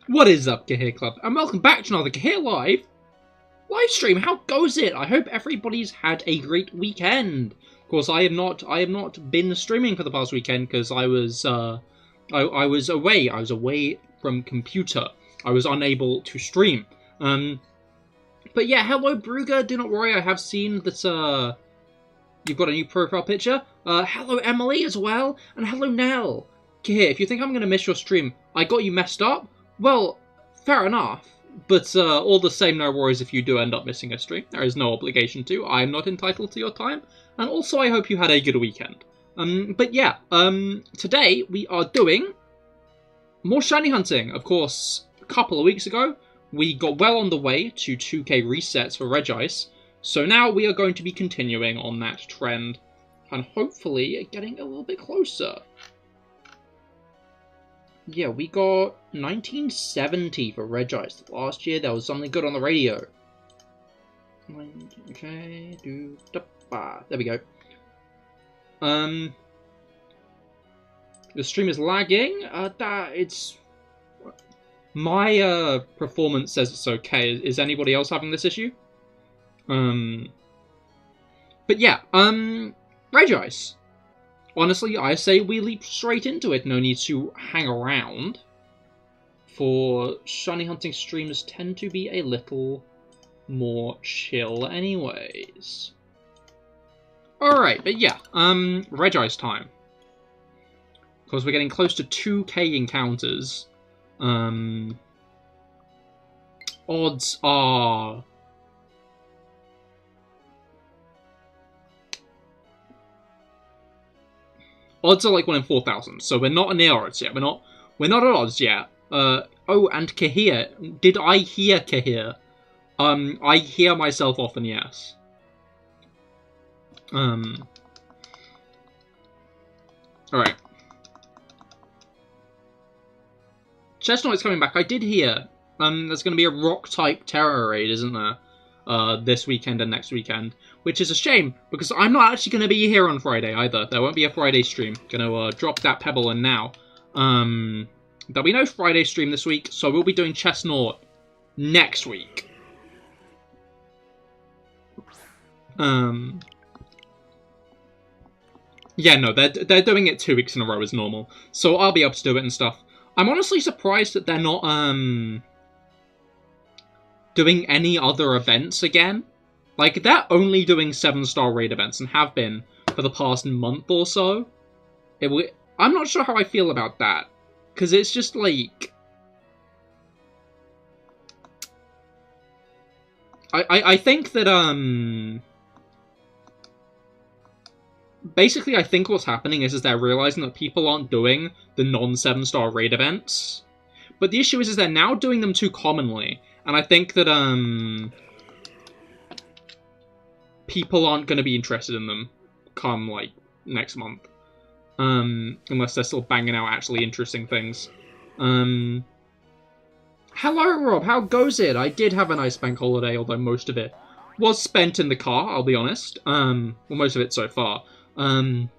What is up, Cahir Club, and welcome back to another CahirLIVE live stream. How goes it? I hope everybody's had a great weekend. Of course, I have not been streaming for the past weekend because I was away. I was away from computer. I was unable to stream. But yeah, hello Brugger. Do not worry. I have seen that you've got a new profile picture. Hello Emily as well, and hello Nell. Cahir, if you think I'm going to miss your stream, I got you messed up. Well, fair enough, but all the same, no worries if you do end up missing a stream. There is no obligation to. I am not entitled to your time, and also I hope you had a good weekend. But yeah, today we are doing more shiny hunting. Of course, a couple of weeks ago, we got well on the way to 2k resets for Regice, so now we are going to be continuing on that trend, and hopefully getting a little bit closer. Yeah, we got 1970 for Regice. Last year, there was something good on the radio. Okay, there we go. The stream is lagging. It's... My, performance says it's okay. Is anybody else having this issue? But yeah, Regice. Honestly, I say we leap straight into it. No need to hang around. For shiny hunting streams tend to be a little more chill anyways. Alright, but yeah, Regice time. Of course, we're getting close to 2k encounters. Odds are... Odds are like 1 in 4,000, so we're not near odds yet. We're not at odds yet. Oh, and Cahir. Did I hear Cahir? I hear myself often, yes. Alright. Chestnut is coming back. I did hear. There's going to be a rock-type terror raid, isn't there? This weekend and next weekend, which is a shame because I'm not actually going to be here on Friday either. There won't be a Friday stream. Gonna drop that pebble in now. There'll be no Friday stream this week, so we'll be doing Chestnut next week. Yeah, no, they're doing it 2 weeks in a row as normal, so I'll be able to do it and stuff. I'm honestly surprised that they're not doing any other events again. Like, they're only doing 7-star raid events and have been for the past month or so. I'm not sure how I feel about that. Because it's just like... I think that, basically, I think what's happening is they're realizing that people aren't doing the non-7-star raid events. But the issue is they're now doing them too commonly. And I think that, people aren't going to be interested in them come, like, next month. Unless they're still banging out actually interesting things. Hello, Rob, how goes it? I did have a nice bank holiday, although most of it was spent in the car, I'll be honest. Well, most of it so far. You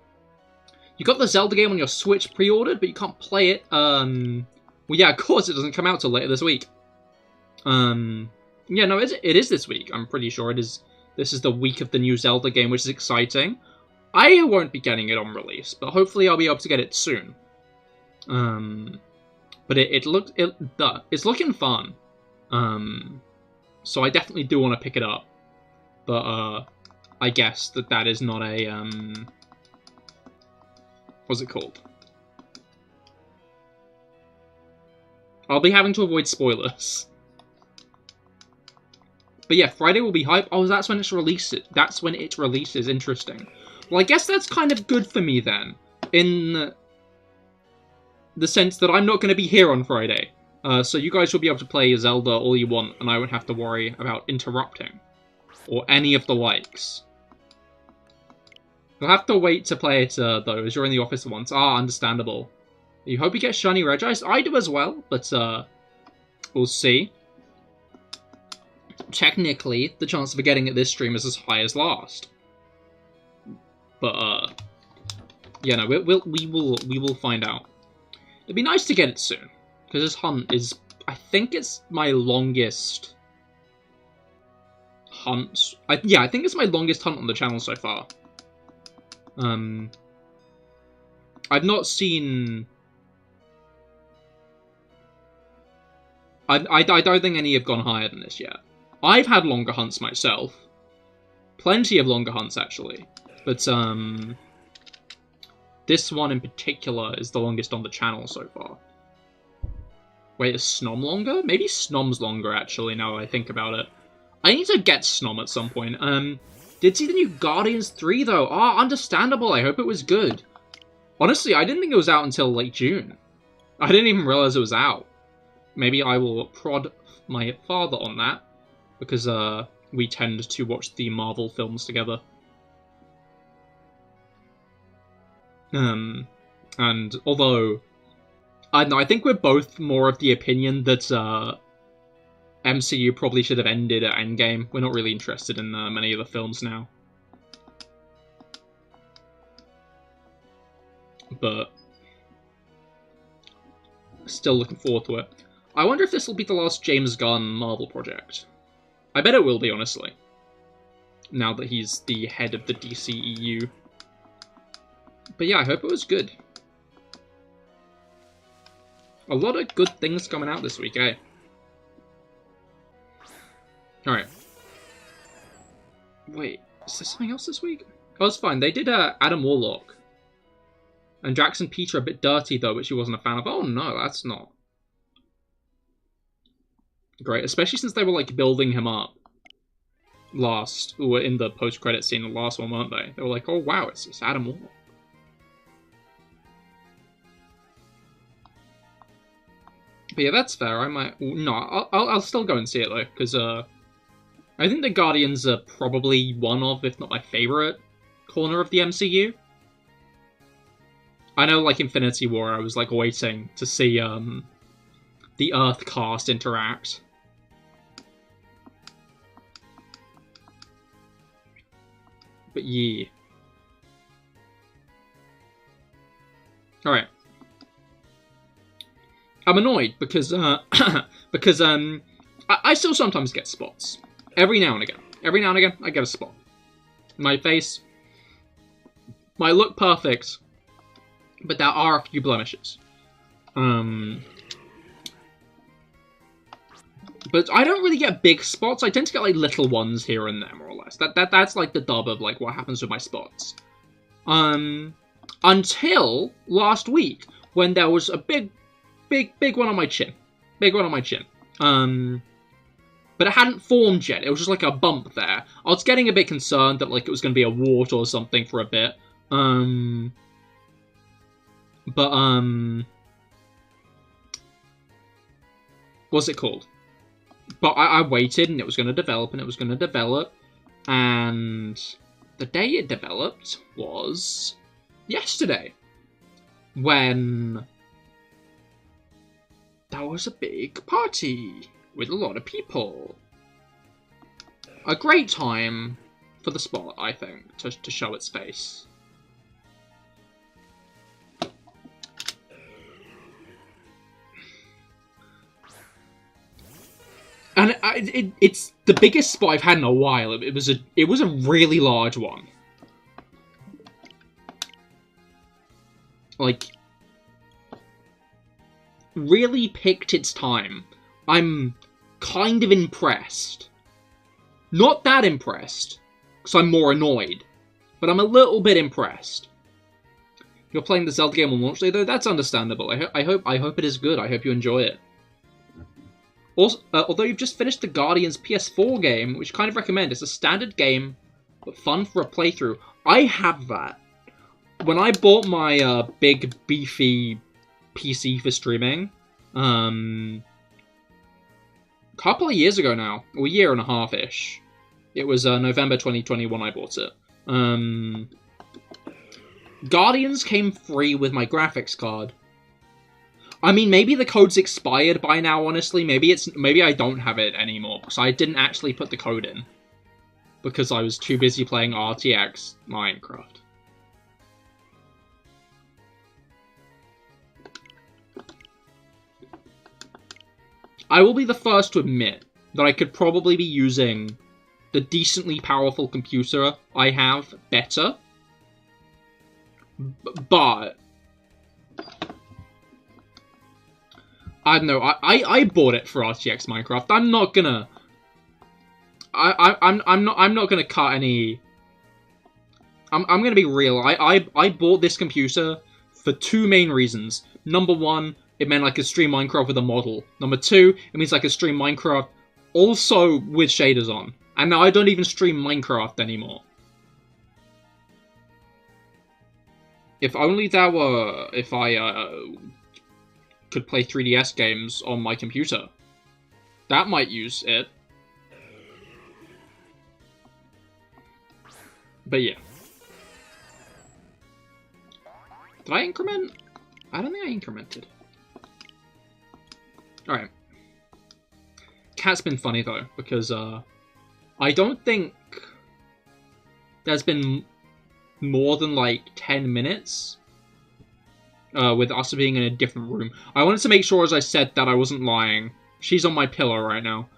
got the Zelda game on your Switch pre-ordered, but you can't play it. Well, yeah, of course it doesn't come out till later this week. Yeah, no, it is this week. I'm pretty sure it is. This is the week of the new Zelda game, which is exciting. I won't be getting it on release, but hopefully I'll be able to get it soon. But it's looking fun. So I definitely do want to pick it up. But, I guess that is not a, what's it called? I'll be having to avoid spoilers. But yeah, Friday will be hype. Oh, that's when it's released. That's when it releases. Interesting. Well, I guess that's kind of good for me then. In the sense that I'm not going to be here on Friday. So you guys will be able to play Zelda all you want, and I won't have to worry about interrupting. Or any of the likes. You'll have to wait to play it, though, as you're in the office once. Ah, understandable. You hope you get shiny Regice? I do as well, but, we'll see. Technically, the chance of getting it this stream is as high as last. But, yeah, no, we will find out. It'd be nice to get it soon, because this hunt is I think it's my longest hunt. Yeah, I think it's my longest hunt on the channel so far. I've not seen... I don't think any have gone higher than this yet. I've had longer hunts myself. Plenty of longer hunts, actually. But, this one in particular is the longest on the channel so far. Wait, is Snom longer? Maybe Snom's longer, actually, now I think about it. I need to get Snom at some point. Did see the new Guardians 3, though. Ah, understandable. I hope it was good. Honestly, I didn't think it was out until late June. I didn't even realize it was out. Maybe I will prod my father on that, because we tend to watch the Marvel films together. And although, I don't know, I think we're both more of the opinion that MCU probably should have ended at Endgame. We're not really interested in many of the films now. But still looking forward to it. I wonder if this will be the last James Gunn Marvel project. I bet it will be, honestly. Now that he's the head of the DCEU. But yeah, I hope it was good. A lot of good things coming out this week, eh? Alright. Wait, is there something else this week? Oh, it's fine. They did Adam Warlock. And Drax and Peter a bit dirty, though, which he wasn't a fan of. Oh, no, that's not great. Especially since they were, like, building him up in the post-credit scene, the last one, weren't they? They were like, oh, wow, it's Adam Warlock. But yeah, that's fair. I might... No, I'll still go and see it, though, because, I think the Guardians are probably one of, if not my favourite, corner of the MCU. I know, like, Infinity War, I was, like, waiting to see, the Earth cast interact. But yeah. Alright. I'm annoyed because, I still sometimes get spots. Every now and again. Every now and again, I get a spot. My face might look perfect, but there are a few blemishes. But I don't really get big spots. I tend to get, like, little ones here and there, more or less. That's like, the dub of, like, what happens with my spots. Until last week, when there was a big one on my chin. Big one on my chin. But it hadn't formed yet. It was just, like, a bump there. I was getting a bit concerned that, like, it was going to be a wart or something for a bit. What's it called? But I waited, and it was going to develop, and it was going to develop. And the day it developed was yesterday. When there was a big party with a lot of people. A great time for the spot, I think, to show its face. And it's the biggest spot I've had in a while. It was a really large one. Like, really picked its time. I'm kind of impressed. Not that impressed, because I'm more annoyed. But I'm a little bit impressed. You're playing the Zelda game on launch day, though? That's understandable. I hope it is good. I hope you enjoy it. Also, although you've just finished the Guardians PS4 game, which I kind of recommend. It's a standard game, but fun for a playthrough. I have that. When I bought my big, beefy PC for streaming, a couple of years ago now, or a year and a half-ish, it was November 2021 I bought it. Guardians came free with my graphics card. I mean, maybe the code's expired by now, honestly. Maybe I don't have it anymore, because I didn't actually put the code in. Because I was too busy playing RTX Minecraft. I will be the first to admit that I could probably be using the decently powerful computer I have better. But I don't know. I bought it for RTX Minecraft. I'm not gonna. I'm not gonna cut any. I'm gonna be real. I bought this computer for two main reasons. Number one, it meant I could stream Minecraft with a model. Number two, it means I could stream Minecraft also with shaders on. And now I don't even stream Minecraft anymore. If only there were... If I could play 3DS games on my computer. That might use it. But yeah. Did I increment? I don't think I incremented. Alright. Cat's been funny though, because I don't think there's been more than like 10 minutes with us being in a different room. I wanted to make sure, as I said, that I wasn't lying. She's on my pillow right now.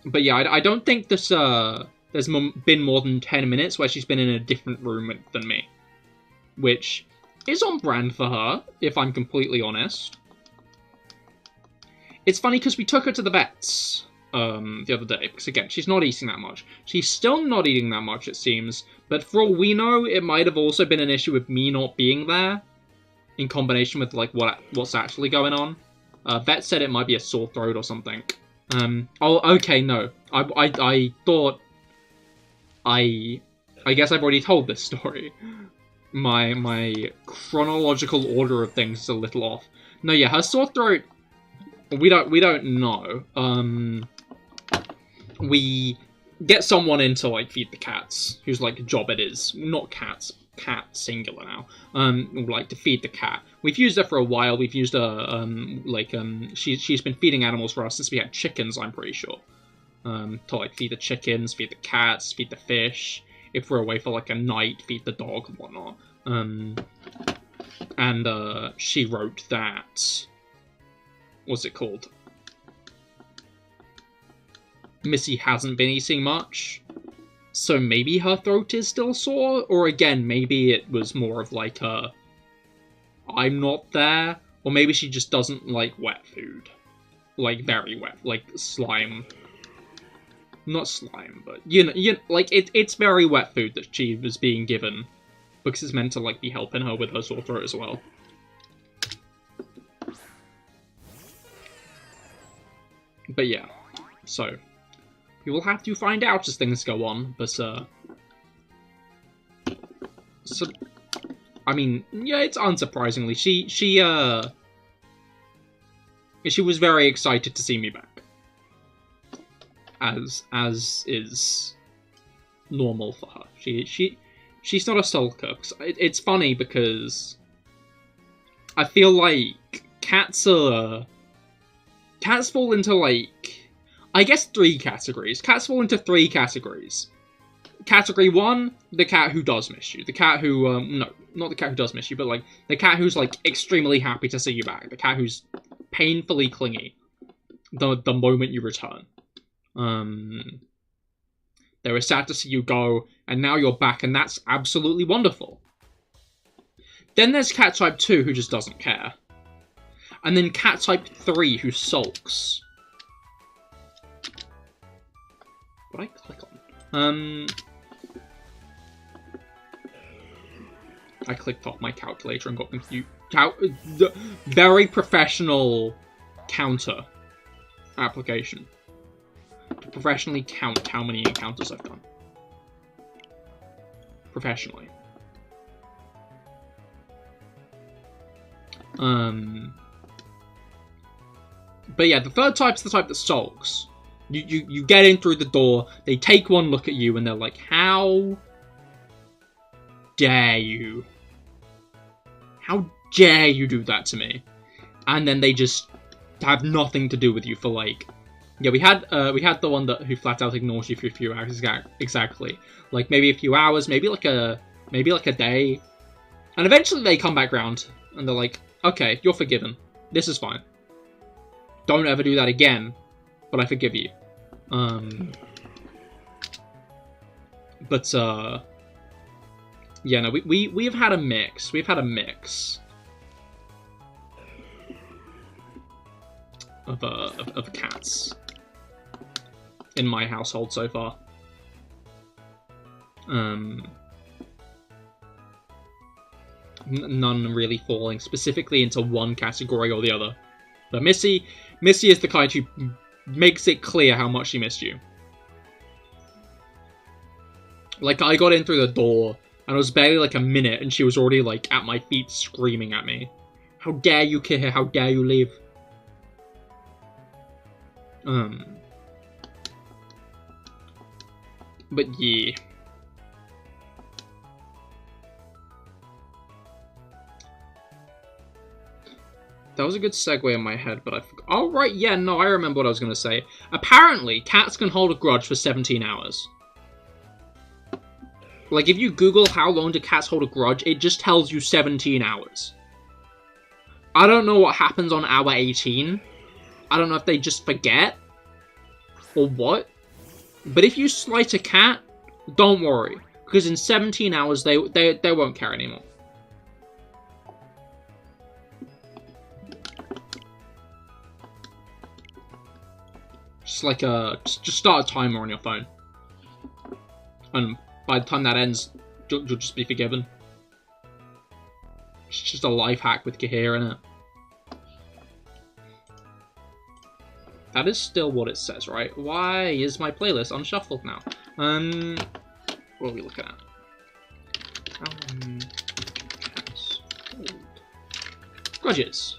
But yeah, I don't think this there's been more than 10 minutes where she's been in a different room than me. Which is on brand for her, if I'm completely honest. It's funny because we took her to the vets the other day, because again, she's not eating that much. She's still not eating that much, it seems, but for all we know, it might have also been an issue with me not being there, in combination with like what's actually going on. Vet said it might be a sore throat or something. Oh, okay, no. I thought... I guess I've already told this story. My chronological order of things is a little off. No, yeah, her sore throat... We don't know. We get someone in to, like, feed the cats, whose, like, job it is. Not cats. Cat singular now. Like, to feed the cat. We've used her for a while. We've used her, she's been feeding animals for us since we had chickens, I'm pretty sure. To, like, feed the chickens, feed the cats, feed the fish. If we're away for, like, a night, feed the dog and whatnot. And she wrote that... What's it called? Missy hasn't been eating much. So maybe her throat is still sore? Or again, maybe it was more of like a... I'm not there. Or maybe she just doesn't like wet food. Like, very wet. Like, slime. Not slime, but... You know, like, it's very wet food that she was being given. Because it's meant to, like, be helping her with her sore throat as well. But yeah, so we will have to find out as things go on, but so I mean, yeah, it's unsurprisingly she was very excited to see me back, as is normal for her. She's not a sulker. It's funny because I feel like cats fall into, like, I guess 3 categories. Cats fall into 3 categories. Category 1, the cat who does miss you. The cat who, no, not the cat who does miss you, but, like, the cat who's, like, extremely happy to see you back. The cat who's painfully clingy the moment you return. They were sad to see you go, and now you're back, and that's absolutely wonderful. Then there's cat type 2, who just doesn't care. And then cat type 3, who sulks. What did I click on? I clicked off my calculator and got confused. Very professional counter application. To professionally count how many encounters I've done. Professionally. But yeah, the third type's the type that sulks. You get in through the door, they take one look at you, and they're like, how dare you? How dare you do that to me? And then they just have nothing to do with you for, like... Yeah, we had the one who flat out ignores you for a few hours, exactly. Like, maybe a few hours, maybe like a day. And eventually they come back round, and they're like, okay, you're forgiven. This is fine. don't ever do that again, but I forgive you. Yeah, no, we've had a mix. We've had a mix of cats in my household so far. None really falling specifically into one category or the other. But Missy is the kind who makes it clear how much she missed you. Like, I got in through the door, and it was barely like a minute, and she was already, like, at my feet screaming at me. How dare you, Cahir? How dare you leave? But yeah. That was a good segue in my head, but I forgot. Oh, right, yeah, no, I remember what I was going to say. Apparently, cats can hold a grudge for 17 hours. Like, if you Google how long do cats hold a grudge, it just tells you 17 hours. I don't know what happens on hour 18. I don't know if they just forget. Or what. But if you slight a cat, don't worry. Because in 17 hours, they won't care anymore. Just like just start a timer on your phone. And by the time that ends, you'll just be forgiven. It's just a life hack with Cahir, innit? That is still what it says, right? Why is my playlist unshuffled now? What are we looking at? Grudges.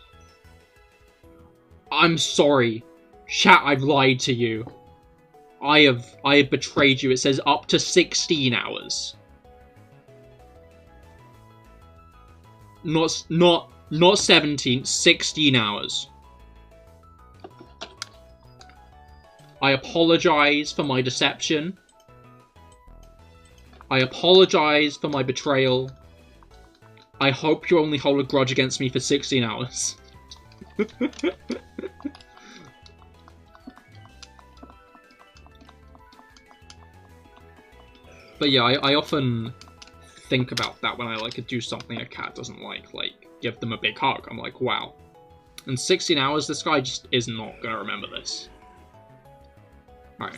I'm sorry. Chat, I've lied to you. I have betrayed you. It says up to 16 hours. Not 17, 16 hours. I apologize for my deception. I apologize for my betrayal. I hope you only hold a grudge against me for 16 hours. But yeah, I often think about that when I do something a cat doesn't like give them a big hug. I'm like, wow. In 16 hours, this guy just is not gonna remember this. Alright.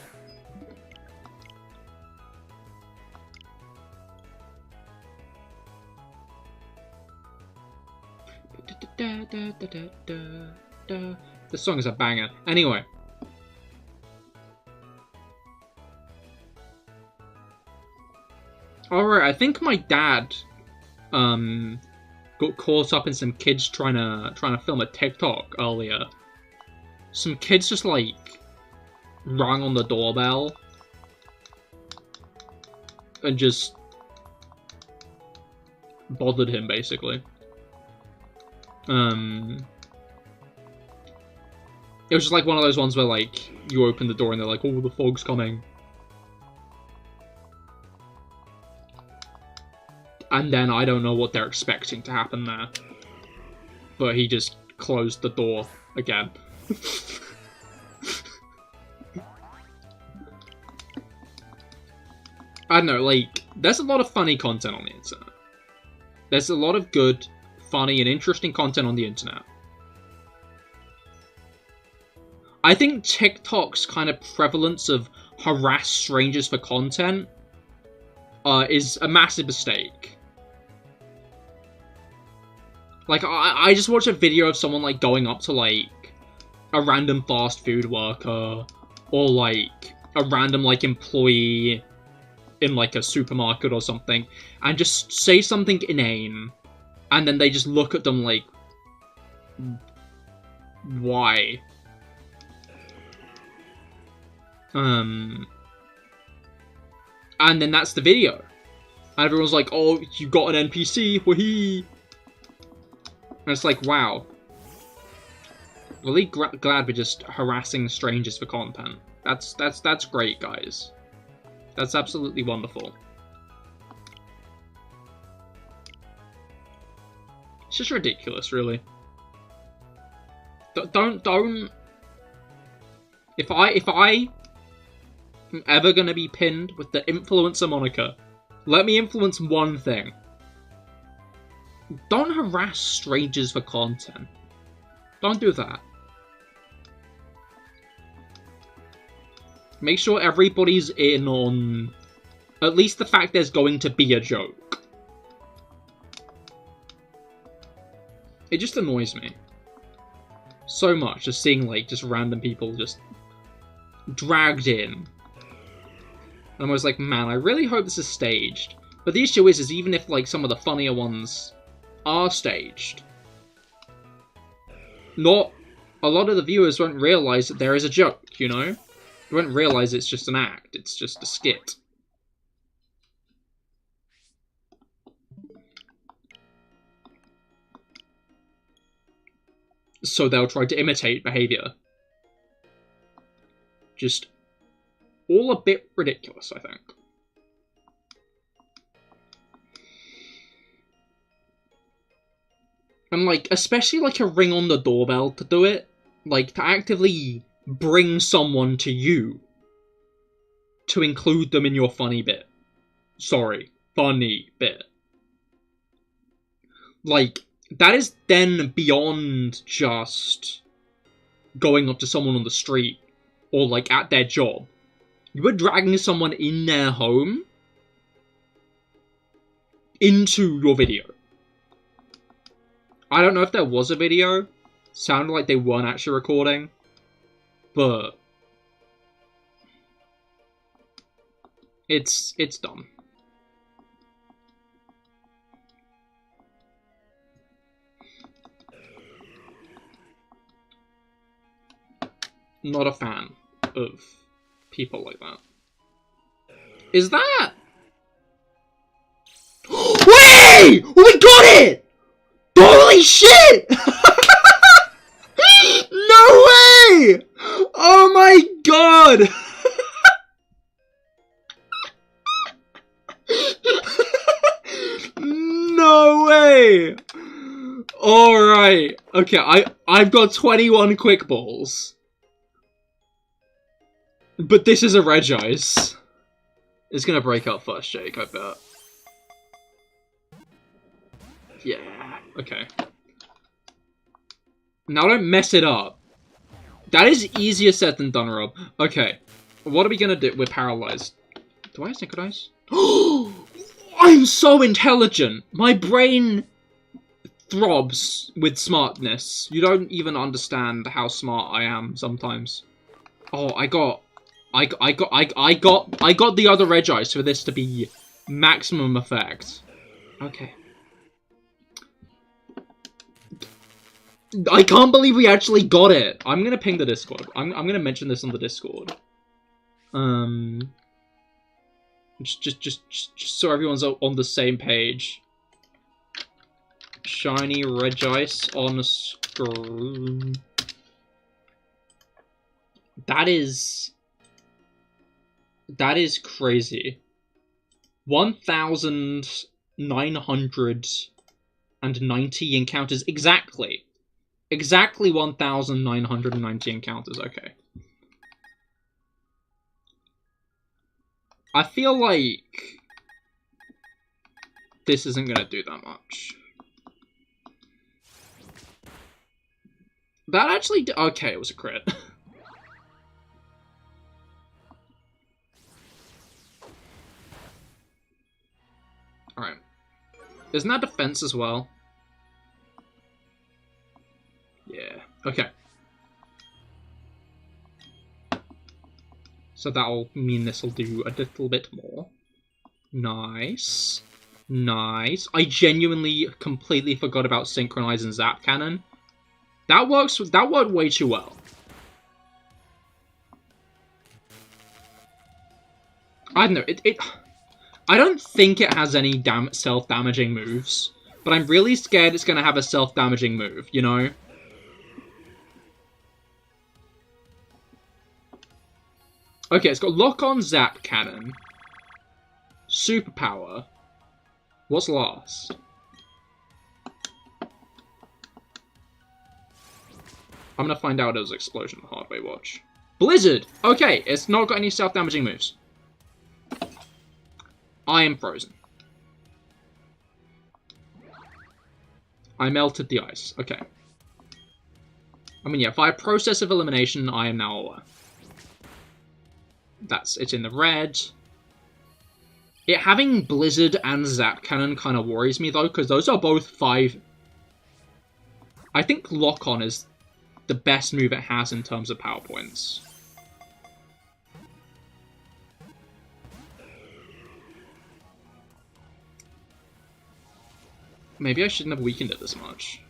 This song is a banger. Anyway. Alright, I think my dad got caught up in some kids trying to film a TikTok earlier. Some kids just rang on the doorbell and just bothered him basically. It was just one of those ones where you open the door and they're like, oh, the fog's coming. And then I don't know what they're expecting to happen there. But he just closed the door again. I don't know, there's a lot of funny content on the internet. There's a lot of good, funny, and interesting content on the internet. I think TikTok's kind of prevalence of harass strangers for content is a massive mistake. I just watched a video of someone, going up to, a random fast food worker, or, a random, employee in, a supermarket or something, and just say something inane, and then they just look at them why? And then that's the video. And everyone's like, oh, you got an NPC, wahee! And it's like, wow. Really glad we're just harassing strangers for content. That's great, guys. That's absolutely wonderful. It's just ridiculous, really. Don't If I am ever gonna be pinned with the influencer moniker, let me influence one thing. Don't harass strangers for content. Don't do that. Make sure everybody's in on at least the fact there's going to be a joke. It just annoys me so much, just seeing, like, just random people just dragged in. And I'm always like, man, I really hope this is staged. But the issue is even if, like, some of the funnier ones are staged, not a lot of the viewers won't realise that there is a joke, you know? They won't realise it's just an act, it's just a skit. So they'll try to imitate behaviour. Just all a bit ridiculous, I think. And, like, especially, like, a ring on the doorbell to do it. Like, to actively bring someone to you. To include them in your funny bit. Sorry, funny bit. Like, that is then beyond just going up to someone on the street. Or, like, at their job. You were dragging someone in their home into your video. I don't know if there was a video. Sounded like they weren't actually recording. But it's dumb. Not a fan of people like that. Is that? Wait! We got it! Holy shit! No way! Oh my god! No way! Alright. Okay, I've got 21 quick balls. But this is a Regice. It's gonna break up first, Jake, I bet. Yeah, okay. Now don't mess it up. That is easier said than done, Rob. Okay, what are we gonna do? We're paralyzed. Do I synchronize? I'm so intelligent! My brain throbs with smartness. You don't even understand how smart I am sometimes. Oh, I got the other Regice for this to be maximum effect. Okay. I can't believe we actually got it. I'm gonna ping the Discord. I'm gonna mention this on the Discord. Just so everyone's on the same page. Shiny Regice on screen. That is crazy. 1,990 encounters exactly. Exactly 1,990 encounters, okay. I feel like this isn't gonna do that much. That actually okay, it was a crit. Alright. Isn't that defense as well? Yeah, okay. So that'll mean this'll do a little bit more. Nice. Nice. I genuinely completely forgot about synchronizing Zap Cannon. That worked way too well. I don't know, I don't think it has any self-damaging moves, but I'm really scared it's gonna have a self-damaging move, you know? Okay, it's got lock-on Zap Cannon. Superpower. What's last? I'm gonna find out as Explosion the hard way, watch. Blizzard! Okay, it's not got any self-damaging moves. I am frozen. I melted the ice. Okay. I mean, yeah, via process of elimination, I am now aware. It's in the red. It having Blizzard and Zap Cannon kind of worries me, though, because those are both 5... I think Lock-On is the best move it has in terms of power points. Maybe I shouldn't have weakened it this much.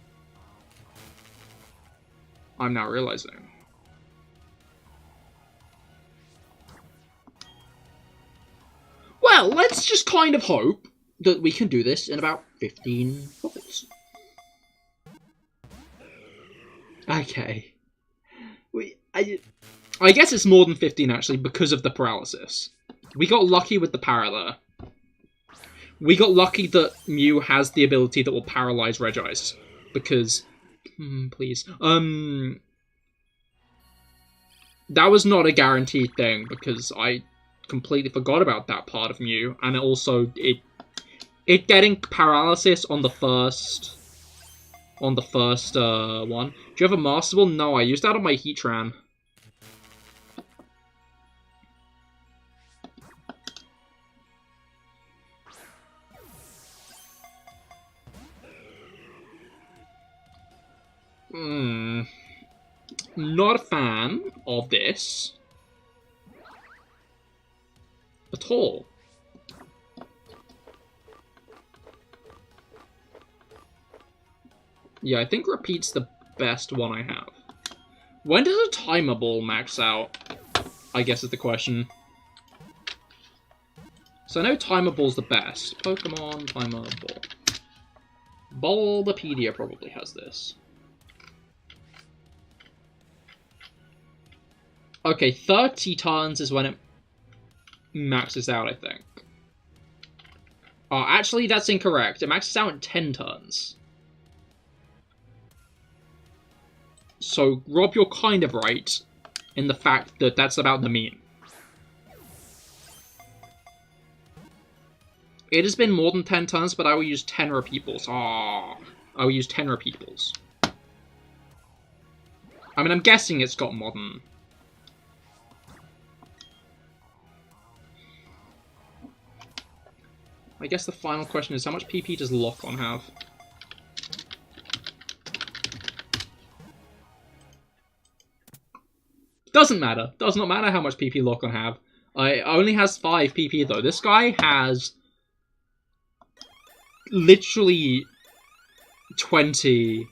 I'm now realizing. Well, let's just kind of hope that we can do this in about 15 bubbles. Okay. I guess it's more than 15, actually, because of the paralysis. We got lucky with the para there. We got lucky that Mew has the ability that will paralyze Regice. Because... please. That was not a guaranteed thing, because I completely forgot about that part of Mew. And it also... It getting paralysis on the first... one. Do you have a Master Ball? No, I used that on my Heatran. Not a fan of this. At all. Yeah, I think Repeat's the best one I have. When does a Timer Ball max out? I guess is the question. So I know Timer Ball's the best. Pokemon Timer Ball. Bulbapedia probably has this. Okay, 30 turns is when it maxes out, I think. Oh, actually, that's incorrect. It maxes out in 10 turns. So, Rob, you're kind of right in the fact that that's about the mean. It has been more than 10 turns, but I will use 10 repeat balls. Ah, I will use 10 repeat balls. I mean, I'm guessing it's got modern. I guess the final question is, how much PP does Lock-On have? Doesn't matter. Does not matter how much PP Lock-On have. It only has 5 PP, though. This guy has... literally... 20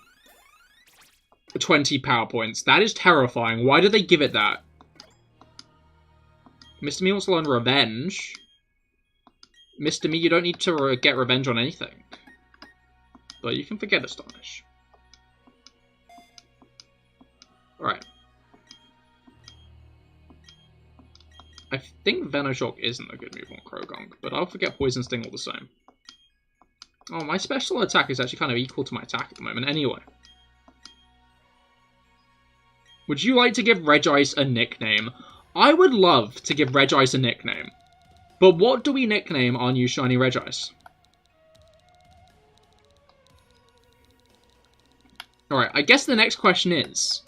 power points. That is terrifying. Why did they give it that? Mr. Me wants to learn Revenge. Mr. Me, you don't need to get revenge on anything. But you can forget Astonish. Alright. I think Venoshock isn't a good move on Krogunk, but I'll forget Poison Sting all the same. Oh, my special attack is actually kind of equal to my attack at the moment anyway. Would you like to give Regice a nickname? I would love to give Regice a nickname. But what do we nickname our new shiny Regice? Alright, I guess the next question is...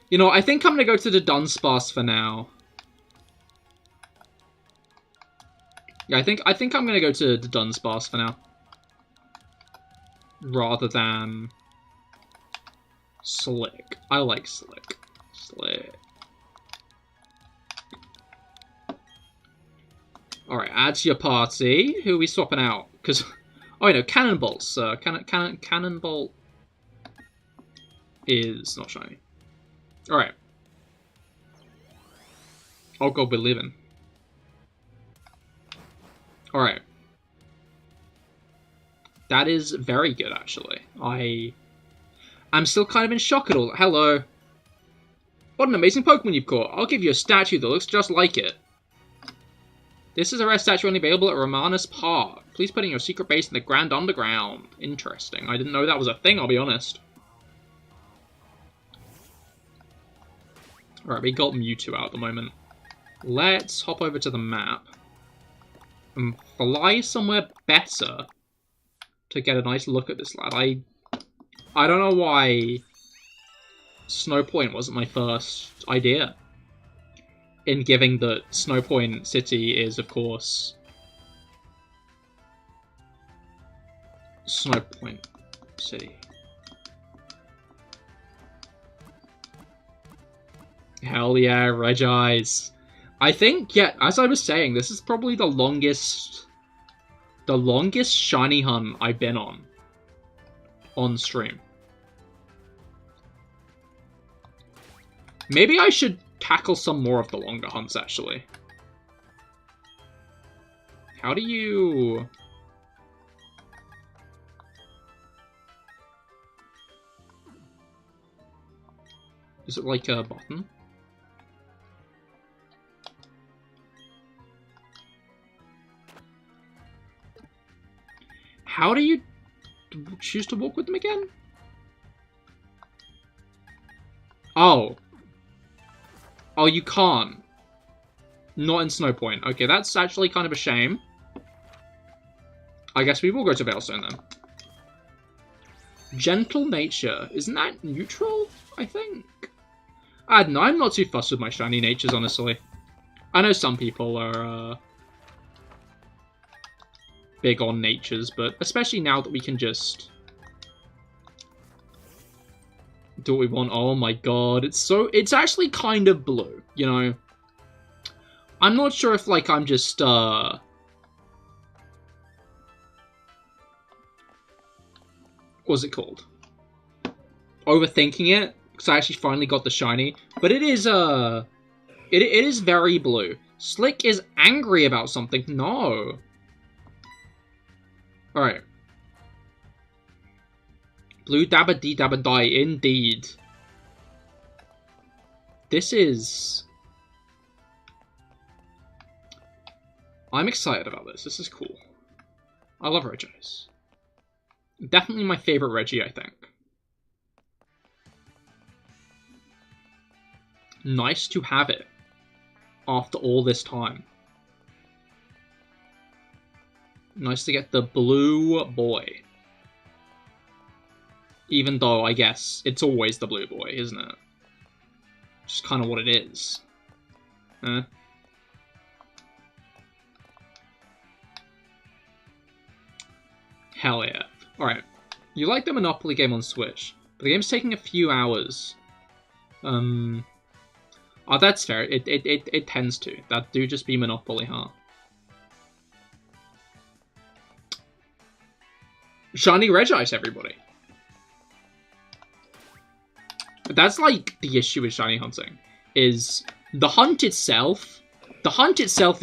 You know, I think I'm going to go to the Dunsparce for now. Yeah, I think I'm going to go to the Dunsparce for now. Rather than... Slick. I like Slick. Slick. Alright, add to your party. Who are we swapping out? Because... Oh, no, Cannonbolt's... Cannonbolt... is not shiny. Alright. Oh god, we're living. Alright. That is very good, actually. I'm still kind of in shock at all. Hello. What an amazing Pokemon you've caught. I'll give you a statue that looks just like it. This is a rare statue only available at Romanus Park. Please put in your secret base in the Grand Underground. Interesting. I didn't know that was a thing, I'll be honest. Alright, we got Mewtwo out at the moment. Let's hop over to the map and fly somewhere better to get a nice look at this lad. I don't know why Snow Point wasn't my first idea. In giving that Snow Point City is, of course, Snow Point City. Hell yeah, Regice. I think, yeah, as I was saying, this is probably the longest shiny hunt I've been on stream. Maybe I should tackle some more of the longer hunts, actually. How do you... Is it like a button? How do you choose to walk with them again? Oh. Oh, you can't. Not in Snow Point. Okay, that's actually kind of a shame. I guess we will go to Veilstone then. Gentle nature. Isn't that neutral, I think? I don't know, I'm not too fussed with my shiny natures, honestly. I know some people are big on natures, but especially now that we can just do what we want. Oh my god, it's actually kind of blue, you know? I'm not sure if, like, I'm just, what's it called? Overthinking it, because I actually finally got the shiny. But it is, it is very blue. Slick is angry about something. No. Alright. Blue dabba dee dabba die, indeed. This is... I'm excited about this. This is cool. I love Regice. Definitely my favorite Reggie, I think. Nice to have it after all this time. Nice to get the blue boy. Even though, I guess, it's always the blue boy, isn't it? Just kind of what it is. Hell yeah. Alright. You like the Monopoly game on Switch, but the game's taking a few hours. Oh, that's fair. It tends to. That do just be Monopoly, huh? Shiny Regice, everybody. That's like the issue with shiny hunting. Is the hunt itself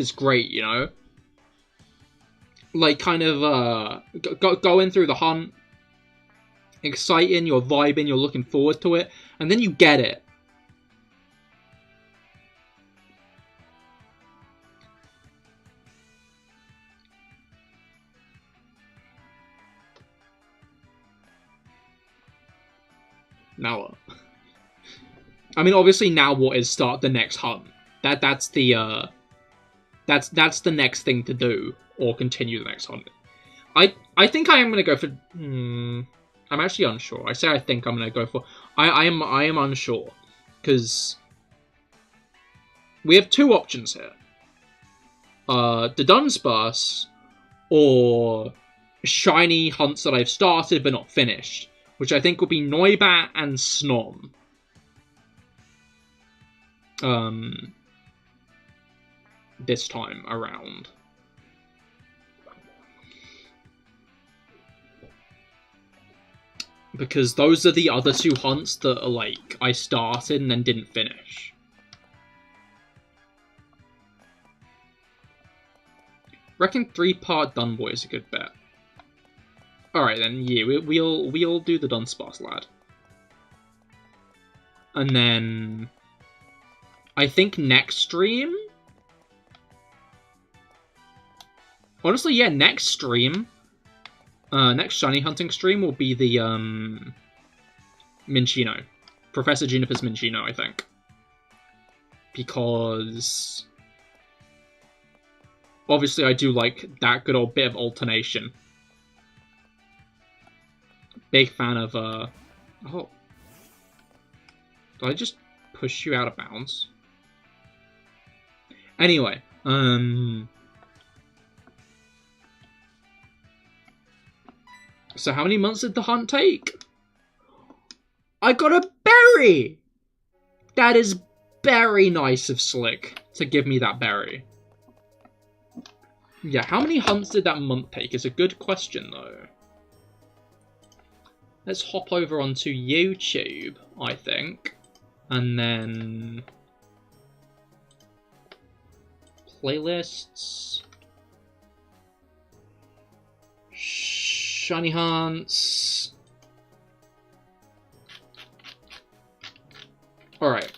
is great, you know? Like, kind of, going through the hunt, exciting, you're vibing, you're looking forward to it, and then you get it. Now what? I mean, obviously now what is start the next hunt. That's the next thing to do, or continue the next hunt. I think I am gonna go for. I'm actually unsure. I say I think I'm gonna go for. I am unsure, because we have two options here. The Dunsparce, or shiny hunts that I've started but not finished, which I think will be Noibat and Snom. This time around. Because those are the other two hunts that are, like, I started and then didn't finish. Reckon 3-part Dunboy is a good bet. Alright then, yeah, we'll do the Dunsparce lad. And then I think next stream? Honestly, yeah, next stream. Next shiny hunting stream will be the Minccino. Professor Juniper's Minccino, I think. because obviously I do like that good old bit of alternation. Big fan of, oh. Did I just push you out of bounds? Anyway, so how many months did the hunt take? I got a berry! That is very nice of Slick to give me that berry. Yeah, how many hunts did that month take is a good question, though. Let's hop over onto YouTube, I think. And then... playlists. Shiny hunts. Alright.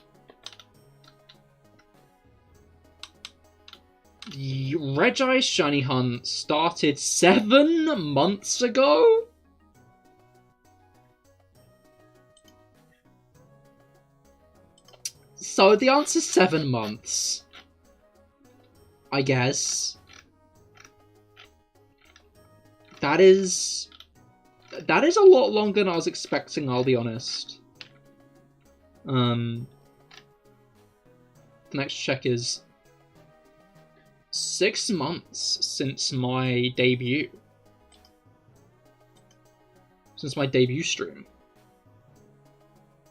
The Regice shiny hunt started 7 months ago? So the answer's 7 months. I guess. That is a lot longer than I was expecting, I'll be honest. The next check is 6 months since my debut. Since my debut stream.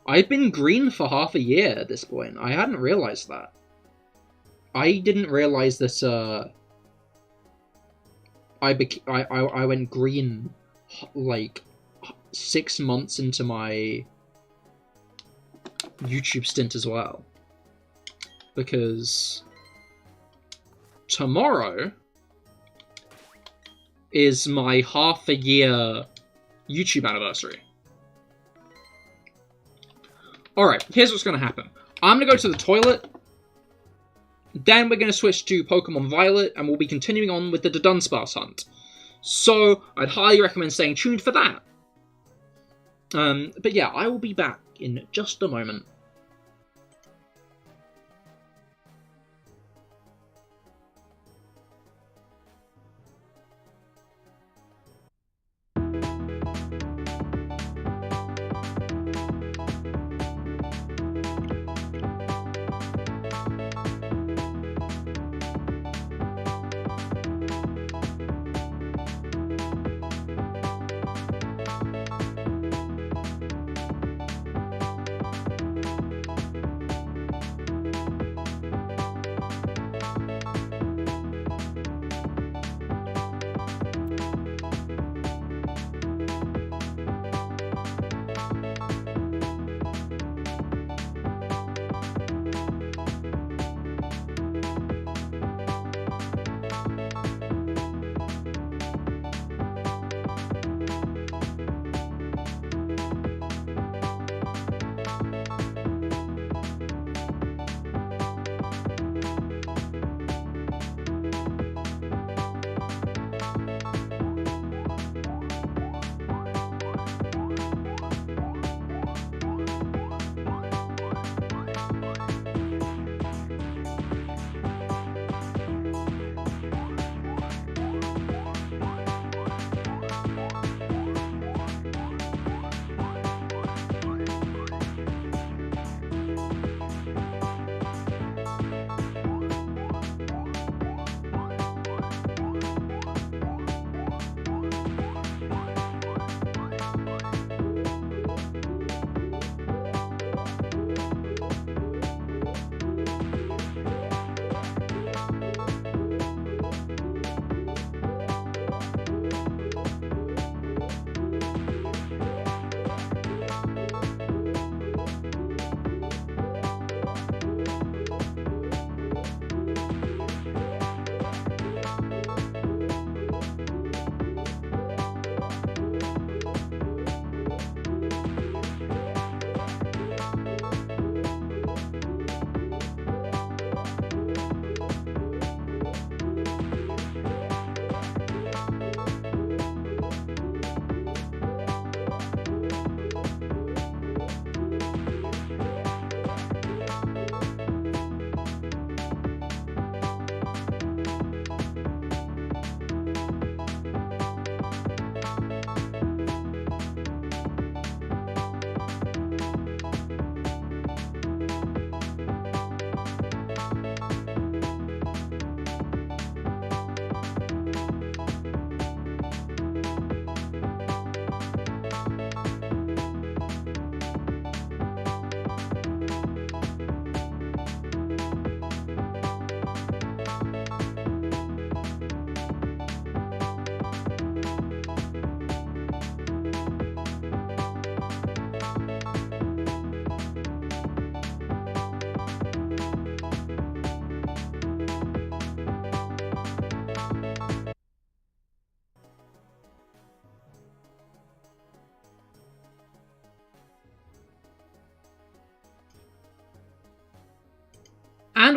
I've been green for half a year at this point. I hadn't realized that. I didn't realize that, I went green, like, 6 months into my YouTube stint as well. Because tomorrow is my half a year YouTube anniversary. Alright, here's what's going to happen. I'm going to go to the toilet. Then we're going to switch to Pokemon Violet, and we'll be continuing on with the Dunsparce hunt. So, I'd highly recommend staying tuned for that. But yeah, I will be back in just a moment.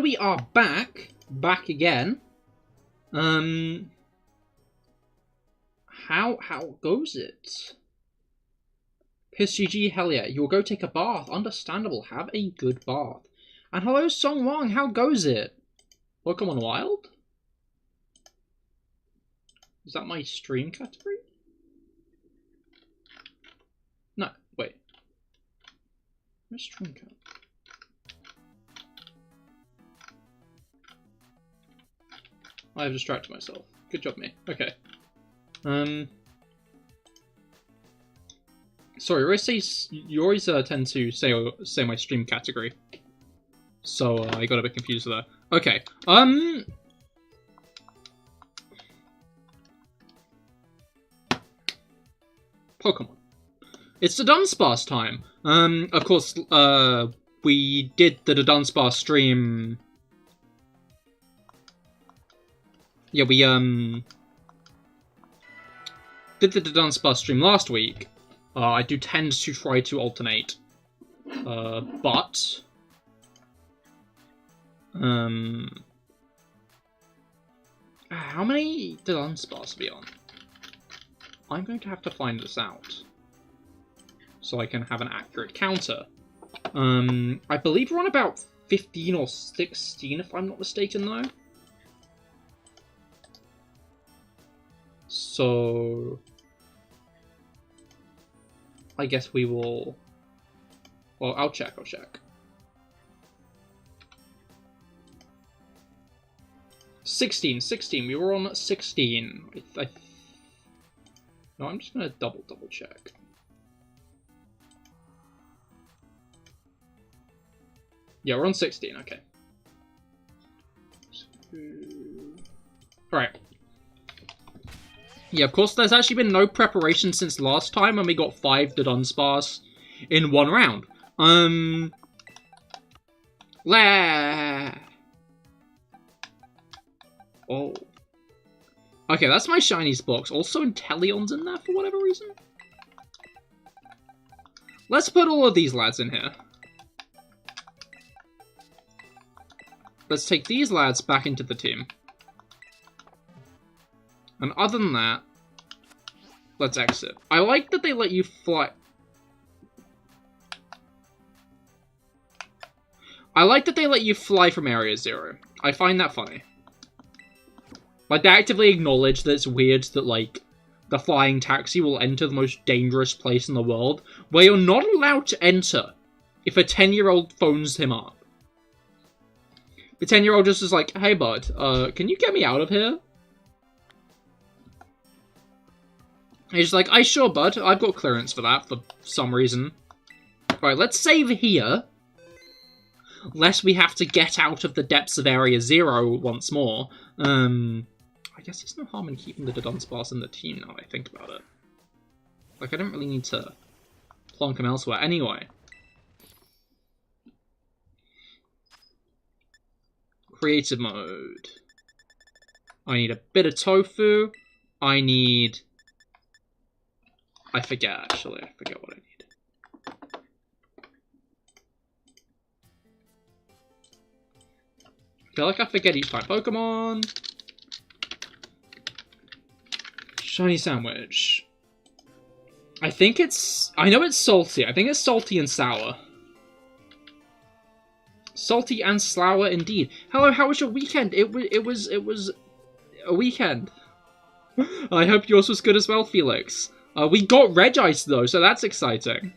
we are back again. How goes it? Piss GG, hell yeah. You'll go take a bath. Understandable. Have a good bath. And hello, Song Wang. How goes it? Pokemon Wild? Is that my stream category? No, wait. Where's stream category? I've distracted myself. Good job, me. Okay. Sorry, you always tend to say my stream category. So I got a bit confused there. Okay. Pokemon. It's the Dunsparce time. Of course, we did the Dunsparce stream. Yeah, we did the Dunsparce stream last week. I do tend to try to alternate. But how many Dunsparce are we on? I'm going to have to find this out so I can have an accurate counter. I believe we're on about 15 or 16, if I'm not mistaken, though. So I guess we will... Well, I'll check. 16. We were on 16. No, I'm just gonna double check. Yeah, we're on 16. Okay. All right. Yeah, of course, there's actually been no preparation since last time when we got 5 Dunsparce in one round. Oh. Okay, that's my shinies box. Also, Inteleon's in there for whatever reason. Let's put all of these lads in here. Let's take these lads back into the team. And other than that, let's exit. I like that they let you fly... I like that they let you fly from Area 0. I find that funny. Like, they actively acknowledge that it's weird that, like, the flying taxi will enter the most dangerous place in the world, where you're not allowed to enter if a 10-year-old phones him up. The 10-year-old just is like, hey, bud, can you get me out of here? He's like, "I sure, bud. I've got clearance for that for some reason." Right, let's save here. Lest we have to get out of the depths of Area 0 once more. I guess there's no harm in keeping the Dunsparce in the team now that I think about it. Like, I don't really need to plonk him elsewhere. Anyway. Creative mode. I need a bit of tofu. I need... I forget, actually. I forget what I need. I feel like I forget each time. Pokemon! Shiny sandwich. I think it's... I know it's salty. I think it's salty and sour. Salty and sour indeed. Hello, how was your weekend? It was a weekend. I hope yours was good as well, Felix. We got Regice, though, so that's exciting.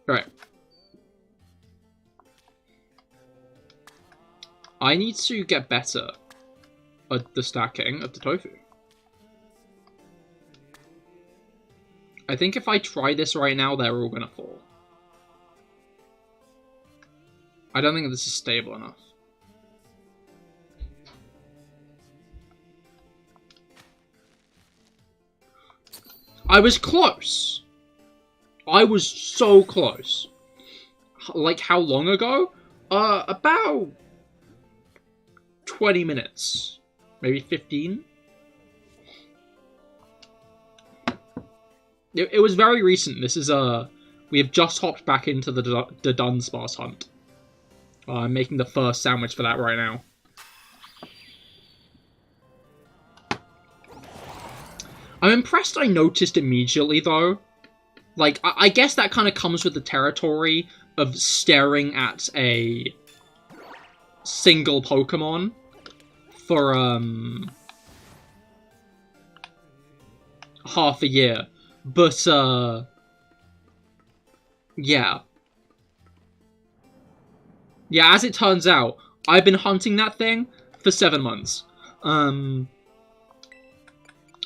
Alright. I need to get better at the stacking of the tofu. I think if I try this right now, they're all gonna fall. I don't think this is stable enough. I was close. I was so close. Like, how long ago? About 20 minutes. Maybe 15? It was very recent. This is we have just hopped back into the Dunsparce hunt. I'm making the first sandwich for that right now. I'm impressed I noticed immediately, though. Like, I guess that kind of comes with the territory of staring at a single Pokemon for, half a year. But, yeah. Yeah, as it turns out, I've been hunting that thing for 7 months.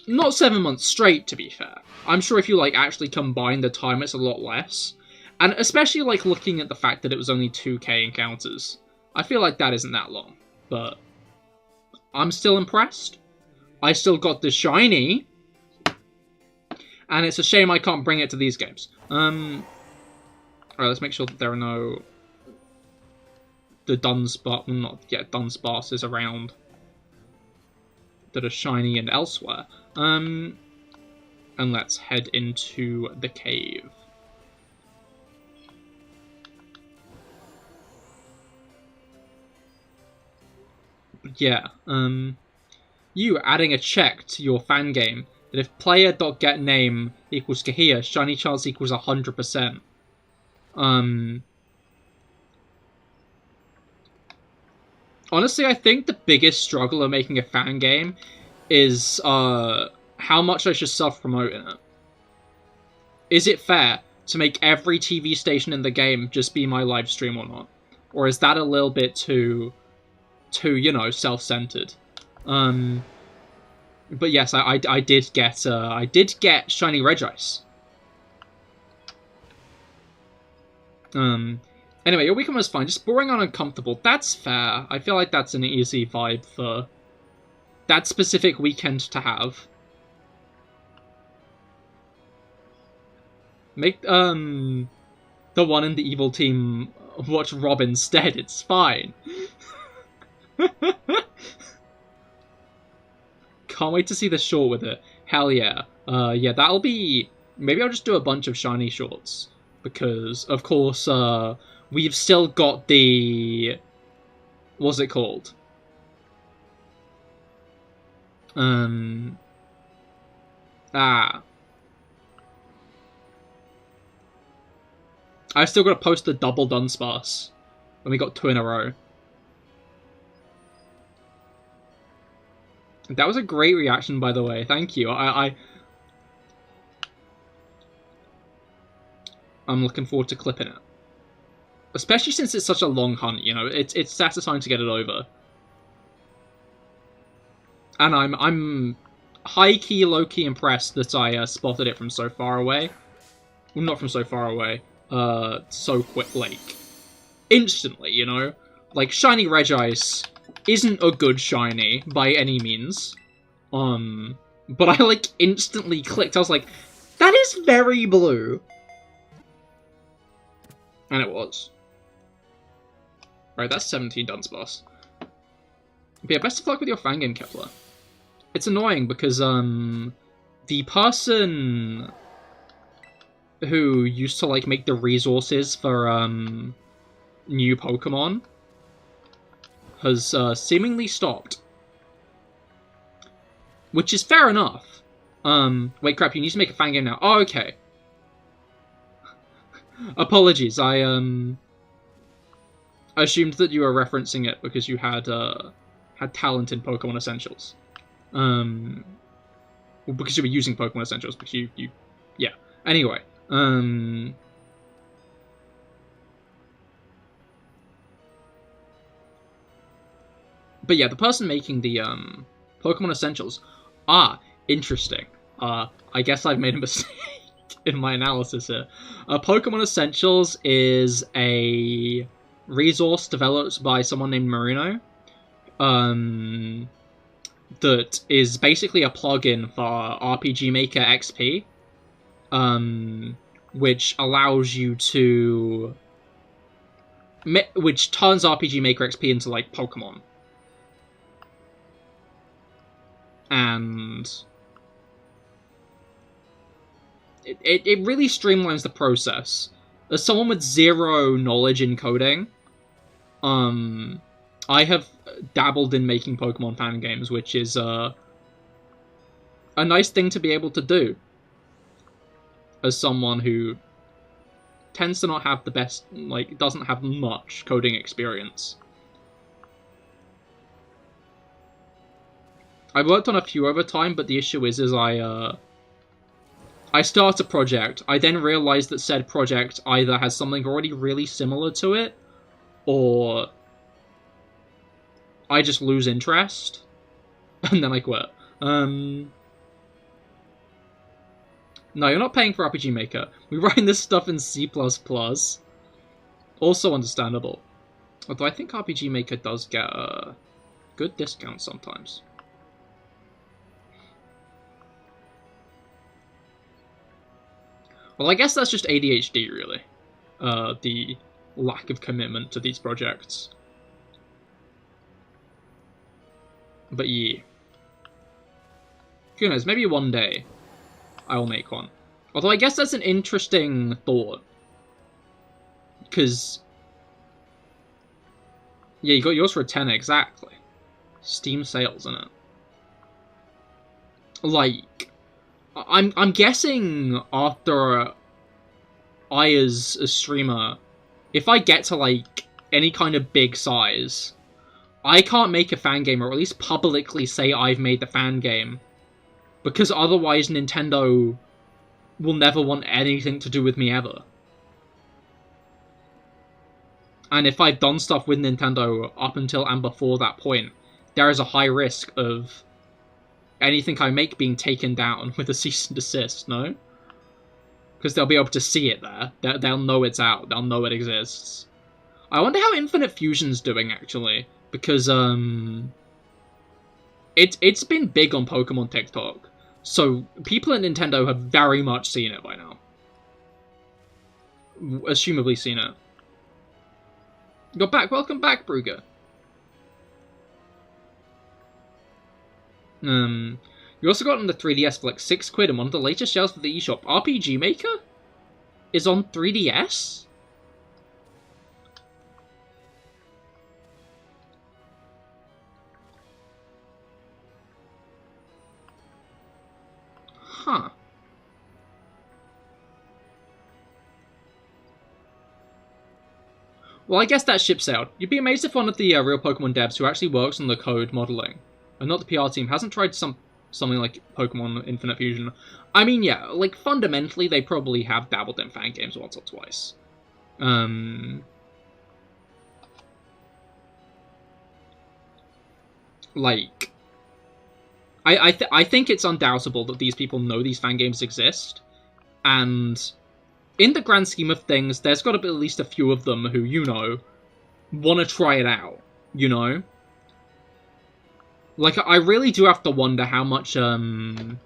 Not 7 months straight, to be fair. I'm sure if you, like, actually combine the time, it's a lot less. And especially, like, looking at the fact that it was only 2k encounters. I feel like that isn't that long. But I'm still impressed. I still got the shiny. And it's a shame I can't bring it to these games. Alright, let's make sure that there are no... the Dunsparces around that are shiny and elsewhere. And let's head into the cave. But yeah, you adding a check to your fan game that if player.getName equals Cahir, shiny chance equals 100%. Honestly, I think the biggest struggle of making a fan game is how much I should self-promote in it. Is it fair to make every TV station in the game just be my live stream or not? Or is that a little bit too you know, self-centered? But yes, I did get shiny Regice. Anyway, your weekend was fine. Just boring and uncomfortable. That's fair. I feel like that's an easy vibe for that specific weekend to have. Make, the one in the evil team watch Rob instead. It's fine. Can't wait to see the short with it. Hell yeah. Yeah, that'll be... Maybe I'll just do a bunch of shiny shorts. Because, of course, we've still got the... What's it called? I've still got to post the double Dunsparce. And we got 2 in a row. That was a great reaction, by the way. Thank you. I'm looking forward to clipping it. Especially since it's such a long hunt, you know. It's satisfying to get it over. And I'm high-key, low-key impressed that I spotted it from so far away. Well, not from so far away. So quick, like... Instantly, you know? Like, shiny Regice isn't a good shiny by any means. But I, like, instantly clicked. I was like, that is very blue. And it was. Right, that's 17 Dunsparce. But yeah, best of luck with your fangame, Kepler. It's annoying because, the person who used to, like, make the resources for, new Pokemon has, seemingly stopped. Which is fair enough. Wait, crap, you need to make a fangame now. Oh, okay. Apologies, I assumed that you were referencing it because you had talent in Pokemon Essentials. Well, because you were using Pokemon Essentials, because you yeah. Anyway, but yeah, the person making the Pokemon Essentials, interesting. I guess I've made a mistake in my analysis here. Pokemon Essentials is a resource developed by someone named Marino, that is basically a plugin for RPG Maker XP, which allows you to... which turns RPG Maker XP into, like, Pokemon. And... it really streamlines the process. As someone with zero knowledge in coding, I have dabbled in making Pokemon fan games, which is a nice thing to be able to do. As someone who tends to not have the best, like, doesn't have much coding experience. I worked on a few over time, but the issue is I start a project, I then realize that said project either has something already really similar to it, or I just lose interest, and then I quit. No, you're not paying for RPG Maker. We're writing this stuff in C++. Also understandable. Although I think RPG Maker does get a good discount sometimes. Well, I guess that's just ADHD, really. The lack of commitment to these projects. But yeah. Who knows, maybe one day I will make one. Although I guess that's an interesting thought. Because... yeah, you got yours for a tenner, exactly. Steam sales, isn't it? Like... I'm guessing after I, as a streamer, if I get to, like, any kind of big size, I can't make a fan game, or at least publicly say I've made the fan game, because otherwise Nintendo will never want anything to do with me ever. And if I've done stuff with Nintendo up until and before that point, there is a high risk of anything I make being taken down with a cease and desist, no? Because they'll be able to see it there. They'll know it's out. They'll know it exists. I wonder how Infinite Fusion's doing, actually. Because, it's been big on Pokemon TikTok. So, people at Nintendo have very much seen it by now. Assumably seen it. You're back. Welcome back, Brugger. You also got on the 3DS for like £6 and one of the latest shells for the eShop. RPG Maker is on 3DS? Huh. Well, I guess that ship's out. You'd be amazed if one of the real Pokemon devs who actually works on the code modeling, and not the PR team, hasn't tried something like Pokemon Infinite Fusion. I mean, yeah, like, fundamentally, they probably have dabbled in fan games once or twice. Like, I think it's undoubtable that these people know these fan games exist, and in the grand scheme of things, there's got to be at least a few of them who, you know, want to try it out, you know? Like, I really do have to wonder how much, of an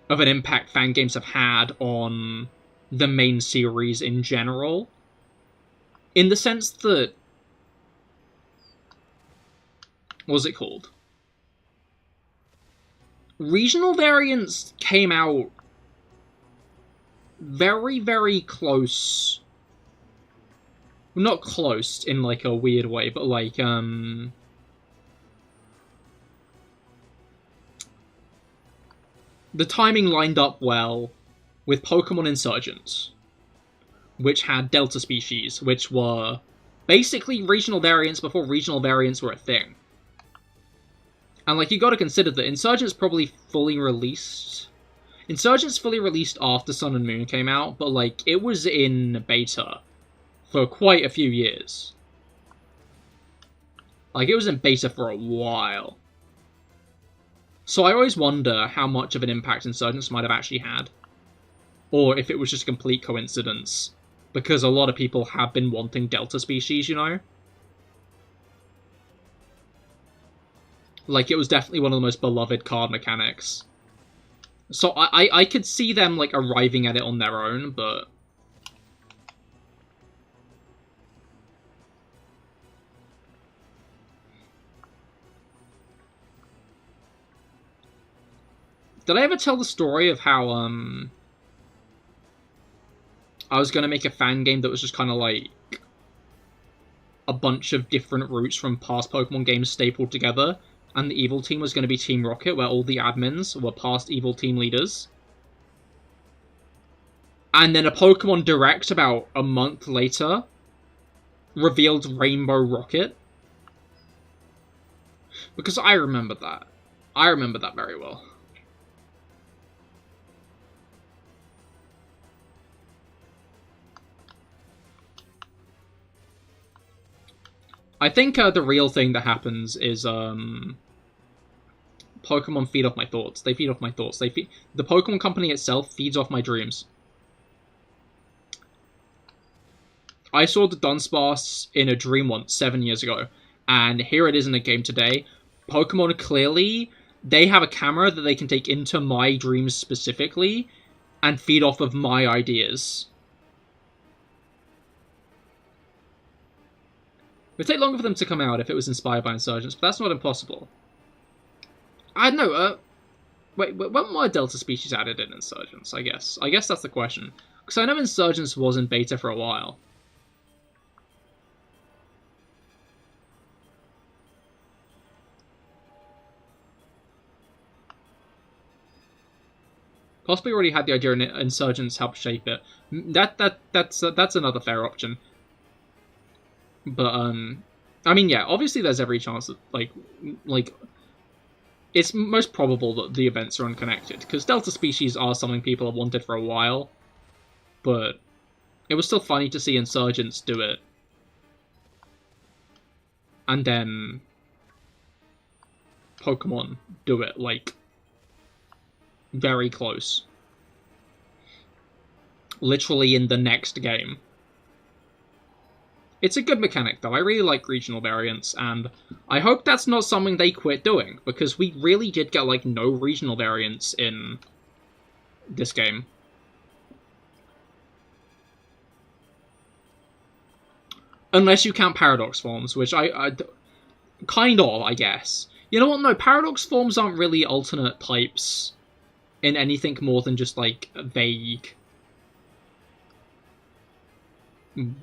impact fan games have had on the main series in general. In the sense that... what was it called? Regional variants came out very, very close. Not close in, like, a weird way, but, like, the timing lined up well with Pokemon Insurgents, which had Delta species, which were basically regional variants before regional variants were a thing. And, like, you gotta consider that Insurgents probably fully released... Insurgents fully released after Sun and Moon came out, but, like, it was in beta for quite a few years. Like, it was in beta for a while. So I always wonder how much of an impact Insurgents might have actually had. Or if it was just a complete coincidence. Because a lot of people have been wanting Delta species, you know? Like, it was definitely one of the most beloved card mechanics. So I could see them, like, arriving at it on their own, but... Did I ever tell the story of how, I was going to make a fan game that was just kind of like a bunch of different routes from past Pokemon games stapled together, and the evil team was going to be Team Rocket, where all the admins were past evil team leaders. And then a Pokemon Direct about a month later revealed Rainbow Rocket. Because I remember that. I remember that very well. I think the real thing that happens is Pokemon feed off my thoughts. They feed off my thoughts. The Pokemon Company itself feeds off my dreams. I saw the Dunsparce in a dream once, 7 years ago, and here it is in a game today. Pokemon clearly, they have a camera that they can take into my dreams specifically, and feed off of my ideas. It would take longer for them to come out if it was inspired by Insurgents, but that's not impossible. I don't know, wait, when were Delta species added in Insurgents, I guess? I guess that's the question. Because I know Insurgents was in beta for a while. Possibly already had the idea and Insurgents helped shape it. That's another fair option. But I mean, yeah, obviously there's every chance that like it's most probable that the events are unconnected, because Delta species are something people have wanted for a while. But it was still funny to see Insurgents do it, and then Pokemon do it like very close. Literally in the next game. It's a good mechanic, though. I really like regional variants, and I hope that's not something they quit doing, because we really did get, like, no regional variants in this game. Unless you count Paradox forms, which I kind of, I guess. You know what? No, Paradox forms aren't really alternate types in anything more than just, like, vague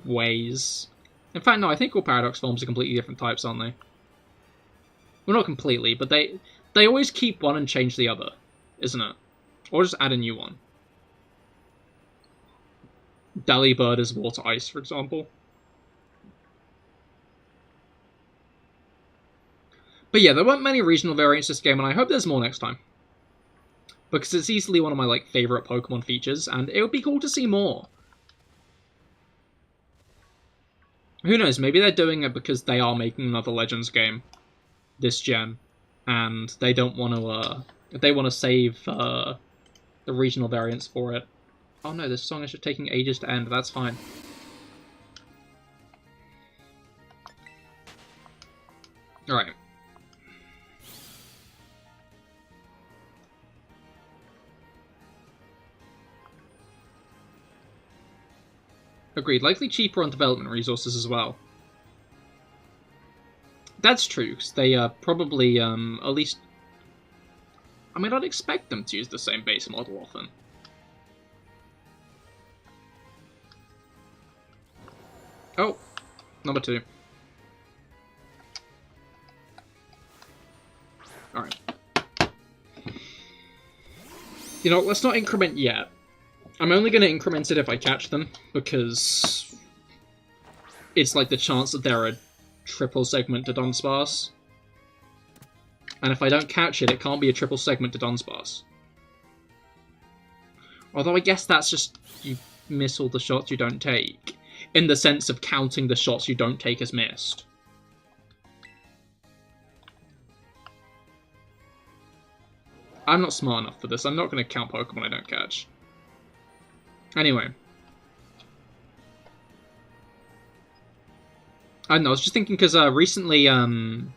ways. In fact, no, I think all Paradox forms are completely different types, aren't they? Well, not completely, but they always keep one and change the other, isn't it? Or just add a new one. Delibird is Water Ice, for example. But yeah, there weren't many regional variants this game, and I hope there's more next time. Because it's easily one of my, like, favourite Pokemon features, and it would be cool to see more. Who knows, maybe they're doing it because they are making another Legends game this gen, and they don't want to, they want to save the regional variants for it. Oh no, this song is just taking ages to end, that's fine. Alright. Agreed. Likely cheaper on development resources as well. That's true, because they probably, at least... I mean, I'd expect them to use the same base model often. Oh, number 2. Alright. You know, let's not increment yet. I'm only going to increment it if I catch them, because it's like the chance that they're a triple segment to Dunsparce. And if I don't catch it, it can't be a triple segment to Dunsparce. Although I guess that's just, you miss all the shots you don't take. In the sense of counting the shots you don't take as missed. I'm not smart enough for this. I'm not going to count Pokemon I don't catch. Anyway. I don't know, I was just thinking because recently one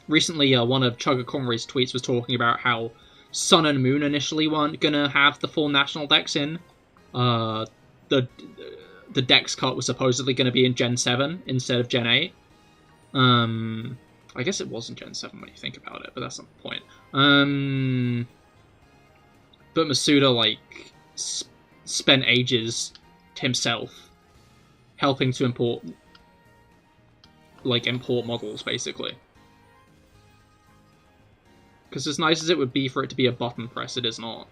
of Chugga Conroy's tweets was talking about how Sun and Moon initially weren't gonna have the full national dex in. The dex cut was supposedly gonna be in Gen 7 instead of Gen 8. I guess it wasn't Gen 7 when you think about it, but that's not the point. But Masuda, like, spent ages himself helping to import models, basically. Because as nice as it would be for it to be a button press, it is not.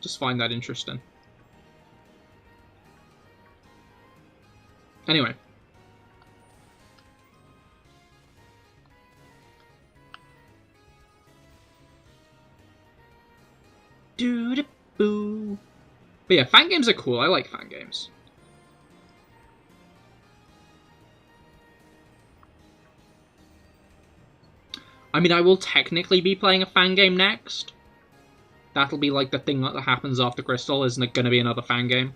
Just find that interesting. Anyway. Doo-da-boo. But yeah, fan games are cool. I like fan games. I mean, I will technically be playing a fan game next. That'll be like the thing that happens after Crystal. Isn't it going to be another fan game?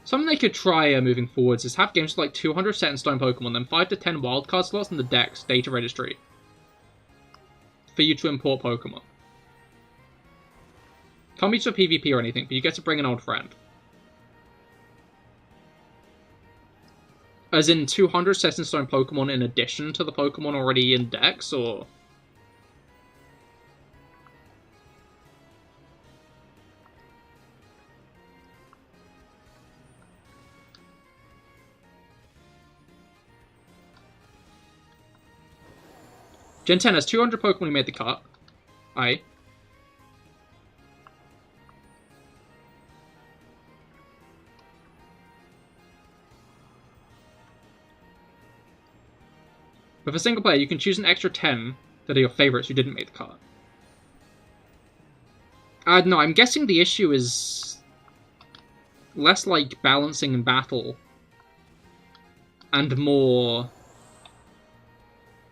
Something they could try moving forwards is have games with like 200 set in stone Pokemon, then 5 to 10 wildcard slots in the Dex data registry for you to import Pokemon. Can't be to a PvP or anything, but you get to bring an old friend. As in 200 set in stone Pokemon in addition to the Pokemon already in Dex, or... Gen 10 has 200 Pokemon who made the cut. Aye. With a single player, you can choose an extra 10 that are your favorites who didn't make the cut. No, I'm guessing the issue is less like balancing in battle and more...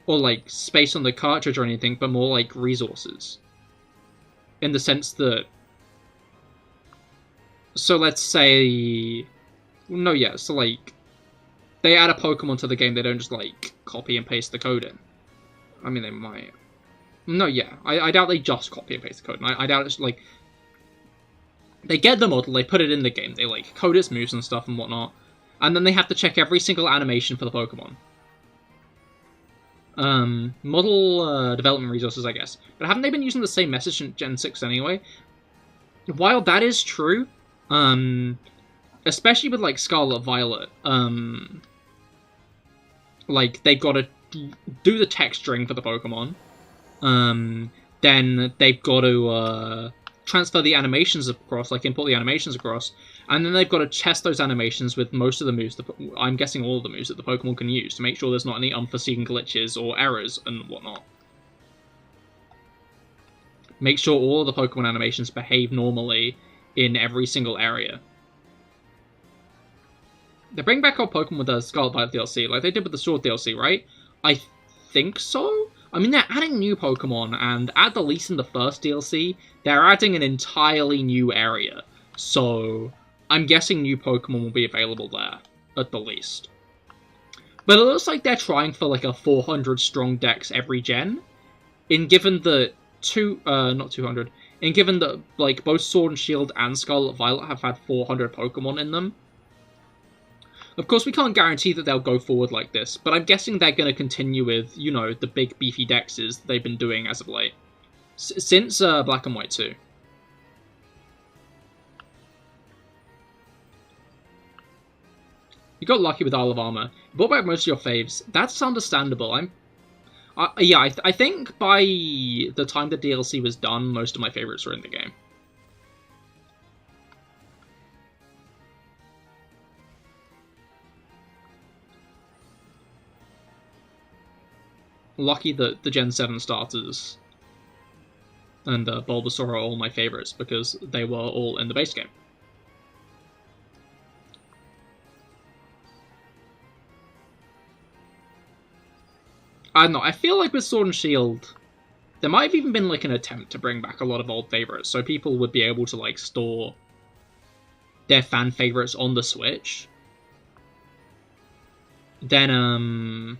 or like space on the cartridge or anything, but more like resources. In the sense that... So let's say... No, yeah, so like... They add a Pokemon to the game, they don't just like copy and paste the code in. I mean, they might. No, yeah, I doubt they just copy and paste the code. I doubt it's like... They get the model, they put it in the game, they like code its moves and stuff and whatnot, and then they have to check every single animation for the Pokemon. Model development resources, I guess. But haven't they been using the same message in Gen 6 anyway? While that is true, especially with, like, Scarlet Violet, like, they gotta do the texturing for the Pokemon, then they've got to, transfer the animations across, like, import the animations across, and then they've got to test those animations with most of the moves, I'm guessing all of the moves that the Pokemon can use, to make sure there's not any unforeseen glitches or errors and whatnot. Make sure all of the Pokemon animations behave normally in every single area. They bring back old Pokemon with the Scarlet Violet DLC, like they did with the Sword DLC, right? I think so? I mean, they're adding new Pokemon, and at the least in the first DLC, they're adding an entirely new area. So, I'm guessing new Pokemon will be available there, at the least. But it looks like they're trying for like a 400 strong dex every gen. Given that given that like both Sword and Shield and Scarlet Violet have had 400 Pokemon in them. Of course, we can't guarantee that they'll go forward like this, but I'm guessing they're going to continue with, you know, the big beefy dexes they've been doing as of late. Since Black and White 2. You got lucky with Isle of Armor. You bought back most of your faves. That's understandable. Yeah, I think by the time the DLC was done, most of my favorites were in the game. Lucky that the Gen 7 starters and Bulbasaur are all my favorites, because they were all in the base game. I don't know, I feel like with Sword and Shield, there might have even been like an attempt to bring back a lot of old favorites, so people would be able to like store their fan favorites on the Switch. Then,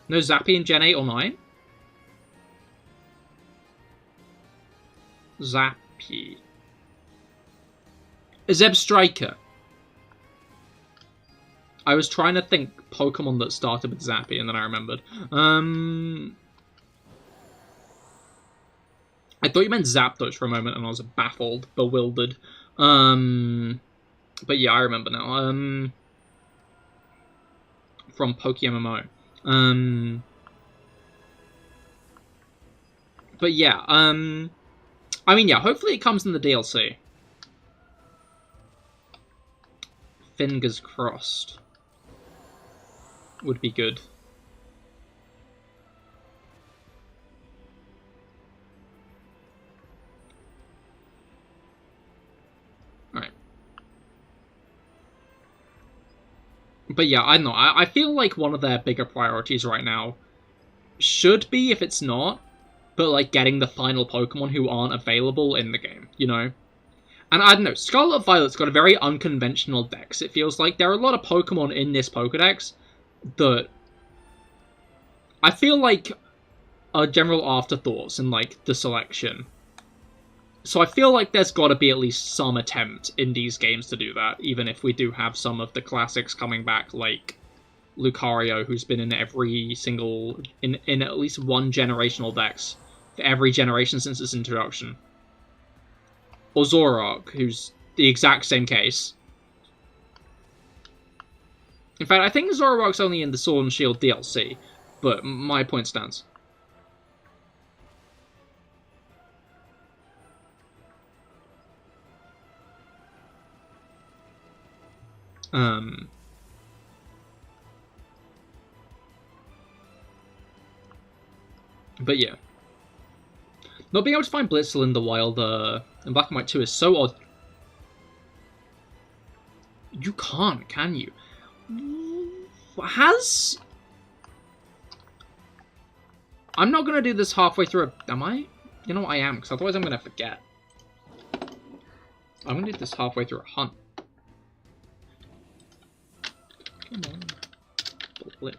no Zappy in Gen 8 or 9? Zappy. Zebstrika. I was trying to think Pokemon that started with Zappy, and then I remembered. I thought you meant Zapdos for a moment, and I was baffled, bewildered. But yeah, I remember now. From PokeMMO. But yeah, I mean, yeah, hopefully it comes in the DLC. Fingers crossed. Would be good. Alright. But yeah, I don't know. I feel like one of their bigger priorities right now should be, if it's not, but like getting the final Pokemon who aren't available in the game, you know? And I don't know, Scarlet Violet's got a very unconventional dex. It feels like there are a lot of Pokemon in this Pokedex that I feel like are general afterthoughts in like the selection. So I feel like there's got to be at least some attempt in these games to do that, even if we do have some of the classics coming back, like Lucario, who's been in every single, in at least one generational dex for every generation since its introduction. Or Zoroark, who's the exact same case. In fact, I think Zoroark's only in the Sword and Shield DLC, but my point stands. But yeah. Not being able to find Blitzel in the wild, in Black and White 2 is so odd. You can't, can you? I'm not gonna do this halfway through am I? You know what, I am, because otherwise I'm gonna forget. I'm gonna do this halfway through a hunt. Come on. Blitzel.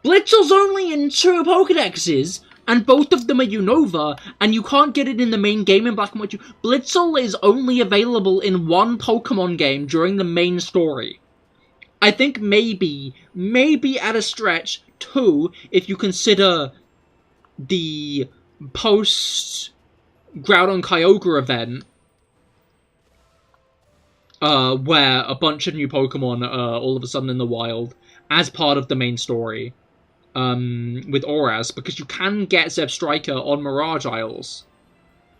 Blitzel's only in 2 Pokedexes, and both of them are Unova, and you can't get it in the main game in Black and White 2. Blitzel is only available in 1 Pokemon game during the main story. I think maybe at a stretch, 2, if you consider the post-Groudon Kyogre event, where a bunch of new Pokemon are all of a sudden in the wild, as part of the main story. With Auraz, because you can get Zebstrika on Mirage Isles.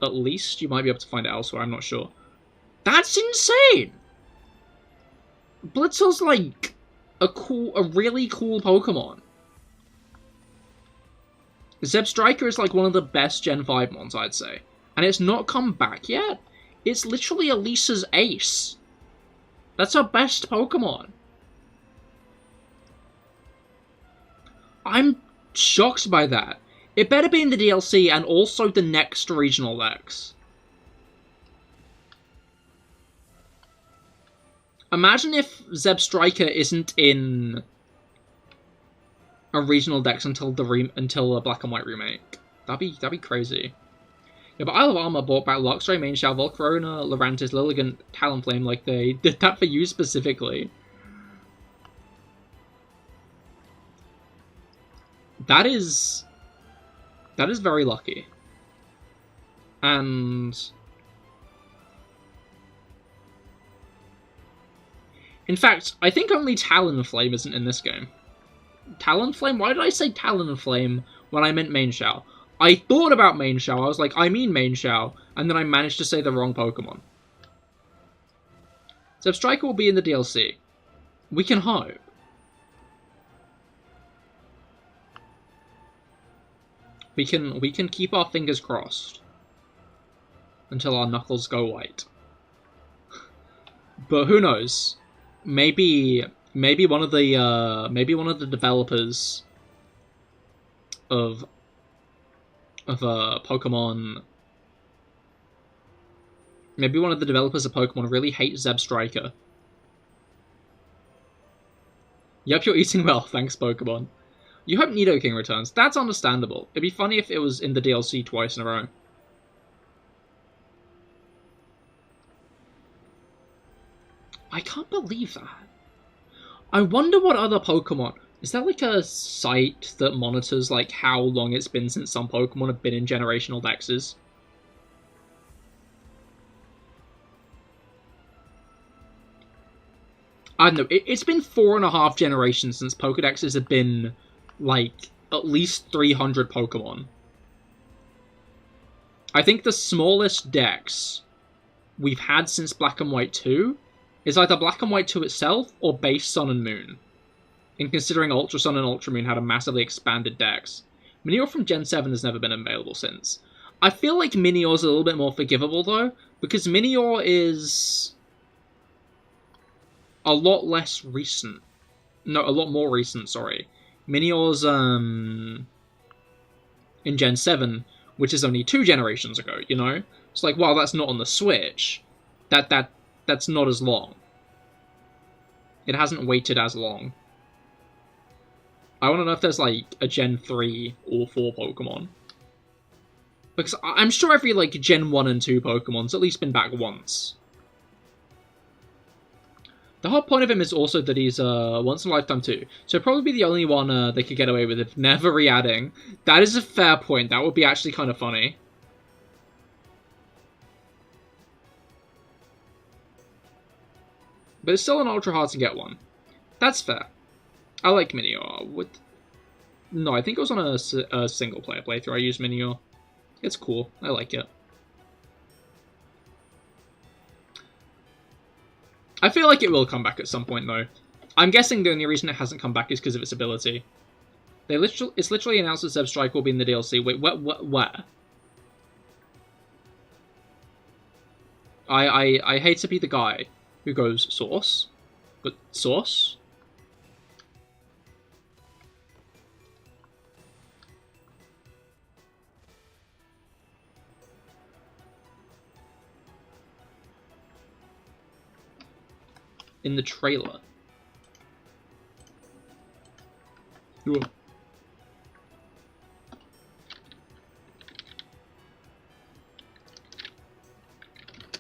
At least, you might be able to find it elsewhere, I'm not sure. That's insane! Blitzel's like a really cool Pokemon. Zebstrika is like one of the best Gen 5 mons, I'd say. And it's not come back yet. It's literally Elisa's ace. That's her best Pokemon. I'm shocked by that. It better be in the DLC and also the next regional dex. Imagine if Zebstrika isn't in a regional dex until a Black and White remake. That'd be crazy. Yeah, but Isle of Armor brought back Luxray, Mainshell, Volcarona, Lurantis, Lilligant, Talonflame, like they did that for you specifically. That is very lucky. And in fact, I think only Talonflame isn't in this game. Talonflame? Why did I say Talonflame when I meant Mainshell? I thought about Mainshell, I was like, I mean Mainshell, and then I managed to say the wrong Pokemon. Zebstrika will be in the DLC. We can hope. We can keep our fingers crossed until our knuckles go white. But who knows? Maybe one of the developers of Pokemon. Maybe one of the developers of Pokemon really hates Zebstrika. Yep, you're eating well, thanks Pokemon. You hope Nidoking returns. That's understandable. It'd be funny if it was in the DLC twice in a row. I can't believe that. I wonder what other Pokemon... Is there like a site that monitors like how long it's been since some Pokemon have been in generational dexes? I don't know. It's been 4.5 generations since Pokedexes have been like at least 300 Pokemon. I think the smallest dex we've had since Black and White 2 is either Black and White 2 itself or base Sun and Moon. And considering Ultra Sun and Ultra Moon had a massively expanded dex, Minior from Gen 7 has never been available since. I feel like Minior's a little bit more forgivable though, because Minior is a lot less recent. No, a lot more recent, sorry. Minior's in Gen 7, which is only 2 generations ago, you know? It's like, wow, that's not on the Switch. That's not as long. It hasn't waited as long. I want to know if there's, like, a Gen 3 or 4 Pokemon. Because I'm sure every, like, Gen 1 and 2 Pokemon's at least been back once. The whole point of him is also that he's once in a lifetime too. So probably be the only one they could get away with if never re-adding. That is a fair point. That would be actually kind of funny. But it's still an ultra hard to get one. That's fair. I like Minior. No, I think it was on a single player playthrough I used Minior. It's cool. I like it. I feel like it will come back at some point, though. I'm guessing the only reason it hasn't come back is because of its ability. It's literally announced that Zebstrike will be in the DLC. Wait, where? I hate to be the guy who goes, source? But, source? In the trailer. Ooh.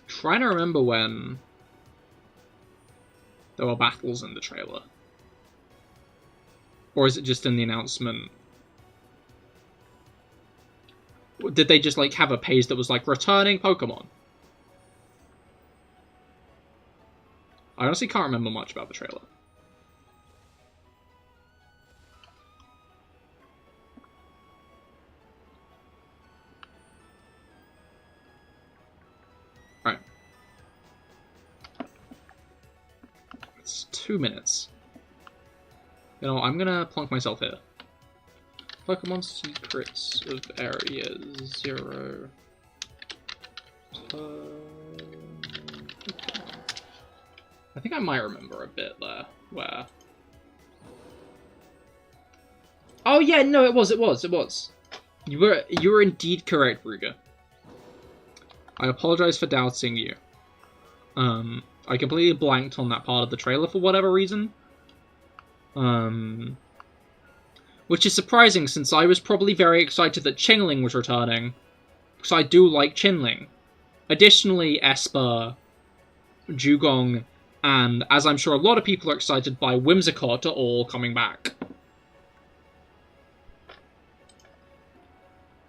Trying to remember when there were battles in the trailer. Or is it just in the announcement? Did they just like have a page that was like returning Pokemon? I honestly can't remember much about the trailer. Alright. It's 2 minutes. You know, I'm gonna plonk myself here. Pokemon Secrets of Area 0. I think I might remember a bit there, where... Oh yeah, no, it was. You were indeed correct, Ruger. I apologize for doubting you. I completely blanked on that part of the trailer for whatever reason. Which is surprising, since I was probably very excited that Chingling was returning. Because I do like Chingling. Additionally, Esper, Dugong, and, as I'm sure a lot of people are excited by, Whimsicott are all coming back.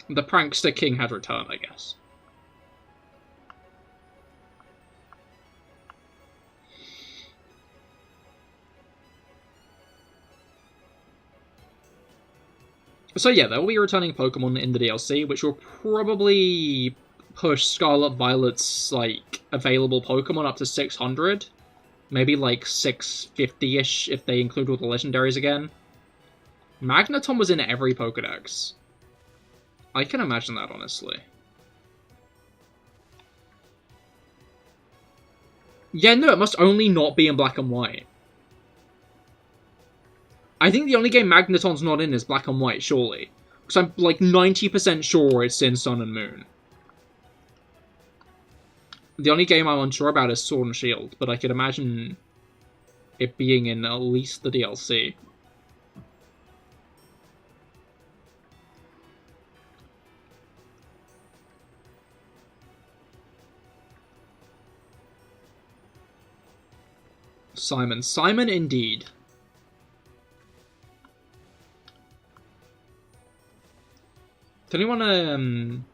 The Prankster King had returned, I guess. So yeah, there will be returning Pokemon in the DLC, which will probably push Scarlet Violet's, like, available Pokemon up to 600. Maybe, like, 650-ish if they include all the legendaries again. Magneton was in every Pokedex. I can imagine that, honestly. Yeah, no, it must only not be in Black and White. I think the only game Magneton's not in is Black and White, surely. Because I'm, like, 90% sure it's in Sun and Moon. The only game I'm unsure about is Sword and Shield, but I could imagine it being in at least the DLC. Simon indeed. Is anyone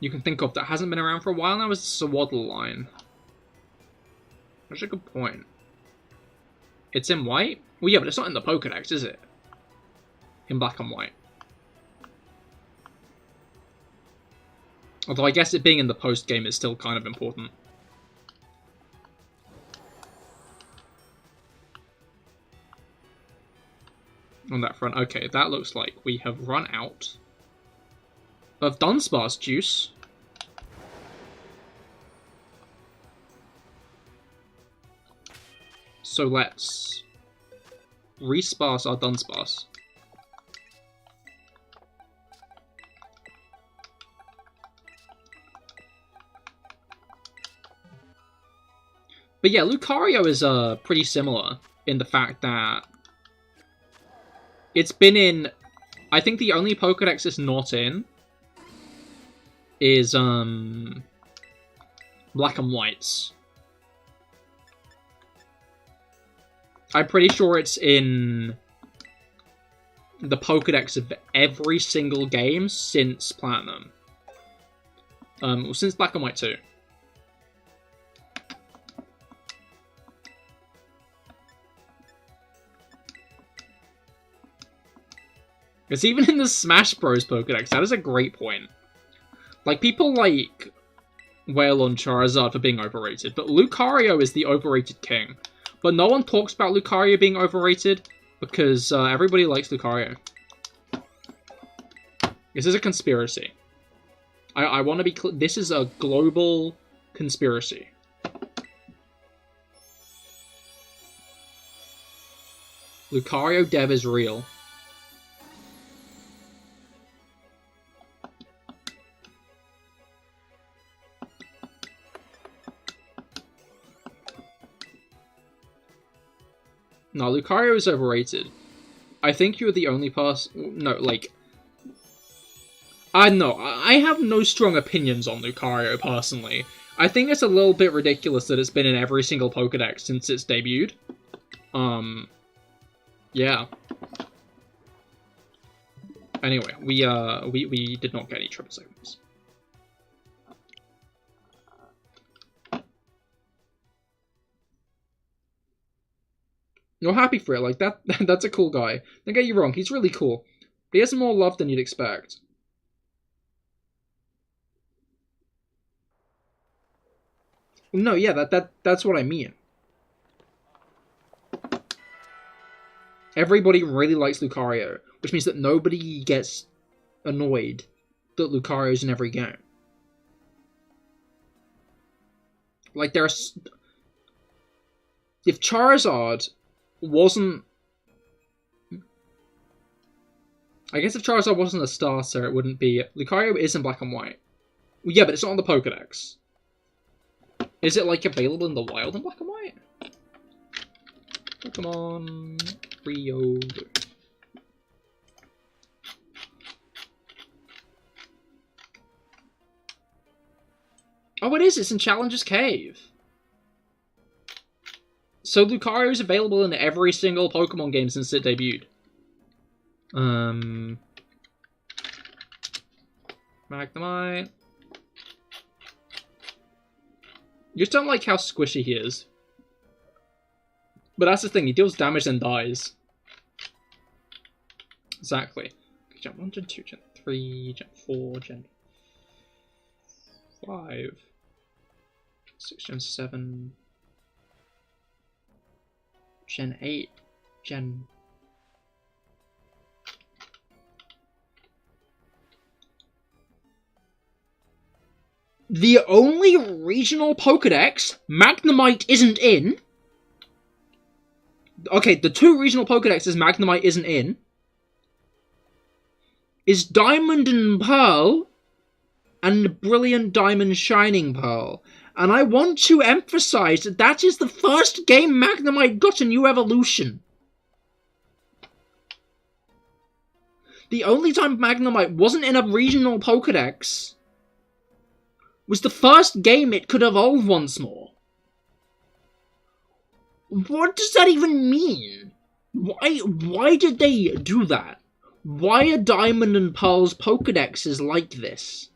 you can think of that hasn't been around for a while now is the Swaddle line? That's a good point. It's in white? Well, yeah, but it's not in the Pokédex, is it? In black and white. Although I guess it being in the post-game is still kind of important. On that front. Okay, that looks like we have run out of Dunsparce juice. So let's resparse our Dunsparce. But yeah, Lucario is pretty similar in the fact that it's been in... I think the only Pokédex it's not in is Black and White's. I'm pretty sure it's in the Pokédex of every single game since Platinum. Well, since Black and White 2. It's even in the Smash Bros. Pokédex. That is a great point. Like, people like wail on Charizard for being overrated, but Lucario is the overrated king. But no one talks about Lucario being overrated because everybody likes Lucario. This is a conspiracy. I want to be clear. This is a global conspiracy. Lucario dev is real. No, Lucario is overrated. I think you're the only person... No, like... I know. I have no strong opinions on Lucario, personally. I think it's a little bit ridiculous that it's been in every single Pokédex since it's debuted. Yeah. Anyway, we did not get any triple segments. You're happy for it, like, that's a cool guy. Don't get you wrong, he's really cool. But he has more love than you'd expect. No, yeah, that's what I mean. Everybody really likes Lucario, which means that nobody gets annoyed that Lucario's in every game. Like, there's... If Charizard wasn't... I guess if Charizard wasn't a starter, it wouldn't be... Lucario is in black and white. Well, yeah, but it's not on the Pokédex. Is it, like, available in the wild in black and white? Pokemon... Rio... Oh, it is! It's in Challenger's Cave! So Lucario is available in every single Pokemon game since it debuted. Magnemite. You just don't like how squishy he is. But that's the thing, he deals damage and dies. Exactly. Gen 1, Gen 2, Gen 3, Gen 4, Gen 5, 6, Gen 7... Gen 8, Gen... The only regional Pokédex Magnemite isn't in... Okay, the two regional Pokédexes Magnemite isn't in... is Diamond and Pearl and Brilliant Diamond Shining Pearl. And I want to emphasize that that is the first game Magnemite got a new evolution. The only time Magnemite wasn't in a regional Pokédex was the first game it could evolve once more. What does that even mean? Why did they do that? Why are Diamond and Pearl's Pokédexes like this?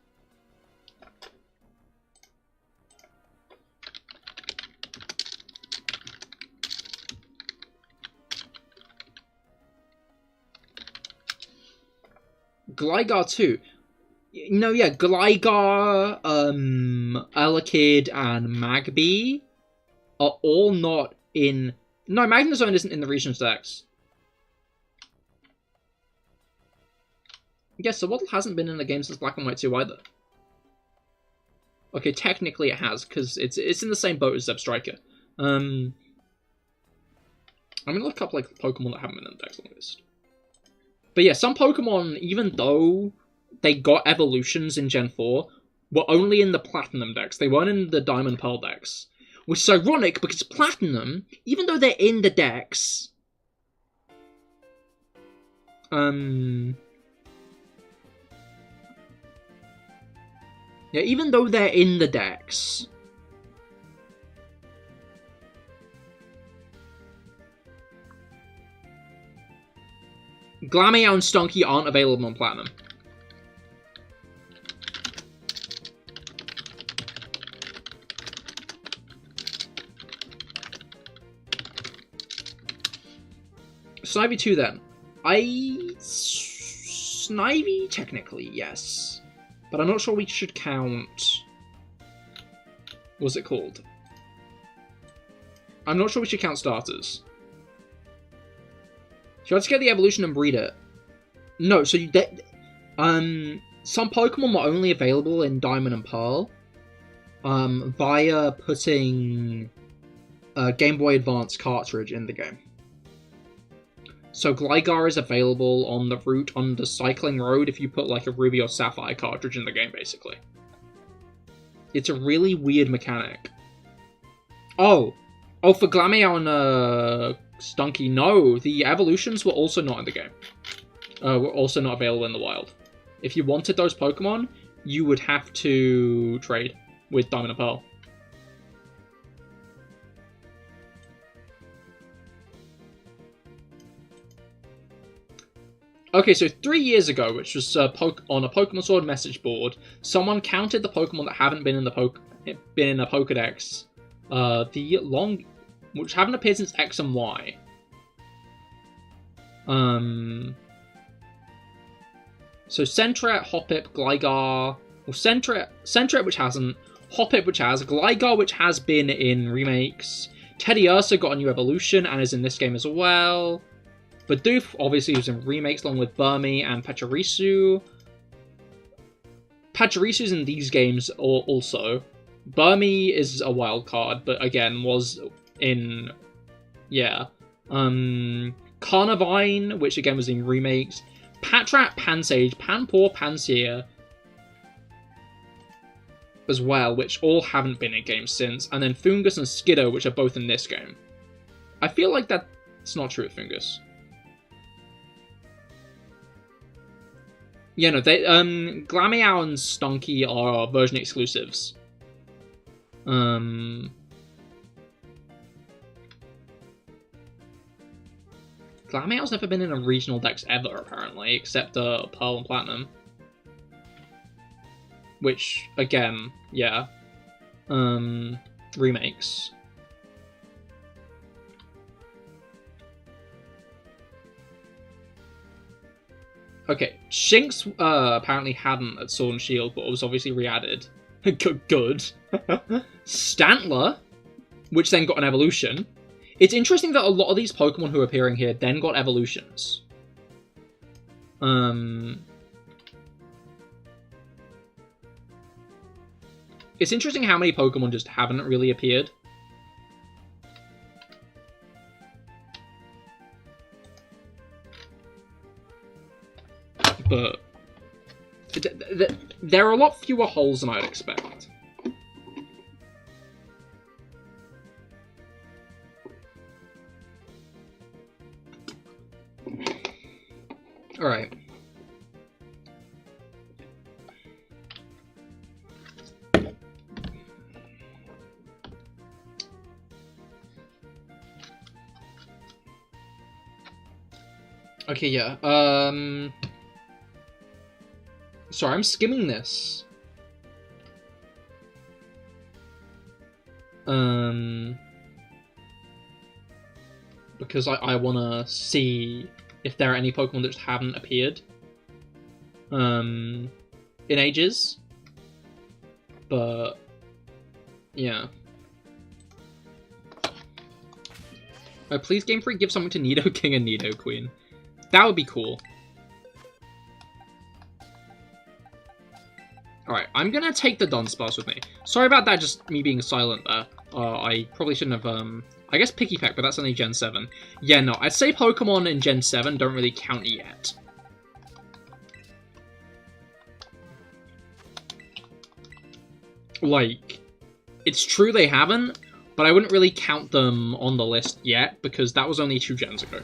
Gligar too. No, yeah, Gligar, Elekid, and Magby are all not in... No, Magnezone isn't in the regional dex. Yes, so Waddle hasn't been in the game since Black and White 2 either. Okay, technically it has, because it's in the same boat as Zebstrika. I'm gonna look up, like, Pokemon that haven't been in the dex list. But yeah, some Pokemon, even though they got evolutions in Gen 4, were only in the Platinum dex. They weren't in the Diamond Pearl dex. Which is ironic, because Platinum, even though they're in the dex... Yeah, even though they're in the dex... Glameow and Stunky aren't available on Platinum. Snivy 2 then. Snivy, technically, yes. But I'm not sure we should count... What's it called? I'm not sure we should count starters. So let's get the evolution and breed it. No, so you some Pokemon were only available in Diamond and Pearl via putting a Game Boy Advance cartridge in the game. So Gligar is available on the route on the Cycling Road if you put like a Ruby or Sapphire cartridge in the game, basically. It's a really weird mechanic. Oh, for Glameow and Stunky, no, the evolutions were also not in the game. Were also not available in the wild. If you wanted those Pokemon, you would have to trade with Diamond and Pearl. Okay, so 3 years ago, which was on a Pokemon Sword message board, someone counted the Pokemon that haven't been in a Pokedex, which haven't appeared since X and Y. So Sentret, Hoppip, Gligar... Well, Sentret, which hasn't. Hoppip, which has. Gligar, which has been in remakes. Teddiursa got a new evolution and is in this game as well. Bidoof, obviously, was in remakes along with Burmy and Pachirisu. Pachirisu's in these games also. Burmy is a wild card, but again, was in... Yeah. Carnivine, which again was in remakes. Patrat, Pansage, Panpour, Pansear as well, which all haven't been in games since. And then Fungus and Skiddo, which are both in this game. I feel like that's not true of Fungus. Yeah, no, Glameow and Stunky are version exclusives. Glameow's never been in a regional dex ever, apparently, except Pearl and Platinum. Which, again, yeah. Remakes. Okay, Shinx apparently hadn't at Sword and Shield, but was obviously re-added. Good. Stantler, which then got an evolution. It's interesting that a lot of these Pokemon who are appearing here then got evolutions. It's interesting how many Pokemon just haven't really appeared. But there are a lot fewer holes than I'd expect. Okay, yeah. Sorry, I'm skimming this. Because I want to see if there are any Pokemon that just haven't appeared in ages. But yeah. Please, Game Freak, give something to Nidoking and Nidoqueen. That would be cool. Alright, I'm gonna take the Dunsparce with me. Sorry about that, just me being silent there. I probably shouldn't have, I guess Pikipek, but that's only Gen 7. Yeah, no, I'd say Pokemon in Gen 7 don't really count yet. Like, it's true they haven't, but I wouldn't really count them on the list yet, because that was only 2 gens ago.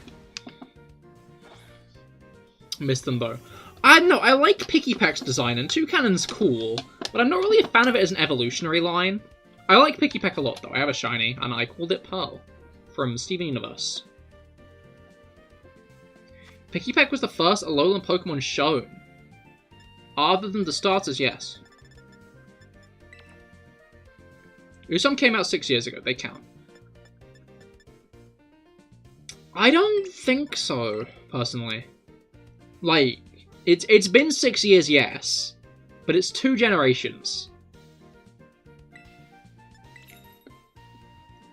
Missed them, though. I don't know, I like Pikipek's design, and Toucannon's cool, but I'm not really a fan of it as an evolutionary line. I like Pikipek a lot, though. I have a shiny, and I called it Pearl, from Steven Universe. Pikipek was the first Alolan Pokemon shown. Other than the starters, yes. Usum came out 6 years ago, they count. I don't think so, personally. Like, it's been 6 years, yes, but it's 2 generations.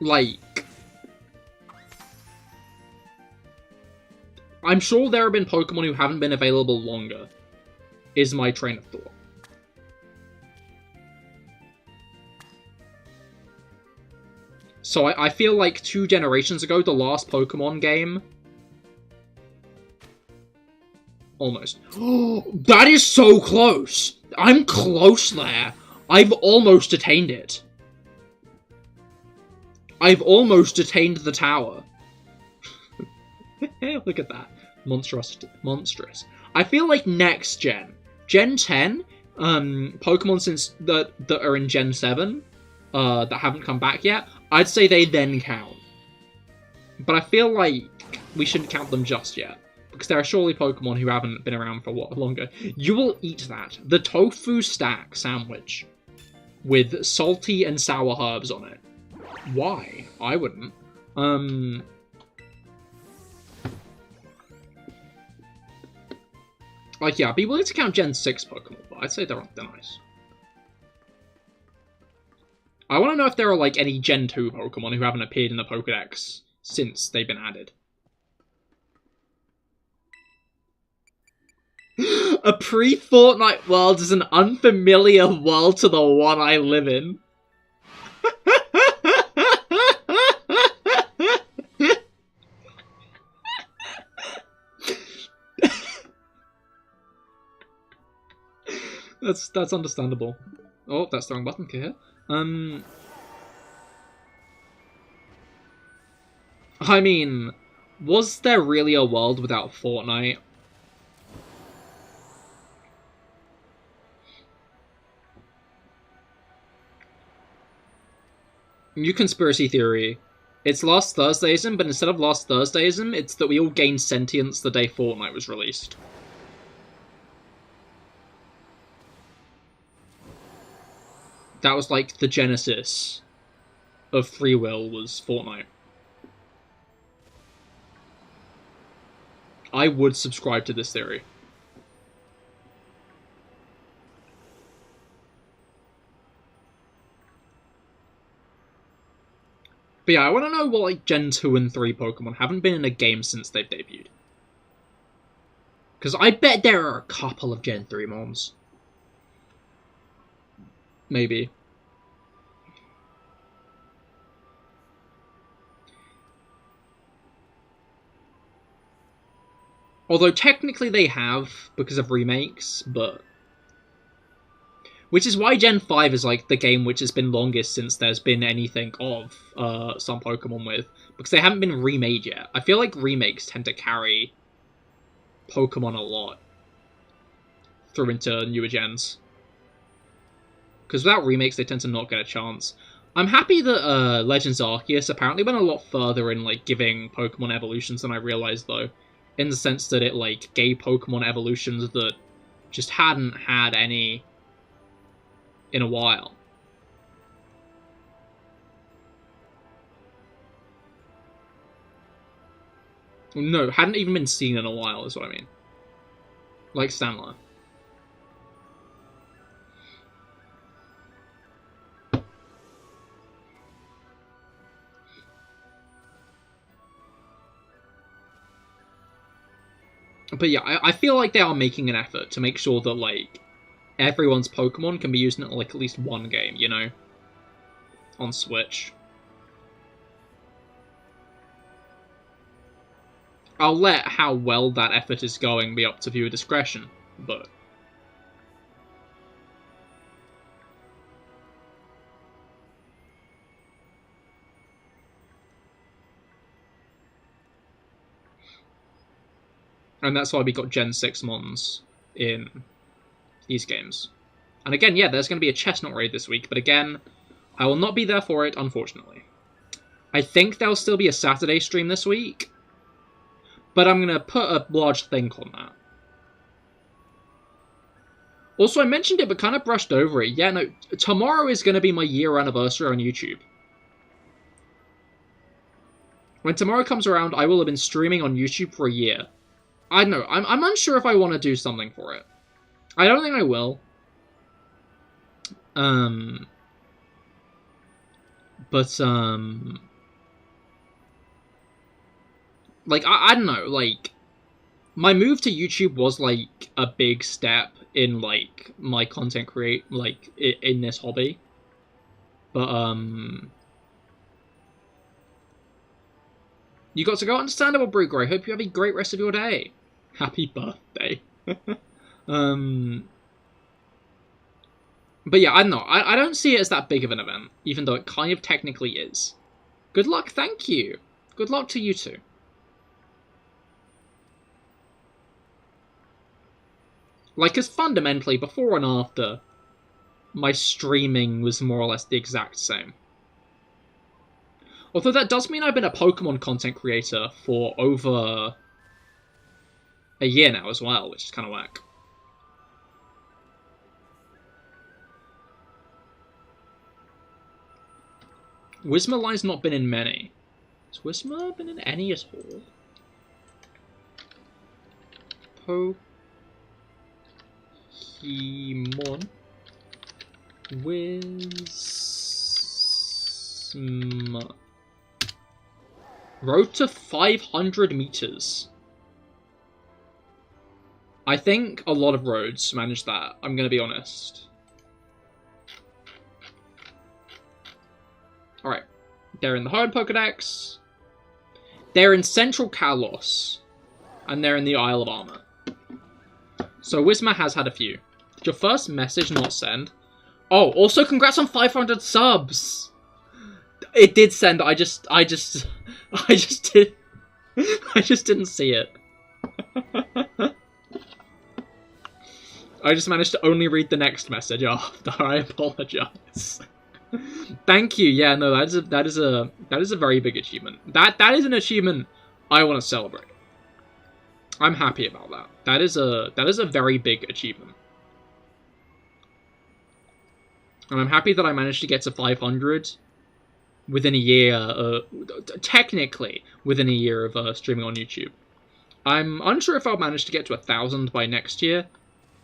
Like, I'm sure there have been Pokemon who haven't been available longer, is my train of thought. So I feel like 2 generations ago, the last Pokemon game... Almost. That is so close! I'm close there! I've almost attained it. I've almost attained the tower. Look at that. Monstrous. I feel like next gen. Gen 10, Pokemon since that are in Gen 7, that haven't come back yet, I'd say they then count. But I feel like we shouldn't count them just yet, because there are surely Pokemon who haven't been around for what longer. You will eat that. The tofu stack sandwich with salty and sour herbs on it. Why? I wouldn't. Like, yeah, I'd be willing to count Gen 6 Pokemon, but I'd say they're nice. I want to know if there are, like, any Gen 2 Pokemon who haven't appeared in the Pokédex since they've been added. A pre-Fortnite world is an unfamiliar world to the one I live in. That's understandable. Oh, that's the wrong button, Cahir. I mean, was there really a world without Fortnite? New conspiracy theory. It's Last Thursdayism, but instead of Last Thursdayism, it's that we all gained sentience the day Fortnite was released. That was like the genesis of free will was Fortnite. I would subscribe to this theory. But yeah, I want to know what like Gen 2 and 3 Pokemon haven't been in a game since they've debuted. Because I bet there are a couple of Gen 3 mons. Maybe. Although technically they have, because of remakes, but... Which is why Gen 5 is like the game which has been longest since there's been anything of some Pokemon with. Because they haven't been remade yet. I feel like remakes tend to carry Pokemon a lot through into newer gens. Because without remakes, they tend to not get a chance. I'm happy that Legends Arceus apparently went a lot further in like giving Pokemon evolutions than I realized, though. in the sense that it, like, gave Pokemon evolutions that just hadn't had any in a while. No, hadn't even been seen in a while, is what I mean. Like Stamler. But yeah, I feel like they are making an effort to make sure that, like, everyone's Pokemon can be used in, like, at least one game, you know? On Switch. I'll let how well that effort is going be up to viewer discretion, but... And that's why we got Gen 6 Mons in these games. And again, yeah, there's going to be a Chestnut raid this week, but again, I will not be there for it, unfortunately. I think there'll still be a Saturday stream this week, but I'm going to put a large think on that. Also, I mentioned it, but kind of brushed over it. Yeah, no, tomorrow is going to be my year anniversary on YouTube. When tomorrow comes around, I will have been streaming on YouTube for a year. I don't know, I'm unsure if I want to do something for it. I don't think I will. Like, I don't know, like, my move to YouTube was, like, a big step in, like, my content in this hobby. But, you got to go, understandable, Brugger. I hope you have a great rest of your day. Happy birthday. But yeah, I don't know. I don't see it as that big of an event, even though it kind of technically is. Good luck, thank you. Good luck to you too. Like, because fundamentally, before and after, my streaming was more or less the exact same. Although that does mean I've been a Pokemon content creator for over a year now as well, which is kind of whack. Whismaline's not been in many. Has Whismer been in any at all? Pokemon Whismer. Road to 500 meters. I think a lot of roads manage that, I'm going to be honest. Alright. They're in the Home Pokedex. They're in Central Kalos. And they're in the Isle of Armor. So Whismer has had a few. Did your first message not send? Oh, also congrats on 500 subs! It did send, I just didn't see it. I just managed to only read the next message after. I apologize. Thank you. Yeah, no, that is a very big achievement. That is an achievement I want to celebrate. I'm happy about that. That is a very big achievement. And I'm happy that I managed to get to 500 within a year, technically within a year of streaming on YouTube. I'm unsure if I'll manage to get to 1,000 by next year,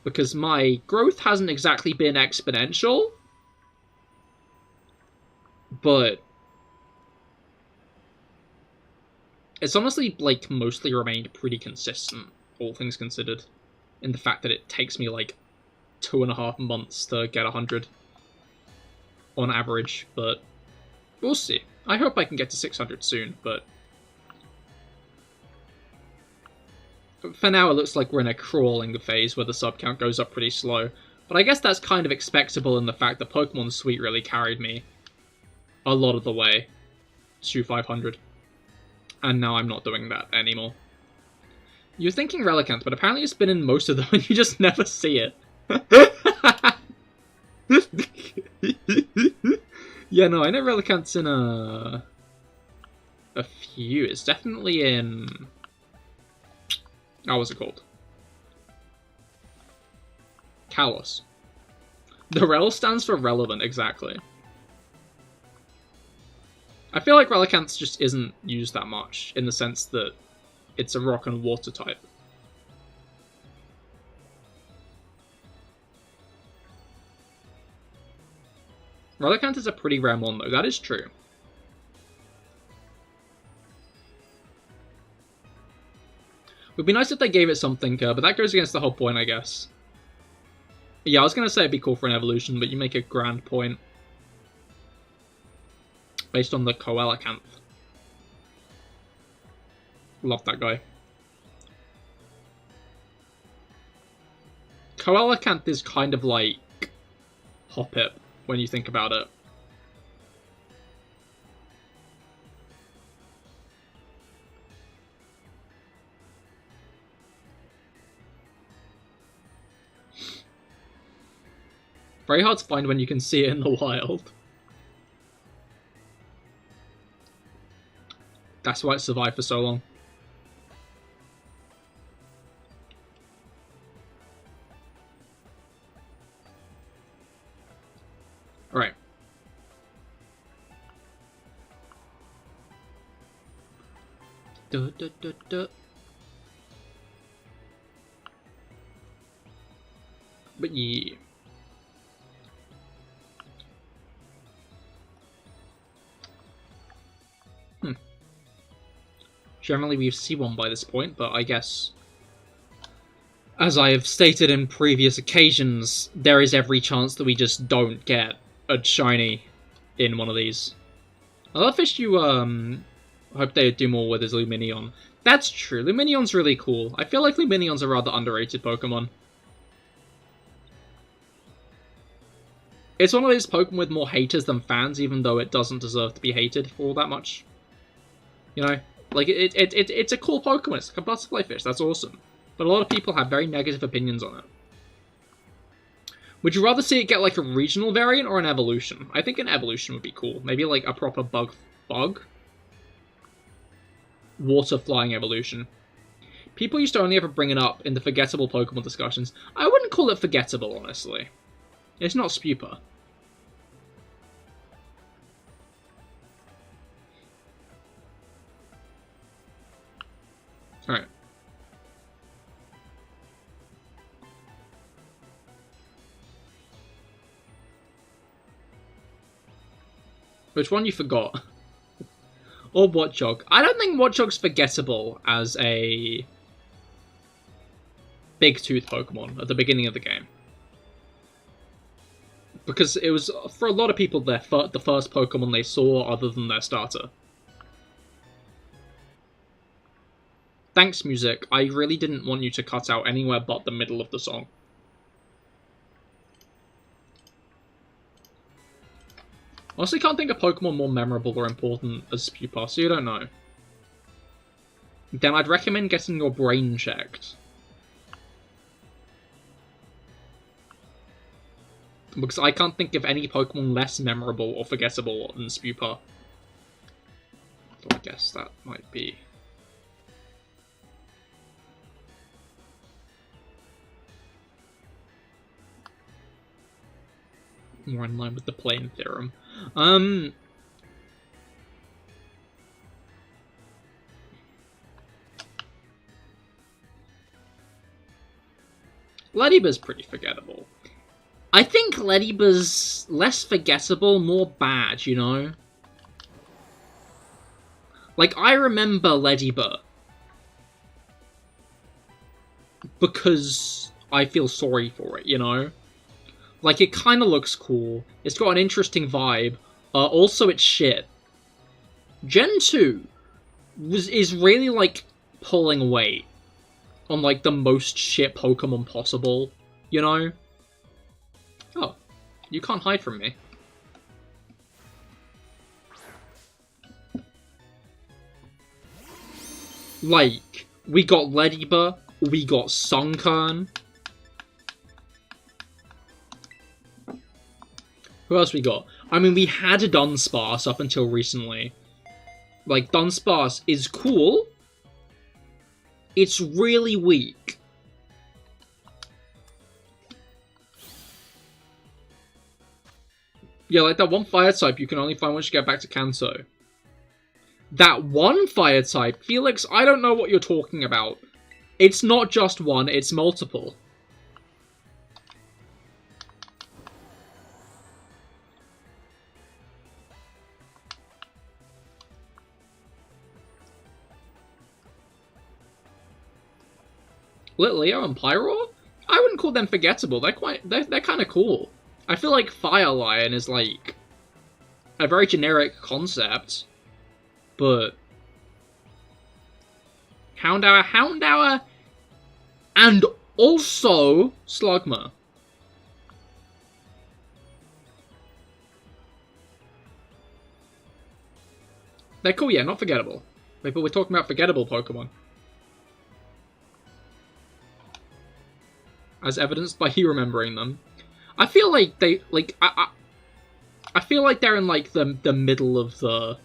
because my growth hasn't exactly been exponential, but it's honestly, like, mostly remained pretty consistent, all things considered, in the fact that it takes me, like, 2.5 months to get 100 on average, but we'll see. I hope I can get to 600 soon, but for now, it looks like we're in a crawling phase where the sub count goes up pretty slow. But I guess that's kind of expectable in the fact that Pokemon Suite really carried me a lot of the way to 500. And now I'm not doing that anymore. You're thinking Relicanth, but apparently it's been in most of them and you just never see it. Yeah, no, I know Relicanth's in a few. It's definitely in How was it called? Callous. The rel stands for relevant, exactly. I feel like Relicanth just isn't used that much, in the sense that it's a rock and water type. Relicanth is a pretty rare one, though. That is true. It would be nice if they gave it something, but that goes against the whole point, I guess. Yeah, I was going to say it'd be cool for an evolution, but you make a grand point. Based on the Coelacanth. Love that guy. Coelacanth is kind of like Hoppip when you think about it. Very hard to find when you can see it in the wild. That's why it survived for so long. Alright. But yeah. Generally we see one by this point, but I guess, as I have stated in previous occasions, there is every chance that we just don't get a shiny in one of these. Another fish you hope they do more with is Luminion. That's true, Luminion's really cool. I feel like Luminion's a rather underrated Pokemon. It's one of those Pokemon with more haters than fans, even though it doesn't deserve to be hated for all that much. You know? Like, it's a cool Pokemon, it's like a butterfly fish, that's awesome. But a lot of people have very negative opinions on it. Would you rather see it get, like, a regional variant or an evolution? I think an evolution would be cool. Maybe, like, a proper bug? Water flying evolution. People used to only ever bring it up in the forgettable Pokemon discussions. I wouldn't call it forgettable, honestly. It's not Spupa. Alright. Which one you forgot? Or Watchog. I don't think Watchog's forgettable as a Big Tooth Pokemon at the beginning of the game. Because it was, for a lot of people, the first Pokemon they saw other than their starter. Thanks, music. I really didn't want you to cut out anywhere but the middle of the song. Honestly, can't think of Pokemon more memorable or important as Spupa, so you don't know. Then I'd recommend getting your brain checked. Because I can't think of any Pokemon less memorable or forgettable than Spupa. So I guess that might be... more in line with the plane theorem. Ledyba's pretty forgettable. I think Ledyba's less forgettable, more bad, you know? Like, I remember Ledyba because I feel sorry for it, you know? Like, it kind of looks cool. It's got an interesting vibe. Also, it's shit. Gen 2 is really, like, pulling weight on, like, the most shit Pokemon possible, you know? Oh, you can't hide from me. Like, we got Ledyba, we got Sunkern. Who else we got? I mean, we had a Dunsparce up until recently. Like, Dunsparce is cool, It's really weak. Yeah, like that one fire type you can only find once you get back to Kanto. That one fire type? Felix, I don't know what you're talking about. It's not just one, it's multiple. Leo and Pyro? I wouldn't call them forgettable. They're kind of cool. I feel like Fire Lion is like a very generic concept, but Houndour, and also Slugma. They're cool, yeah, not forgettable. Wait, but we're talking about forgettable Pokemon. As evidenced by you remembering them. I feel like they, like, I feel like they're in, like, the middle of the,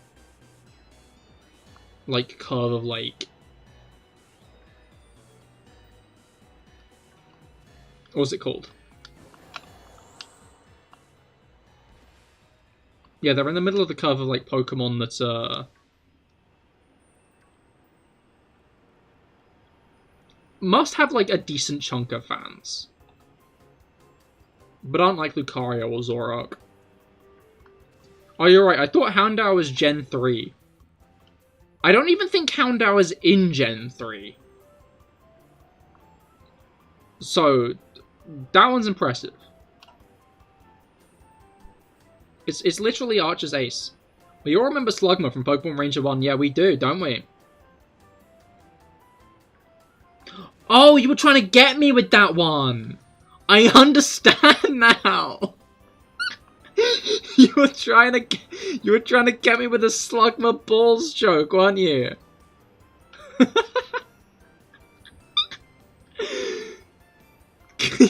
like, curve of, like, what's it called? Yeah, they're in the middle of the curve of, like, Pokemon that, must have, like, a decent chunk of fans. But aren't like Lucario or Zoroark. Oh, you're right. I thought Houndour was Gen 3. I don't even think Houndour is in Gen 3. So, that one's impressive. It's literally Archer's ace. We all remember Slugma from Pokemon Ranger 1. Yeah, we do, don't we? Oh, you were trying to get me with that one! I understand now! You were trying to get me with a Slugma balls joke, weren't you?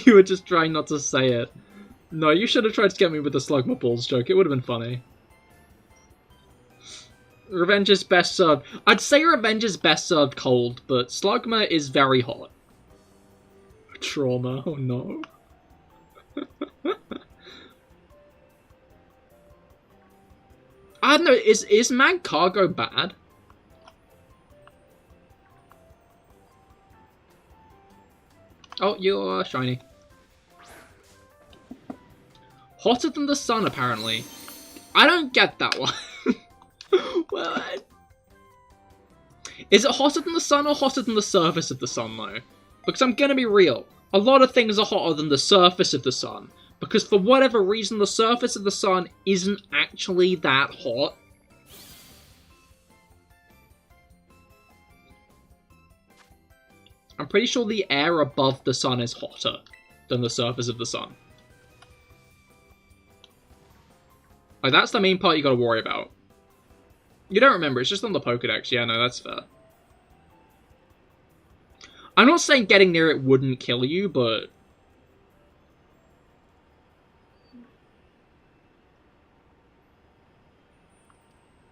You were just trying not to say it. No, you should have tried to get me with the Slugma balls joke. It would have been funny. Revenge is best served. I'd say Revenge is best served cold, but Slugma is very hot. Trauma. Oh no. I don't know. Is Magcargo bad? Oh, you're shiny. Hotter than the sun, apparently. I don't get that one. What? Is it hotter than the sun or hotter than the surface of the sun, though? Because I'm gonna be real. A lot of things are hotter than the surface of the sun. Because for whatever reason, the surface of the sun isn't actually that hot. I'm pretty sure the air above the sun is hotter than the surface of the sun. Like, that's the main part you gotta worry about. You don't remember, it's just on the Pokedex. Yeah, no, that's fair. I'm not saying getting near it wouldn't kill you, but...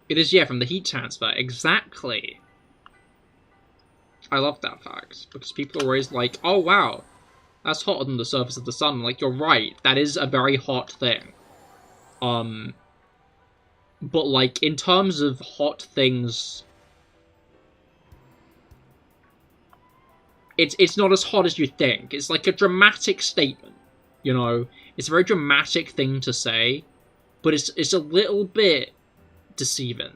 It is, yeah, from the heat transfer. Exactly. I love that fact, because people are always like, oh wow, that's hotter than the surface of the sun. Like, you're right, that is a very hot thing. But, like, in terms of hot things... It's not as hot as you think. It's like a dramatic statement, you know? It's a very dramatic thing to say, but it's a little bit deceiving.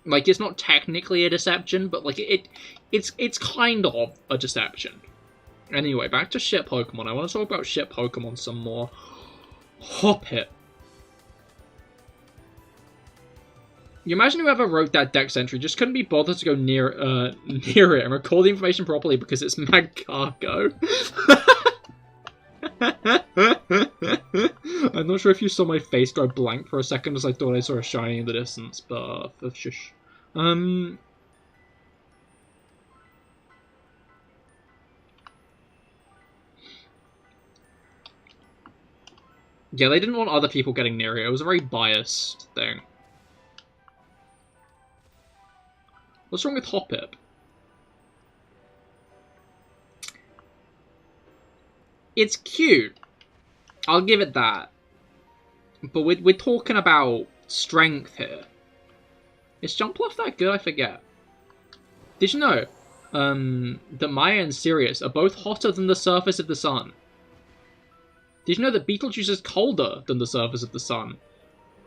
Like, it's not technically a deception, but, like, it's kind of a deception. Anyway, back to shit Pokemon. I want to talk about shit Pokemon some more. Hoppip. You imagine whoever wrote that dex entry just couldn't be bothered to go near it and record the information properly because it's Magcargo. I'm not sure if you saw my face go blank for a second as I thought I saw a shiny in the distance, but shush. Yeah, they didn't want other people getting near it. It was a very biased thing. What's wrong with Hoppip? It's cute. I'll give it that. But we're talking about strength here. Is Jumpluff that good? I forget. Did you know that Maya and Sirius are both hotter than the surface of the sun? Did you know that Beetlejuice is colder than the surface of the sun?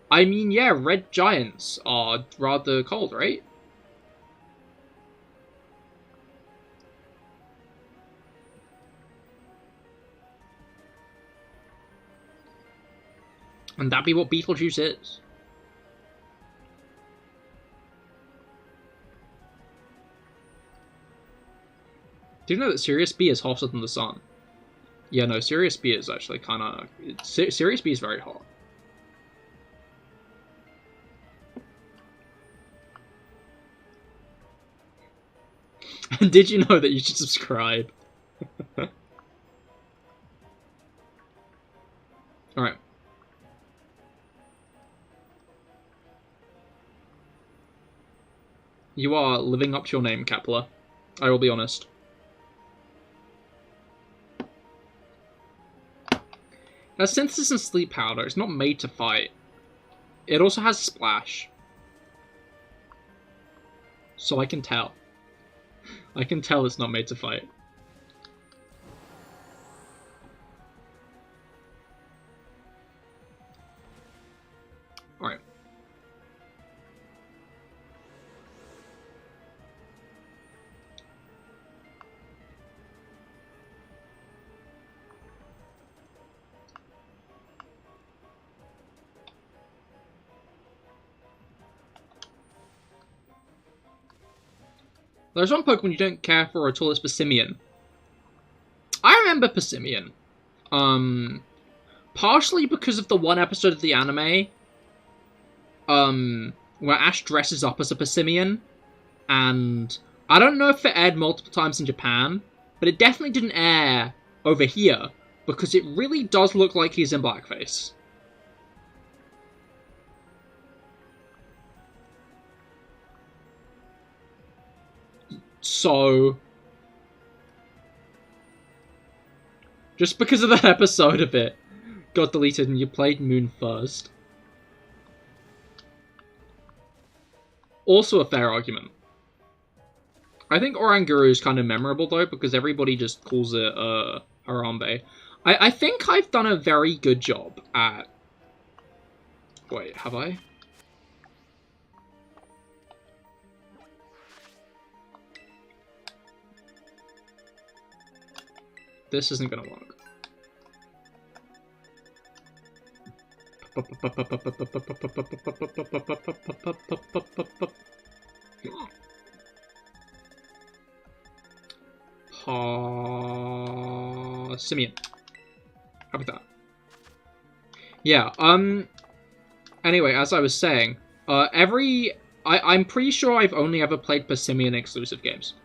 I mean, yeah, red giants are rather cold, right? And that'd be what Beetlejuice is. Do you know that Sirius B is hotter than the sun? Yeah, no, Sirius B is actually kind of... Sirius B is very hot. And did you know that you should subscribe? Alright. You are living up to your name, Kepler. I will be honest. It has synthesis and sleep powder. It's not made to fight. It also has splash. So I can tell. I can tell it's not made to fight. Alright. There's one Pokemon you don't care for at all, it's Persimmon. I remember Persimmon. Partially because of the one episode of the anime, where Ash dresses up as a Persimmon, and I don't know if it aired multiple times in Japan, but it definitely didn't air over here, because it really does look like he's in blackface. So, just because of that episode of it got deleted and you played Moon first. Also a fair argument. I think Oranguru is kind of memorable though, because everybody just calls it Harambe. I think I've done a very good job at... Wait, have I? This isn't gonna work. Simeon. How about that? Yeah, anyway, as I was saying, I'm pretty sure I've only ever played Persimmon exclusive games.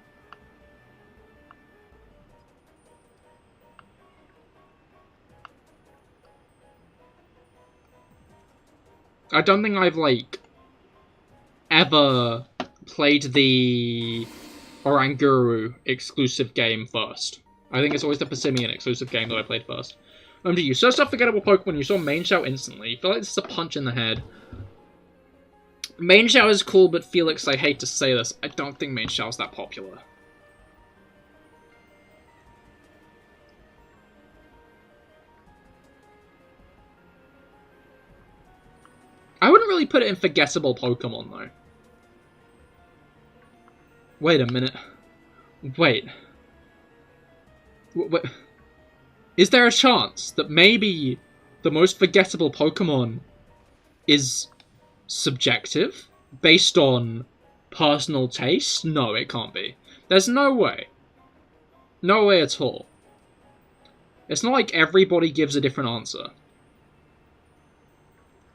I don't think I've, like, ever played the Oranguru exclusive game first. I think it's always the Persimmon exclusive game that I played first. Do you searched up forgettable Pokemon, you saw Main Shout instantly. You feel like this is a punch in the head. Main Shout is cool, but Felix, I hate to say this, I don't think Main Shout's that popular. I wouldn't really put it in forgettable Pokemon, though. Wait a minute. Wait. Wait. Is there a chance that maybe the most forgettable Pokemon is subjective? Based on personal taste? No, it can't be. There's no way. No way at all. It's not like everybody gives a different answer.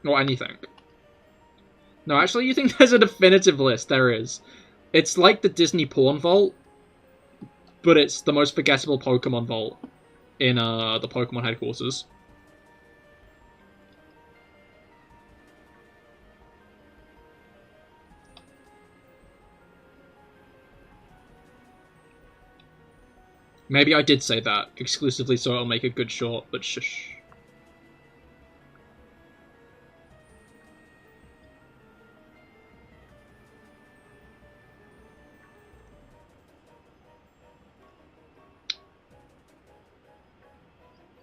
Or anything. No, actually, you think there's a definitive list? There is. It's like the Disney Porn Vault, but it's the most forgettable Pokemon Vault in the Pokemon headquarters. Maybe I did say that exclusively so it'll make a good short, but shush.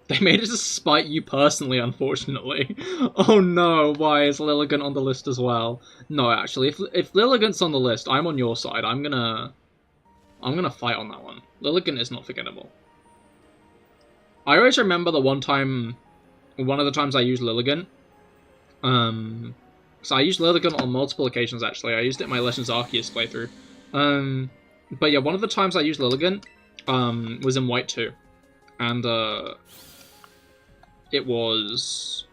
They made it to spite you personally, unfortunately. Oh no, why is Lilligant on the list as well? No, actually, if Lilligant's on the list, I'm on your side. I'm gonna fight on that one. Lilligant is not forgettable. I always remember one of the times I used Lilligant. So I used Lilligant on multiple occasions, actually. I used it in my Legends Arceus playthrough. But yeah, one of the times I used Lilligant, was in White 2. And, it was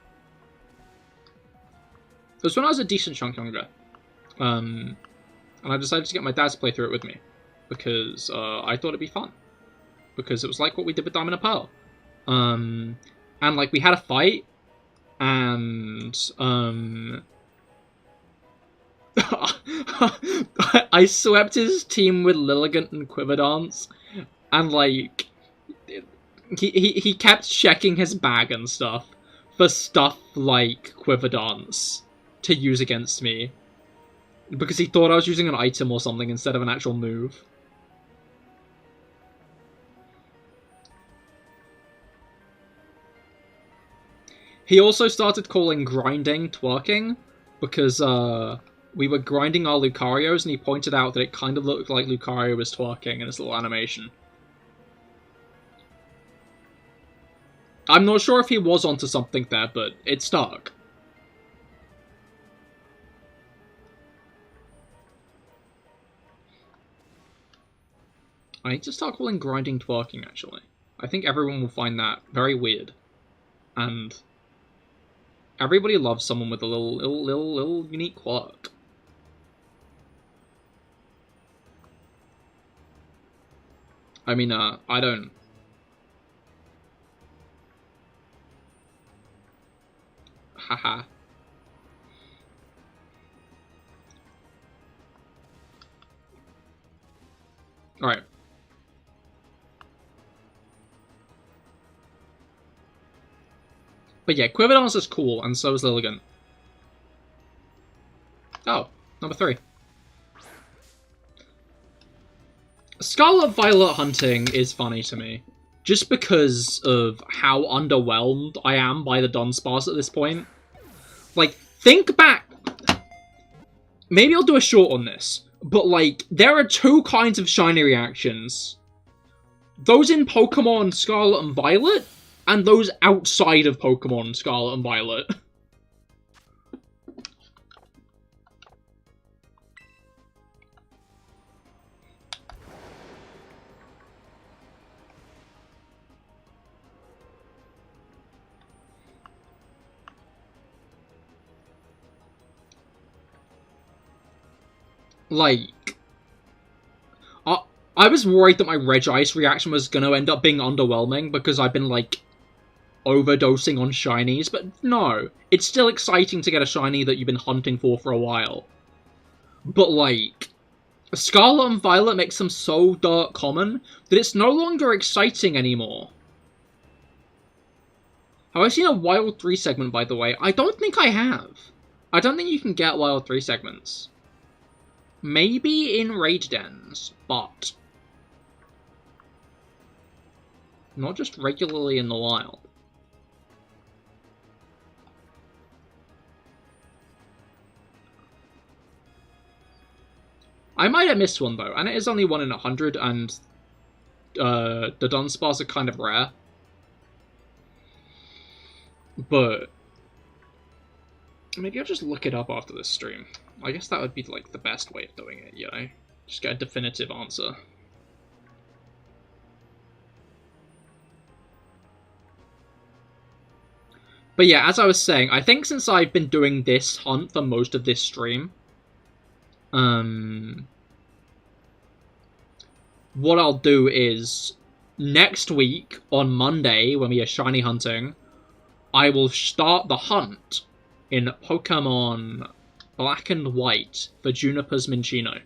when I was a decent chunk younger. And I decided to get my dad to play through it with me. Because, I thought it'd be fun. Because it was like what we did with Diamond and Pearl. And, like, we had a fight. And, I swept his team with Lilligant and Quiver-Dance. And, like, he kept checking his bag and stuff for stuff like Quiver-Dance to use against me. Because he thought I was using an item or something instead of an actual move. He also started calling grinding twerking, because we were grinding our Lucarios and he pointed out that it kind of looked like Lucario was twerking in his little animation. I'm not sure if he was onto something there, but it stuck. I need to start calling grinding twerking, actually. I think everyone will find that very weird. And everybody loves someone with a little unique quirk. I mean, I don't... Haha. Alright. But yeah, Quiver-Dance is cool, and so is Lilligant. Oh, number 3. Scarlet Violet hunting is funny to me. Just because of how underwhelmed I am by the Dunsparce at this point. Like, think back. Maybe I'll do a short on this. But, like, there are 2 kinds of shiny reactions. Those in Pokemon Scarlet and Violet, and those outside of Pokemon Scarlet and Violet. Like, I was worried that my Regice reaction was going to end up being underwhelming because I've been, like, overdosing on shinies, but no. It's still exciting to get a shiny that you've been hunting for a while. But, like, Scarlet and Violet makes them so dirt common that it's no longer exciting anymore. Have I seen a Wild 3 segment, by the way? I don't think I have. I don't think you can get Wild 3 segments. Maybe in Raid Dens, but not just regularly in the wild. I might have missed one, though, and it is only 1 in 100, and the Dunsparce are kind of rare. But maybe I'll just look it up after this stream. I guess that would be, like, the best way of doing it, you know? Just get a definitive answer. But yeah, as I was saying, I think since I've been doing this hunt for most of this stream, what I'll do is, next week, on Monday, when we are shiny hunting, I will start the hunt in Pokemon Black and White for Juniper's Minccino.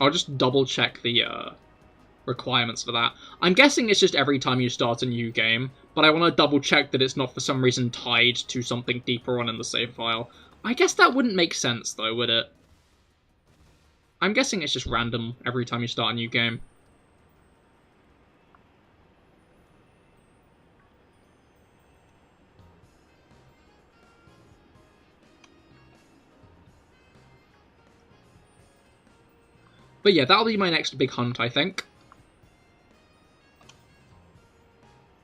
I'll just double check the requirements for that. I'm guessing it's just every time you start a new game, but I want to double check that it's not for some reason tied to something deeper on in the save file. I guess that wouldn't make sense though, would it? I'm guessing it's just random every time you start a new game. But yeah, that'll be my next big hunt, I think.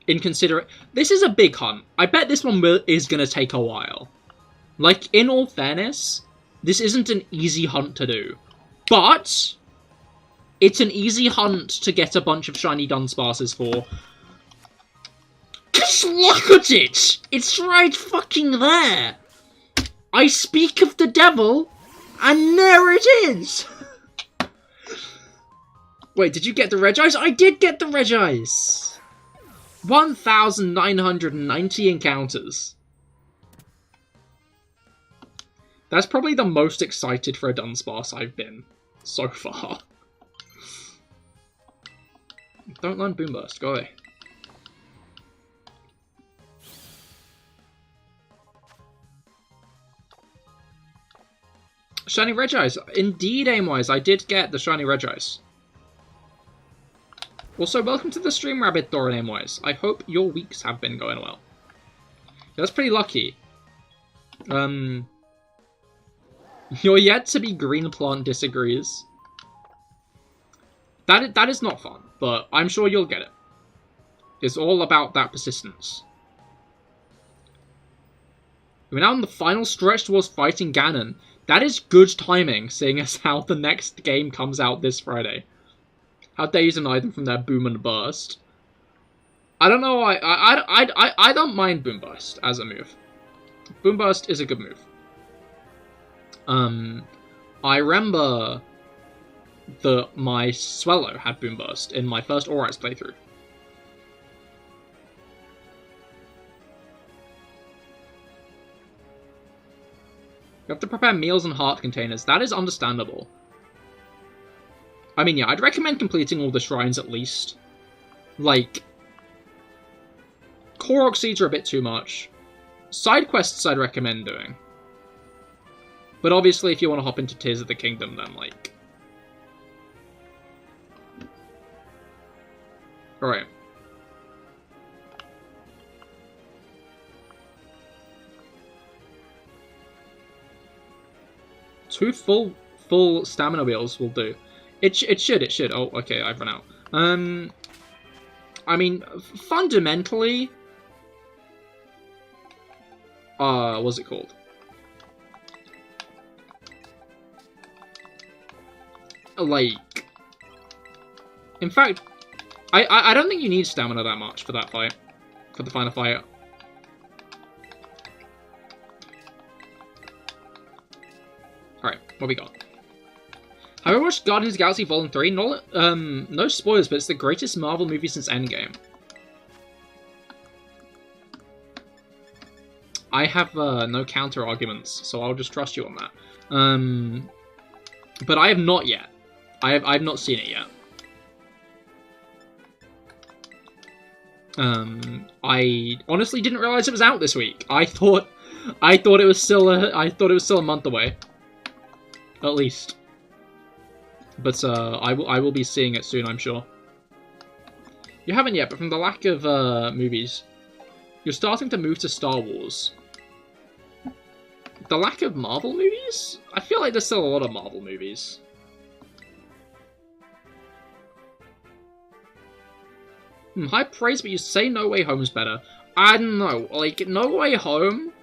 This is a big hunt. I bet this one is going to take a while. Like, in all fairness, this isn't an easy hunt to do. But it's an easy hunt to get a bunch of shiny Dunsparces for. Just look at it! It's right fucking there! I speak of the devil, and there it is! Wait, did you get the Regice? I did get the Regice! 1,990 encounters. That's probably the most excited for a Dunsparce I've been so far. Don't learn Boom Burst, go away. Shiny Regice. Indeed, Aimwise, I did get the Shiny Regice. Also, welcome to the stream, Rabbit Thor and Aimwise. I hope your weeks have been going well. That's pretty lucky. Your yet to be green plant disagrees. That is not fun, but I'm sure you'll get it. It's all about that persistence. We're now on the final stretch towards fighting Ganon. That is good timing, seeing as how the next game comes out this Friday. How dare you deny them from their Boom and Burst? I don't know. I don't mind Boom Burst as a move. Boom Burst is a good move. I remember that my Swellow had Boom Burst in my first Orice playthrough. You have to prepare meals and heart containers. That is understandable. I mean, yeah, I'd recommend completing all the shrines at least. Like, Korok Seeds are a bit too much. Side quests I'd recommend doing. But obviously, if you want to hop into Tears of the Kingdom, then, like... Alright. Two full stamina wheels will do. It should. Oh, okay, I've run out. I mean, fundamentally... what's it called? Like... In fact, I don't think you need stamina that much for that fight. For the final fight. Alright, what we got? Have I watched Guardians of the Galaxy Vol. 3? No spoilers, but it's the greatest Marvel movie since Endgame. I have no counter arguments, so I'll just trust you on that. But I have not yet. I've not seen it yet. I honestly didn't realize it was out this week. I thought it was still a month away, at least. But I will be seeing it soon, I'm sure. You haven't yet, but from the lack of movies, you're starting to move to Star Wars. The lack of Marvel movies? I feel like there's still a lot of Marvel movies. High praise, but you say No Way Home's better. I don't know. Like, No Way Home,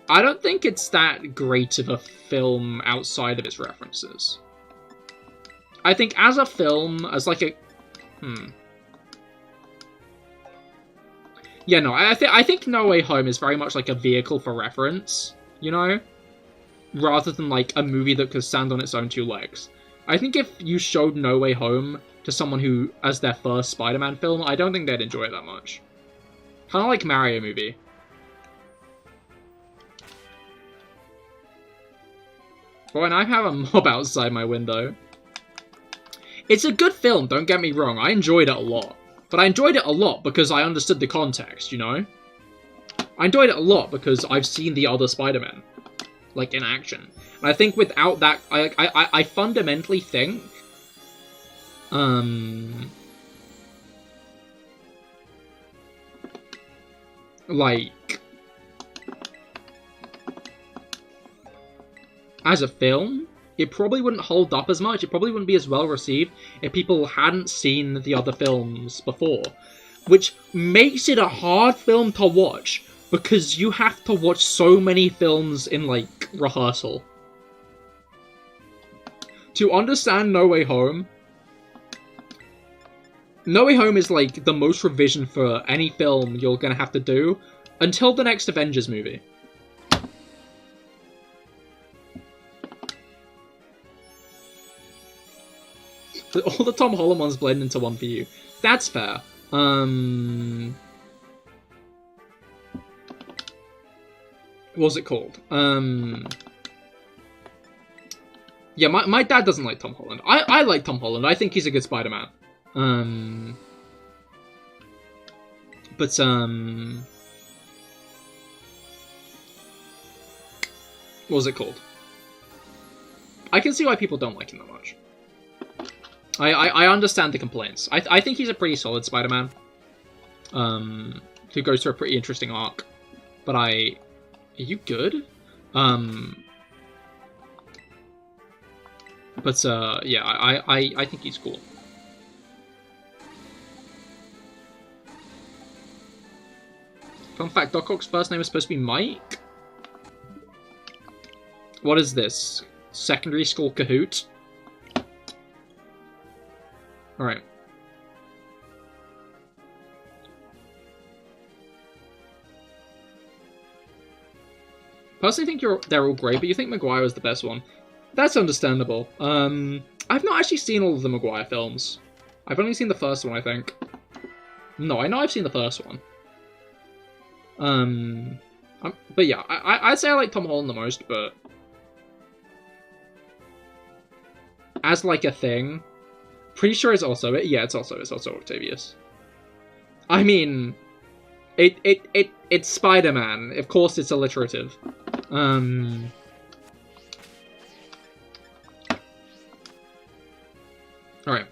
I don't think it's that great of a film outside of its references. I think as a film, as like a... Yeah, no, I think No Way Home is very much like a vehicle for reference, you know? Rather than like a movie that could stand on its own two legs. I think if you showed No Way Home to someone who, as their first Spider-Man film, I don't think they'd enjoy it that much. Kind of like Mario movie. Oh, and I have a mob outside my window. It's a good film, don't get me wrong. I enjoyed it a lot. But I enjoyed it a lot because I understood the context, you know? I enjoyed it a lot because I've seen the other Spider-Man, like, in action. And I think without that, I fundamentally think, like, as a film, it probably wouldn't hold up as much. It probably wouldn't be as well received if people hadn't seen the other films before. Which makes it a hard film to watch, because you have to watch so many films in, like, rehearsal. To understand No Way Home, No Way Home is, like, the most revision for any film you're gonna have to do until the next Avengers movie. All the Tom Holland ones blend into one for you. That's fair. What's it called? Yeah, my dad doesn't like Tom Holland. I like Tom Holland. I think he's a good Spider-Man. But what was it called? I can see why people don't like him that much. I understand the complaints. I think he's a pretty solid Spider-Man. Who goes through a pretty interesting arc. But are you good? But yeah, I think he's cool. Fun fact, Doc Ock's first name is supposed to be Mike? What is this? Secondary school Kahoot? Alright. Personally think they're all great, but you think Maguire was the best one. That's understandable. I've not actually seen all of the Maguire films. I've only seen the first one, I think. No, I know I've seen the first one. But yeah, I'd say I like Tom Holland the most, but as like a thing, pretty sure it's also it. Yeah, it's also Octavius. I mean, it's Spider-Man. Of course, it's alliterative. Alright.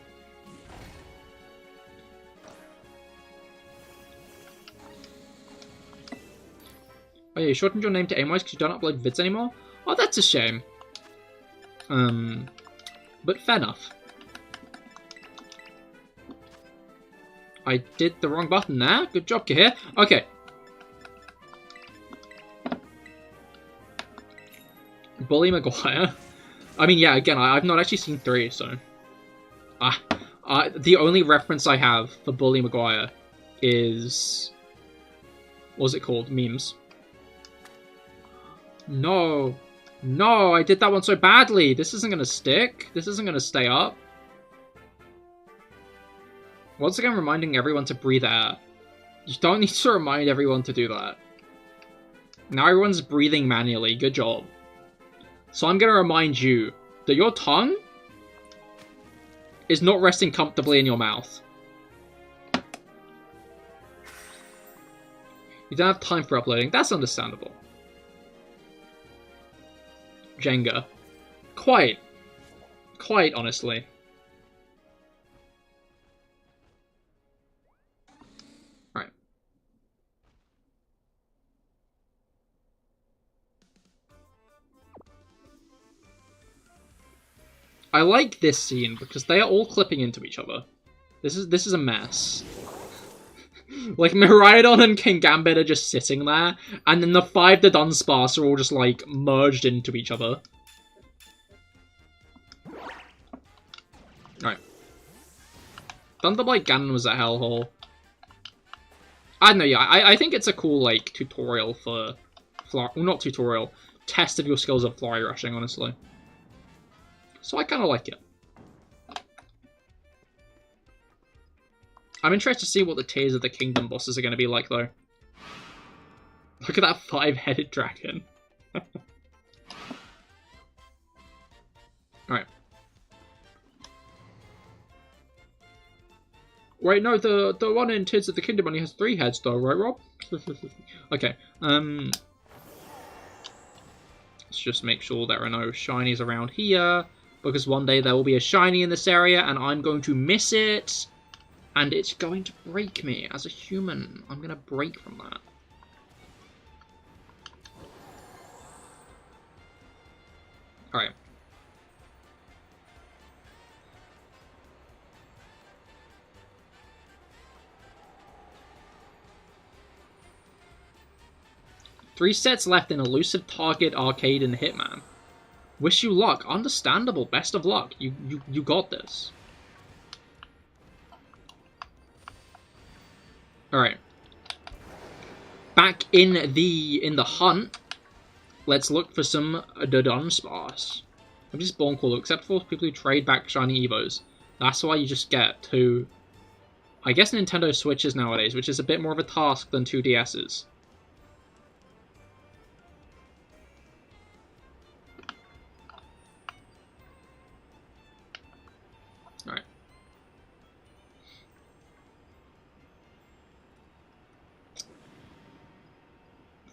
Oh yeah, you shortened your name to Aimwise because you don't upload vids anymore? Oh, that's a shame. But fair enough. I did the wrong button there. Good job, Cahir. Okay. Bully Maguire. I mean, yeah, again, I've not actually seen 3, so... the only reference I have for Bully Maguire is... What's it called? Memes. No. No, I did that one so badly. This isn't going to stick. This isn't going to stay up. Once again, reminding everyone to breathe air. You don't need to remind everyone to do that. Now everyone's breathing manually. Good job. So I'm going to remind you that your tongue is not resting comfortably in your mouth. You don't have time for uploading. That's understandable. Jenga. Quite, honestly. Right. I like this scene because they are all clipping into each other. This is a mess. Like, Miraidon and King Gambit are just sitting there, and then the 5 Dunsparce are all just, like, merged into each other. Alright. Thunderblight Ganon was a hellhole. I don't know, yeah, I think it's a cool, like, tutorial for... well, not tutorial. Test of your skills of fly rushing, honestly. So I kind of like it. I'm interested to see what the Tears of the Kingdom bosses are going to be like, though. Look at that 5-headed dragon. Alright. Wait, no, the one in Tears of the Kingdom only has 3 heads, though, right, Rob? Okay. Let's just make sure there are no shinies around here, because one day there will be a shiny in this area, and I'm going to miss it, and it's going to break me as a human. I'm going to break from that. Alright. Three sets left in Elusive Target, Arcade, and Hitman. Wish you luck. Understandable. Best of luck. You got this. Alright. Back in the hunt. Let's look for some Dunsparce. I'm just born cool, except for people who trade back shiny Evos. That's why you just get 2, I guess, Nintendo Switches nowadays, which is a bit more of a task than 2 DSs. Alright.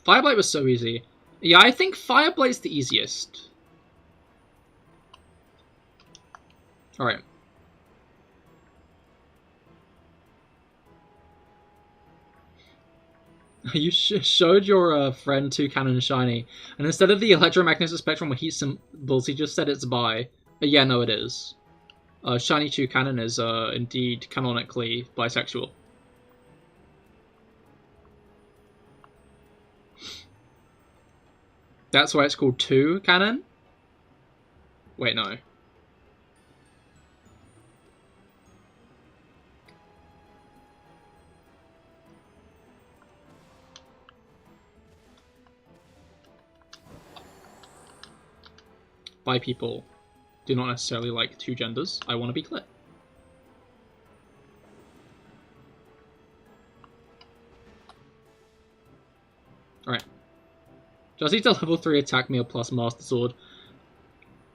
Fireblight was so easy. Yeah, I think Fireblight's the easiest. Alright. You showed your friend 2 Cannon Shiny, and instead of the electromagnetic spectrum with heat symbols, he just said it's bi. Yeah, no, it is. Shiny 2 Cannon is indeed canonically bisexual. That's why it's called 2 Cannon? Wait, no. Bi people do not necessarily like 2 genders. I want to be clear. Alright. Just need to level 3 attack meal plus Master Sword.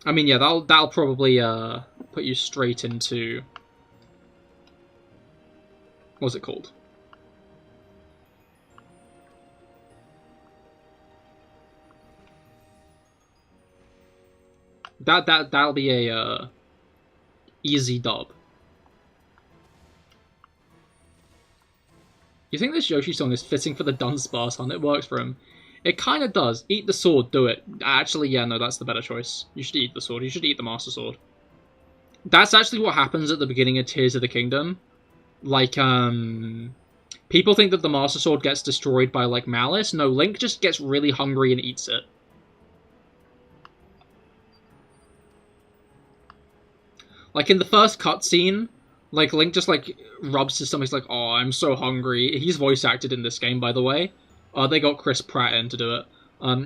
I mean, yeah, that'll probably put you straight into... What's it called? That'll be a easy dub. You think this Yoshi song is fitting for the Dunsparce hunt? It works for him. It kind of does. Eat the sword, do it. Actually, yeah, no, that's the better choice. You should eat the sword. You should eat the Master Sword. That's actually what happens at the beginning of Tears of the Kingdom. Like, people think that the Master Sword gets destroyed by, like, malice. No, Link just gets really hungry and eats it. Like, in the first cutscene, like, Link just, like, rubs his stomach. He's like, oh, I'm so hungry. He's voice acted in this game, by the way. They got Chris Pratt in to do it.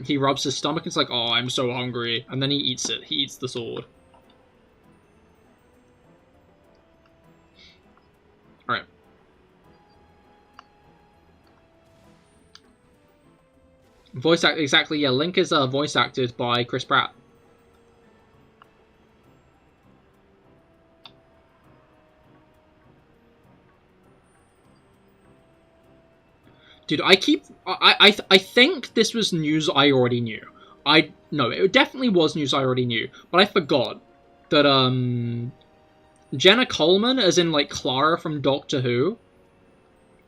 He rubs his stomach and it's like, oh, I'm so hungry. And then he eats it. He eats the sword. Alright. Voice act, exactly, yeah. Link is voice acted by Chris Pratt. Dude, I think this was news I already knew. No, it definitely was news I already knew, but I forgot that, Jenna Coleman, as in, like, Clara from Doctor Who,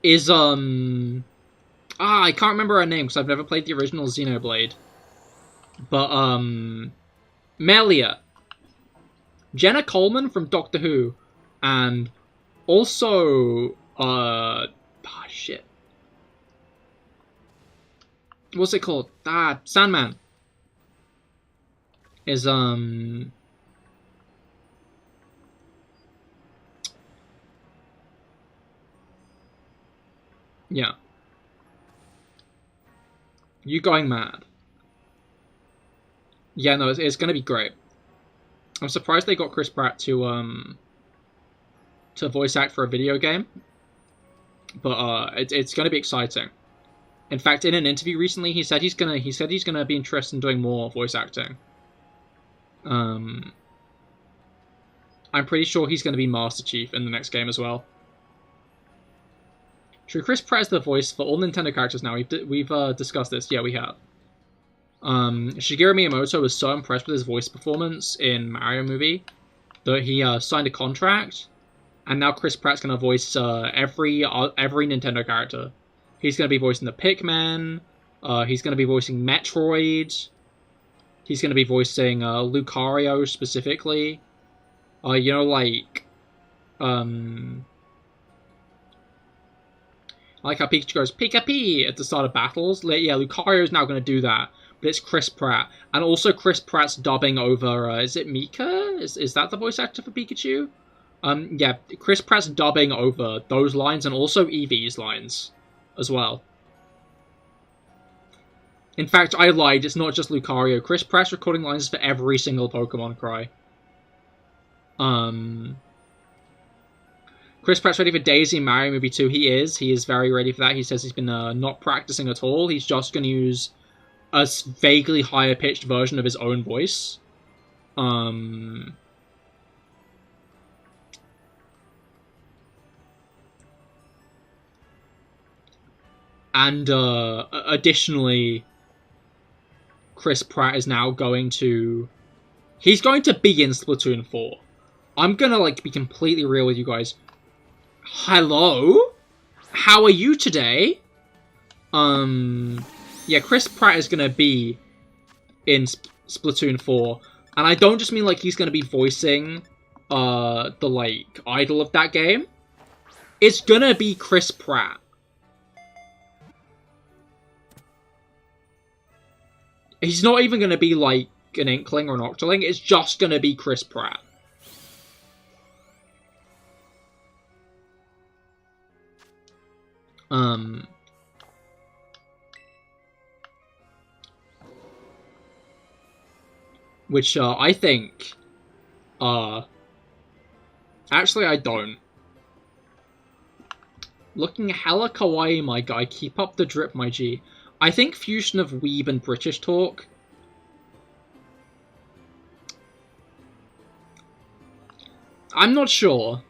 is, I can't remember her name, because I've never played the original Xenoblade. But, Melia. Jenna Coleman from Doctor Who, and also, shit. What's it called? Sandman. Is, yeah. You going mad. Yeah, no, it's gonna be great. I'm surprised they got Chris Pratt to voice act for a video game. But, it's gonna be exciting. In fact, in an interview recently, he said he's gonna be interested in doing more voice acting. I'm pretty sure he's gonna be Master Chief in the next game as well. Should Chris Pratt is the voice for all Nintendo characters now? We've discussed this. Yeah, we have. Shigeru Miyamoto was so impressed with his voice performance in Mario movie that he signed a contract, and now Chris Pratt's gonna voice every Nintendo character. He's gonna be voicing the Pikmin. He's gonna be voicing Metroid. He's gonna be voicing Lucario specifically. You know, like I like how Pikachu goes Pika-Pee at the start of battles. Yeah, Lucario's now going to do that, but it's Chris Pratt. And also Chris Pratt's dubbing over, is it Mika? Is that the voice actor for Pikachu? Yeah, Chris Pratt's dubbing over those lines and also Eevee's lines as well. In fact, I lied, it's not just Lucario. Chris Pratt's recording lines for every single Pokemon cry. Chris Pratt's ready for Daisy in Mario Movie 2. He is very ready for that. He says he's been not practicing at all. He's just going to use a vaguely higher pitched version of his own voice. And additionally, Chris Pratt is now going to... He's going to be in Splatoon 4. I'm gonna, like, be completely real with you guys. Hello? How are you today? Yeah, Chris Pratt is gonna be in Splatoon 4. And I don't just mean, like, he's gonna be voicing, the, like, idol of that game. It's gonna be Chris Pratt. He's not even gonna be, like, an Inkling or an Octoling. It's just gonna be Chris Pratt. Which, I think, actually I don't. Looking hella kawaii, my guy. Keep up the drip, my G. I think fusion of weeb and British talk. I'm not sure.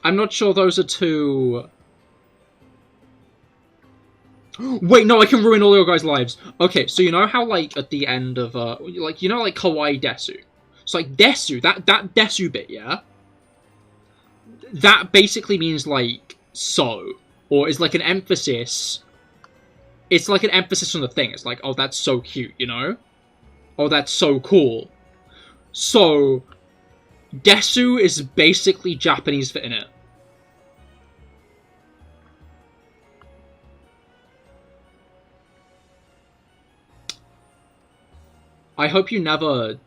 I'm not sure those are two... Wait, no, I can ruin all your guys' lives. Okay, so you know how, like, at the end of, like, you know, like, Kawaii Desu? So, like, Desu, that Desu bit, yeah? That basically means, like, so. Or is, like, an emphasis. It's, like, an emphasis on the thing. It's like, oh, that's so cute, you know? Oh, that's so cool. So, Desu is basically Japanese for in it. I hope you never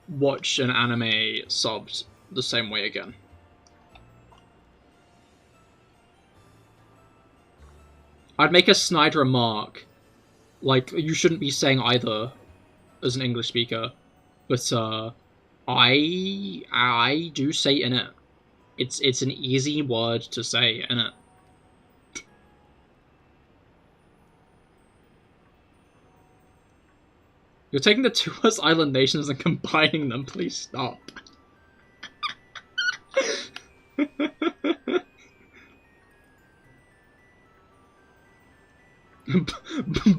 watch an anime subbed the same way again. I'd make a snide remark, like, you shouldn't be saying either as an English speaker, but, I do say in it. It's an easy word to say, in it. You're taking the two West Island nations and combining them. Please stop.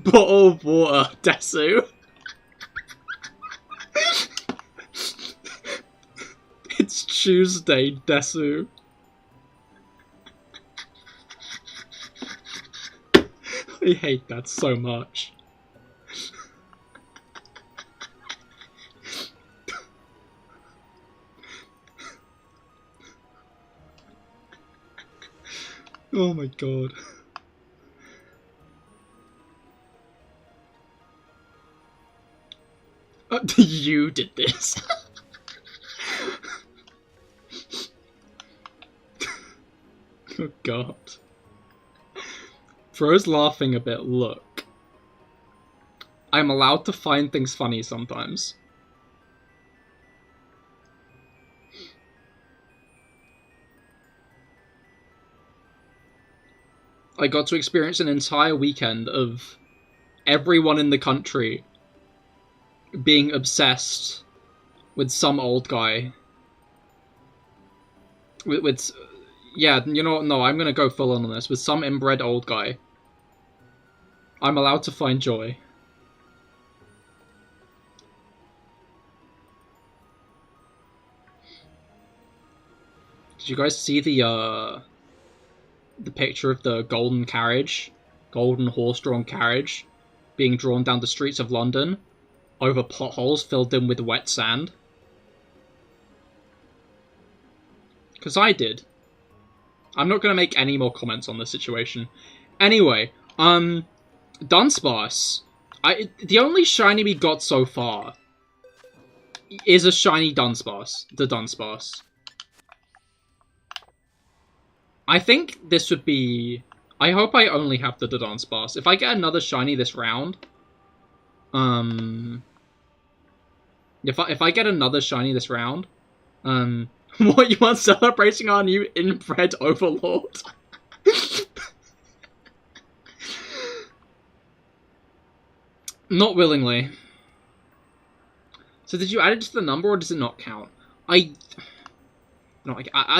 Bottle of water, Desu. It's Tuesday, Desu. I hate that so much. Oh my god. You did this. Oh god. Bro's laughing a bit, look. I'm allowed to find things funny sometimes. I got to experience an entire weekend of everyone in the country being obsessed with some old guy With yeah, you know what? No, I'm gonna go full on this. With some inbred old guy, I'm allowed to find joy. Did you guys see the picture of the golden horse-drawn carriage, being drawn down the streets of London over potholes filled in with wet sand? Because I did. I'm not going to make any more comments on this situation. Anyway, Dunsparce. The only shiny we got so far is a shiny Dunsparce. The Dunsparce. I think this would be... I hope I only have the Dunsparce. If I get another shiny this round... If I get another shiny this round... What, you want celebrating our new inbred overlord? Not willingly. So did you add it to the number, or does it not count? I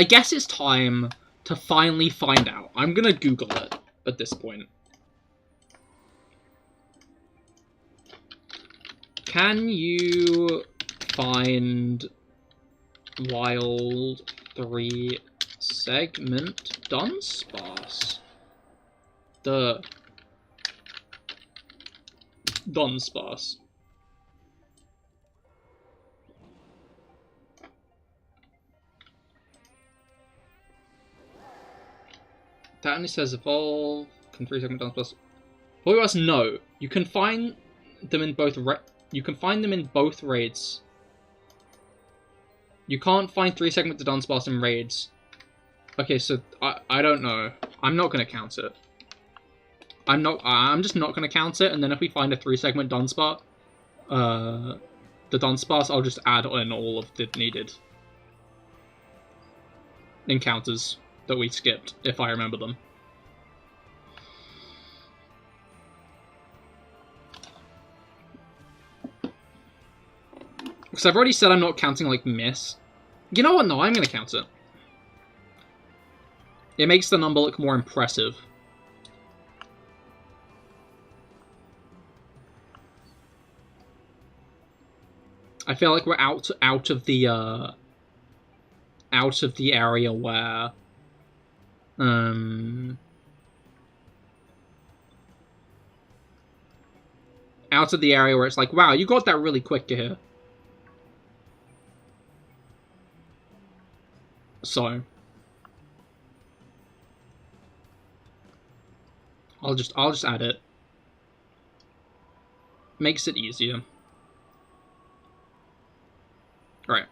guess it's time to finally find out. I'm gonna Google it at this point. Can you find wild 3-segment Dunsparce? The Dunsparce. That only says evolve. Can 3-segment Dunsparce? For us, no. You can find them in both. You can find them in both raids. You can't find 3-segment Dunsparce in raids. Okay, so I don't know. I'm not gonna count it. I'm just not gonna count it. And then if we find a 3-segment Dunsparce, the Dunsparce, I'll just add in all of the needed encounters that we skipped, if I remember them. Because I've already said I'm not counting, like, miss. You know what? No, I'm going to count it. It makes the number look more impressive. I feel like we're out of the area where out of the area where it's like, wow, you got that really quick, Cahir. So I'll just add it. Makes it easier. Right.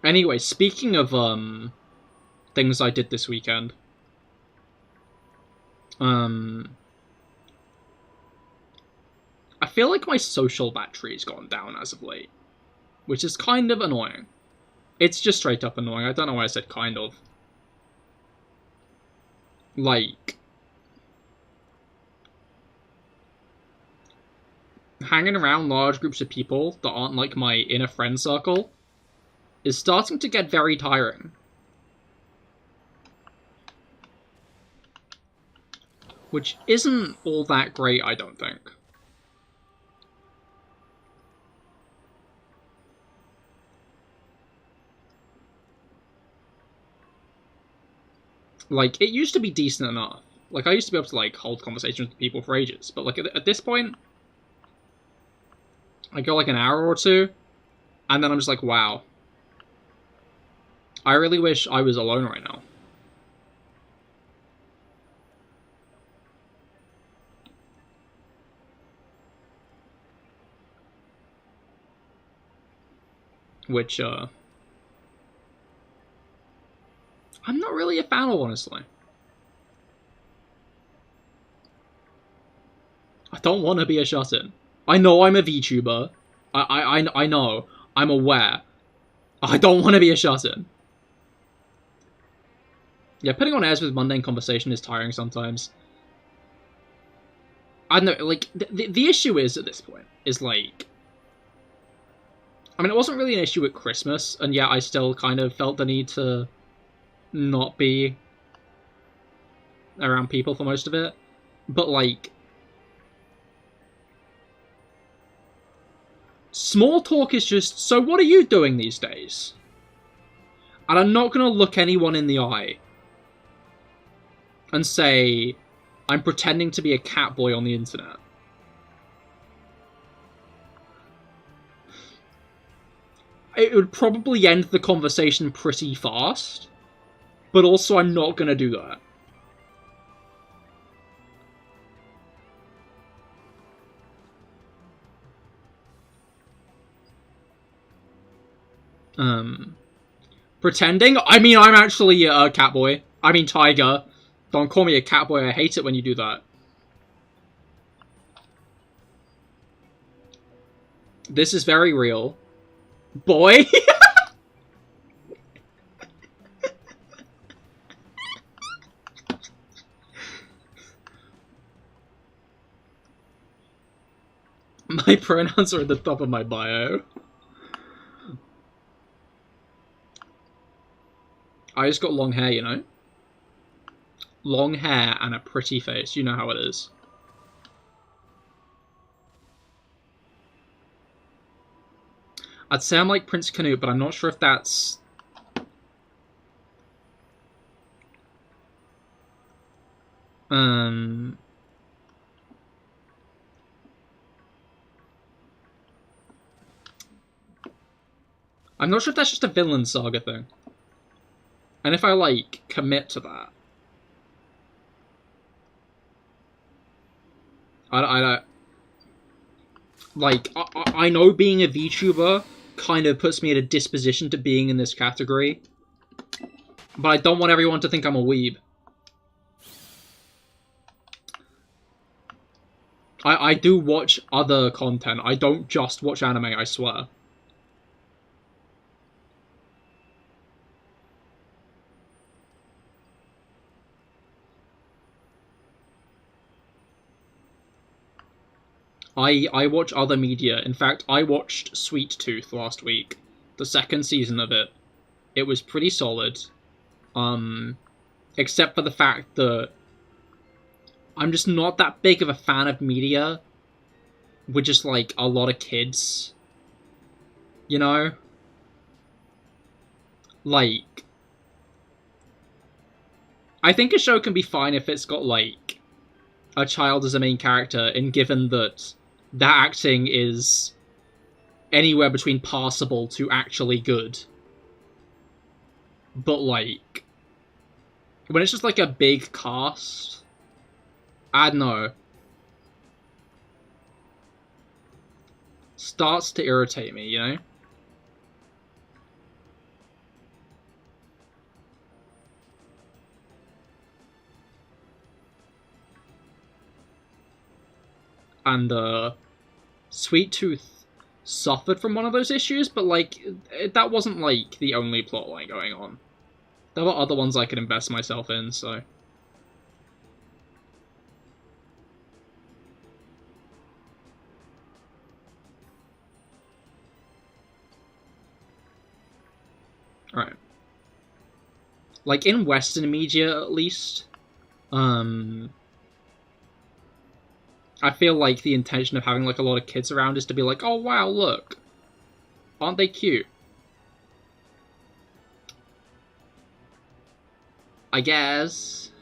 Anyway, speaking of things I did this weekend. I feel like my social battery's gone down as of late, which is kind of annoying. It's just straight up annoying. I don't know why I said kind of. Like, hanging around large groups of people that aren't like my inner friend circle is starting to get very tiring. Which isn't all that great, I don't think. Like, it used to be decent enough. Like, I used to be able to, like, hold conversations with people for ages. But, like, at this point, I go, like, an hour or two, and then I'm just like, wow. I really wish I was alone right now. Which, I'm not really a fan of, honestly. I don't want to be a shut-in. I know I'm a VTuber. I know. I'm aware. I don't want to be a shut-in. Yeah, putting on airs with mundane conversation is tiring sometimes. I don't know, like, the issue is, at this point, is, like, I mean, it wasn't really an issue at Christmas, and yet I still kind of felt the need to not be around people for most of it. But, like, small talk is just, so what are you doing these days? And I'm not going to look anyone in the eye and say, I'm pretending to be a cat boy on the internet. It would probably end the conversation pretty fast, but also I'm not going to do that. Pretending? I mean, I'm actually a cat boy. I mean, tiger. Don't call me a cat boy. I hate it when you do that. This is very real. Boy? My pronouns are at the top of my bio. I just got long hair, you know? Long hair and a pretty face. You know how it is. I'd say I'm like Prince Canute, but I'm not sure if that's... I'm not sure if that's just a Vinland Saga thing. And if I, like, commit to that... I don't... Like, I know being a VTuber kind of puts me at a disposition to being in this category. But I don't want everyone to think I'm a weeb. I do watch other content. I don't just watch anime, I swear. I watch other media. In fact, I watched Sweet Tooth last week. The second season of it. It was pretty solid. Except for the fact that I'm just not that big of a fan of media with just, like, a lot of kids. You know? Like, I think a show can be fine if it's got, like, a child as a main character, and given that that acting is anywhere between passable to actually good. But, like, when it's just, like, a big cast, I don't know. Starts to irritate me, you know? And, Sweet Tooth suffered from one of those issues, but, like, that wasn't, like, the only plotline going on. There were other ones I could invest myself in, so... Alright. Like, in Western media, at least, I feel like the intention of having, like, a lot of kids around is to be like, oh, wow, look. Aren't they cute? I guess.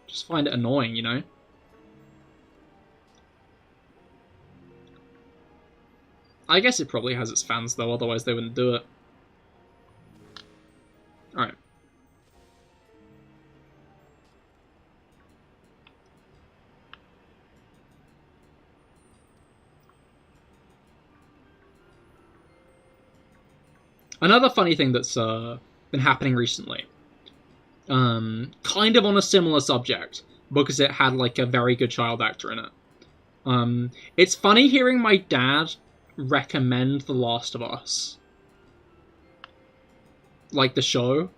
Just find it annoying, you know? I guess it probably has its fans, though, otherwise they wouldn't do it. Alright. Another funny thing that's been happening recently, kind of on a similar subject, because it had, like, a very good child actor in it. It's funny hearing my dad recommend The Last of Us. Like, the show.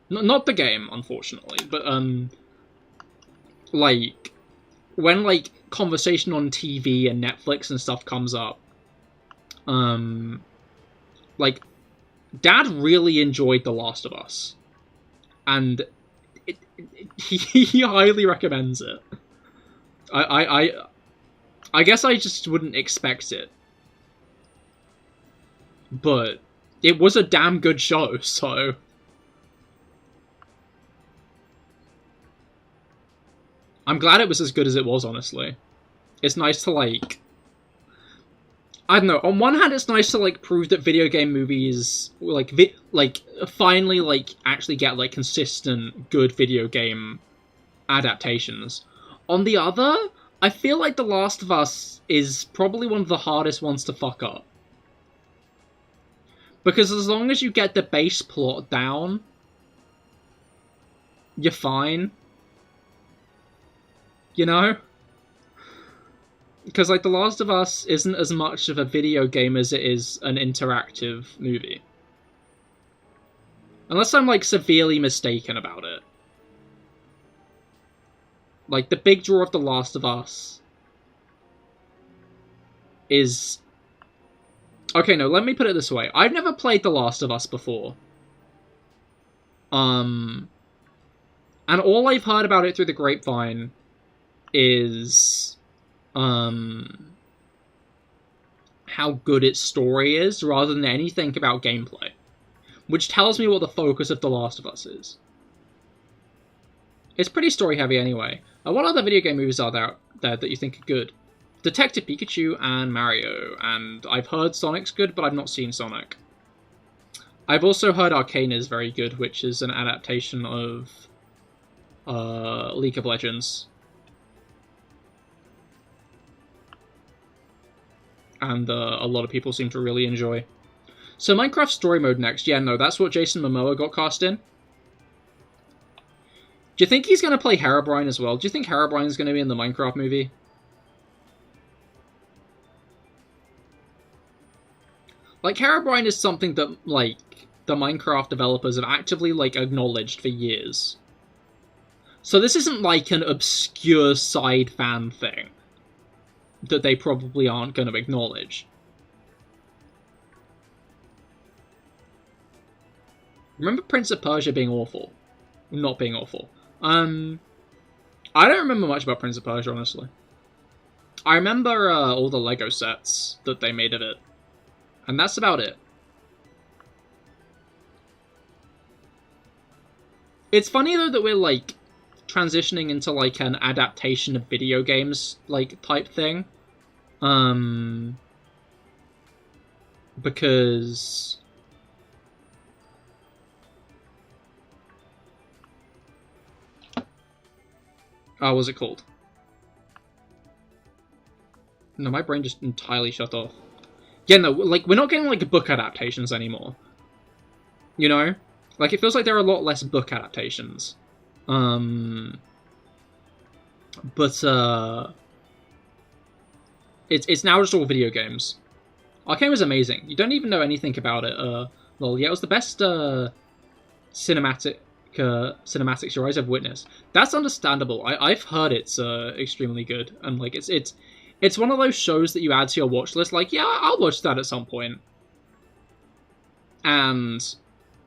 Not the game, unfortunately, but, like, when, like, conversation on TV and Netflix and stuff comes up, like, Dad really enjoyed The Last of Us. And he highly recommends it. I guess I just wouldn't expect it. But it was a damn good show, so... I'm glad it was as good as it was, honestly. It's nice to, like... I don't know, on one hand it's nice to, like, prove that video game movies, like, finally, like, actually get, like, consistent, good video game adaptations. On the other, I feel like The Last of Us is probably one of the hardest ones to fuck up. Because as long as you get the base plot down, you're fine. You know? Because, like, The Last of Us isn't as much of a video game as it is an interactive movie. Unless I'm, like, severely mistaken about it. Like, the big draw of The Last of Us is... Okay, no, let me put it this way. I've never played The Last of Us before. And all I've heard about it through the grapevine is... how good its story is, rather than anything about gameplay. Which tells me what the focus of The Last of Us is. It's pretty story-heavy anyway. What other video game movies are there that you think are good? Detective Pikachu and Mario, and I've heard Sonic's good, but I've not seen Sonic. I've also heard Arcane is very good, which is an adaptation of League of Legends. And a lot of people seem to really enjoy. So Minecraft Story Mode next. Yeah, no, that's what Jason Momoa got cast in. Do you think he's going to play Herobrine as well? Do you think Herobrine is going to be in the Minecraft movie? Like, Herobrine is something that, like, the Minecraft developers have actively, like, acknowledged for years. So this isn't, like, an obscure side fan thing that they probably aren't going to acknowledge. Remember Prince of Persia being awful? Not being awful. I don't remember much about Prince of Persia, honestly. I remember all the Lego sets that they made of it. And that's about it. It's funny, though, that we're, like, transitioning into, like, an adaptation of video games, like, type thing. Because... what was it called? No, my brain just entirely shut off. Yeah, no, like, we're not getting, like, book adaptations anymore. You know? Like, it feels like there are a lot less book adaptations. But, it's now just all video games. Arcane was amazing. You don't even know anything about it. Well, yeah, it was the best, cinematics your eyes have witnessed. That's understandable. I've heard it's, extremely good. And, like, it's one of those shows that you add to your watch list, like, yeah, I'll watch that at some point. And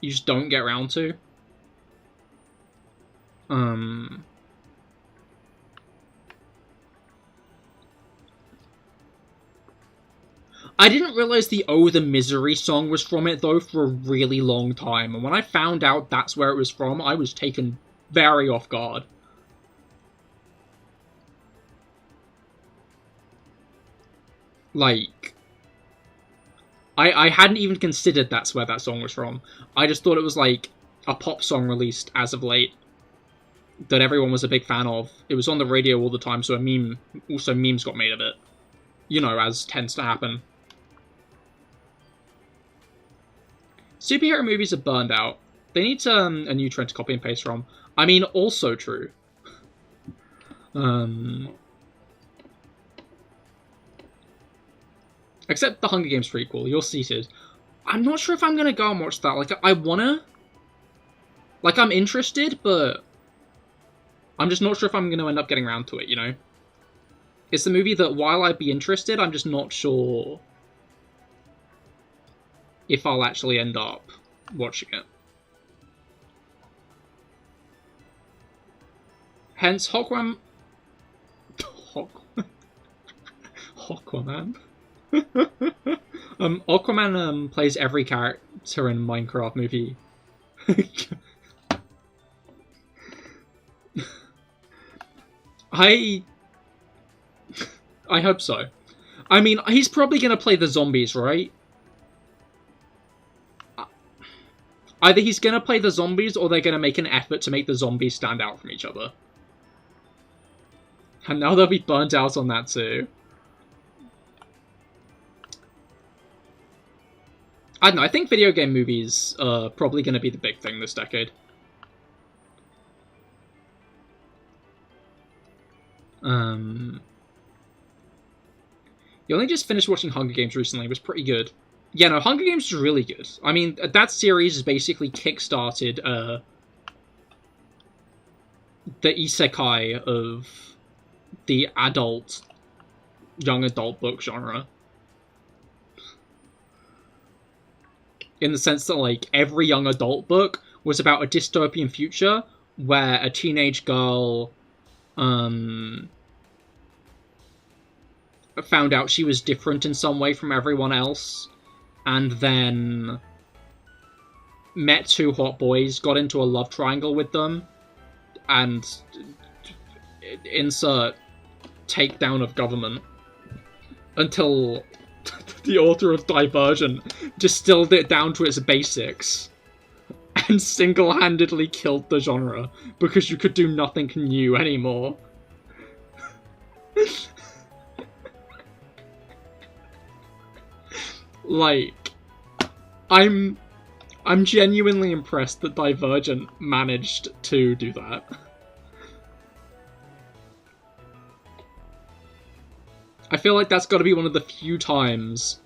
you just don't get around to. I didn't realize the Oh the Misery song was from it, though, for a really long time. And when I found out that's where it was from, I was taken very off guard. Like, I hadn't even considered that's where that song was from. I just thought it was, like, a pop song released as of late that everyone was a big fan of. It was on the radio all the time, so memes got made of it. You know, as tends to happen. Superhero movies are burned out. They need a new trend to copy and paste from. I mean, also true. Except the Hunger Games prequel, You're Seated. I'm not sure if I'm gonna go and watch that. Like, I wanna. Like, I'm interested, but I'm just not sure if I'm gonna end up getting around to it, you know? It's the movie that, while I'd be interested, I'm just not sure if I'll actually end up watching it. Hence, Aquaman... Aquaman plays every character in a Minecraft movie. I hope so. I mean, he's probably gonna play the zombies, right? Either he's gonna play the zombies, or they're gonna make an effort to make the zombies stand out from each other. And now they'll be burnt out on that too. I don't know, I think video game movies are probably gonna be the big thing this decade. You only just finished watching Hunger Games recently. It was pretty good. Yeah, no, Hunger Games was really good. I mean, that series has basically kickstarted the isekai of the young adult book genre. In the sense that, like, every young adult book was about a dystopian future where a teenage girl found out she was different in some way from everyone else, and then met two hot boys, got into a love triangle with them, and insert takedown of government, until the author of Divergent distilled it down to its basics and single-handedly killed the genre because you could do nothing new anymore. Like, I'm genuinely impressed that Divergent managed to do that. I feel like that's got to be one of the few times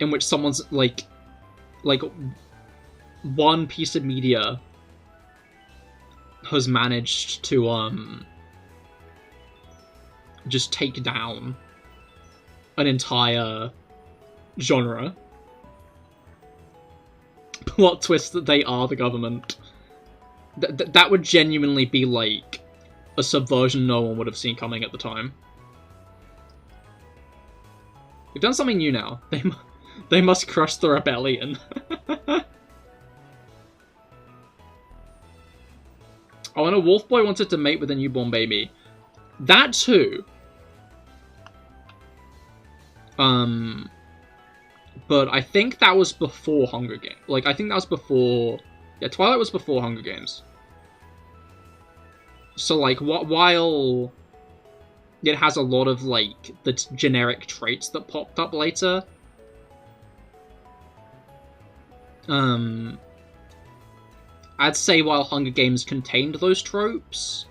in which someone's, like, one piece of media has managed to, just take down an entire genre. Plot twist that they are the government. That would genuinely be, like, a subversion no one would have seen coming at the time. We've done something new now. They must crush the rebellion. Oh, and a wolf boy wanted to mate with a newborn baby. That too. But I think that was before Hunger Games. Like, I think that was before... Yeah, Twilight was before Hunger Games. So, like, while it has a lot of, like, the generic traits that popped up later, I'd say while Hunger Games contained those tropes...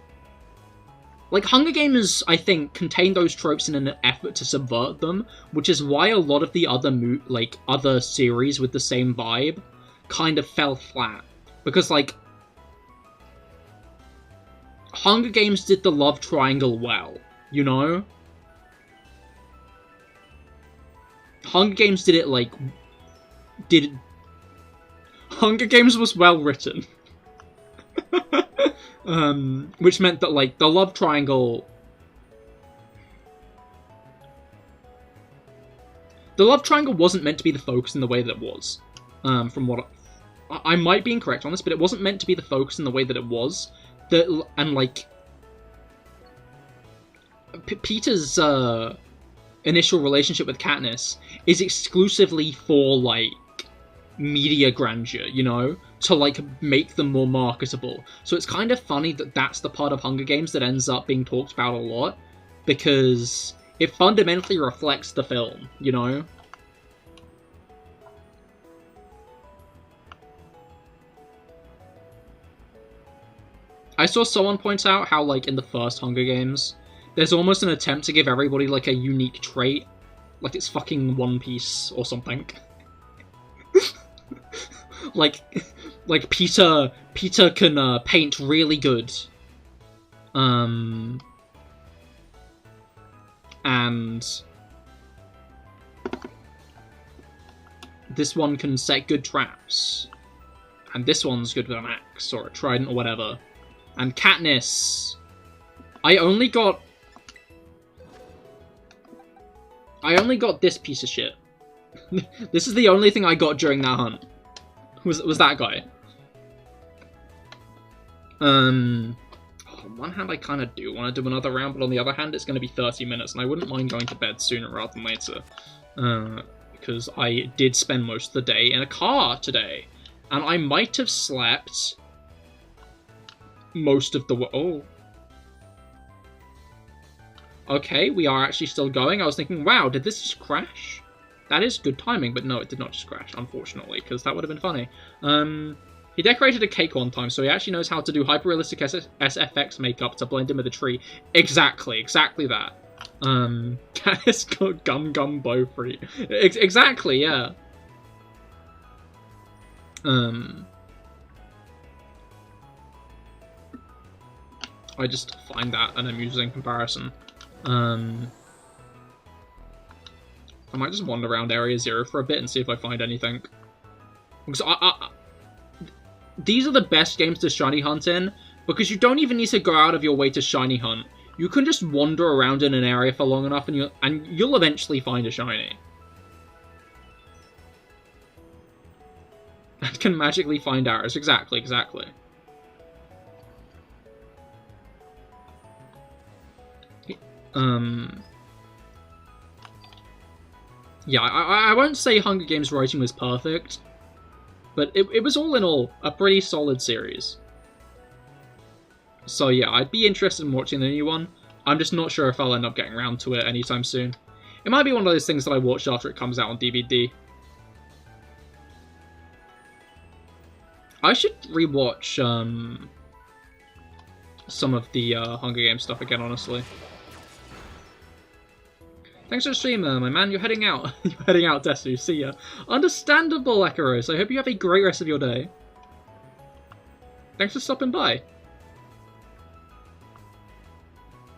Like, Hunger Games, I think, contained those tropes in an effort to subvert them, which is why a lot of the other series with the same vibe kind of fell flat. Because, like, Hunger Games did the love triangle well, you know? Hunger Games did it, like... Hunger Games was well written. Which meant that, like, the love triangle... The love triangle wasn't meant to be the focus in the way that it was. From what... I might be incorrect on this, but it wasn't meant to be the focus in the way that it was. And, like... Peter's, initial relationship with Katniss is exclusively for, like, media grandeur, you know? To, like, make them more marketable. So it's kind of funny that that's the part of Hunger Games that ends up being talked about a lot, because it fundamentally reflects the film, you know? I saw someone point out how, like, in the first Hunger Games, there's almost an attempt to give everybody, like, a unique trait. Like, it's fucking One Piece or something. Like Peter can paint really good. and this one can set good traps, and this one's good with an axe or a trident or whatever. And Katniss, I only got this piece of shit. This is the only thing I got during that hunt. Was that guy. On one hand, I kind of do want to do another round, but on the other hand, it's going to be 30 minutes, and I wouldn't mind going to bed sooner rather than later. Because I did spend most of the day in a car today. And I might have slept most of the... Oh. Okay, we are actually still going. I was thinking, wow, did this just crash? That is good timing, but no, it did not just crash, unfortunately, because that would have been funny. He decorated a cake one time, so he actually knows how to do hyper-realistic SFX makeup to blend in with a tree. Exactly that. It's got gum bow free. Exactly, yeah. I just find that an amusing comparison. I might just wander around Area 0 for a bit and see if I find anything. Because these are the best games to shiny hunt in, because you don't even need to go out of your way to shiny hunt. You can just wander around in an area for long enough and you'll eventually find a shiny. And can magically find arrows. Exactly. Yeah, I won't say Hunger Games writing was perfect, but it was all in all a pretty solid series. So yeah, I'd be interested in watching the new one. I'm just not sure if I'll end up getting around to it anytime soon. It might be one of those things that I watch after it comes out on DVD. I should rewatch some of the Hunger Games stuff again, honestly. Thanks for the stream, my man. You're heading out. You're heading out, Desu. See ya. Understandable, Akaros. I hope you have a great rest of your day. Thanks for stopping by.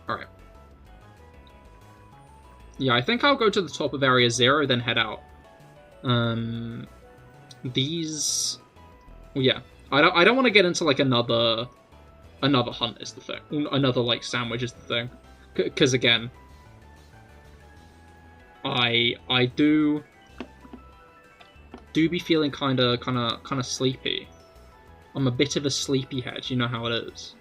Alright. Yeah, I think I'll go to the top of Area 0, then head out. These... Well, yeah. I don't want to get into, like, another hunt is the thing. Another, like, sandwich is the thing. Because, again... I do be feeling kind of sleepy. I'm a bit of a sleepyhead, you know how it is.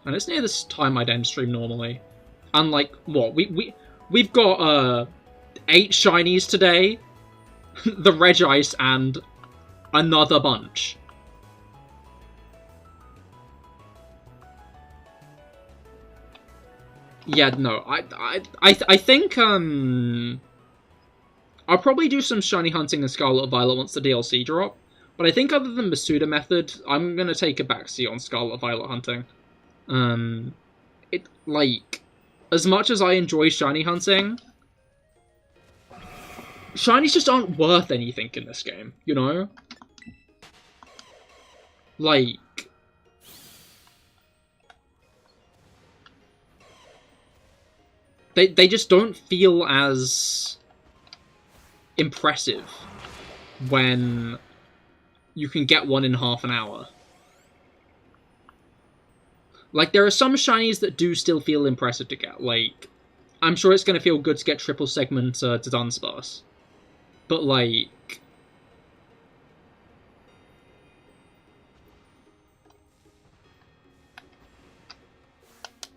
And it's near this time I'd end stream normally. And like, what? We've got 8 shinies today, the Regice, and another bunch. Yeah, no, I think, I'll probably do some shiny hunting in Scarlet Violet once the DLC drop, but I think other than Masuda method, I'm gonna take a backseat on Scarlet Violet hunting. Like, as much as I enjoy shiny hunting, shinies just aren't worth anything in this game, you know? Like... They just don't feel as impressive when you can get one in half an hour. Like, there are some shinies that do still feel impressive to get. Like, I'm sure it's going to feel good to get triple segment to Dunsparce. But, like...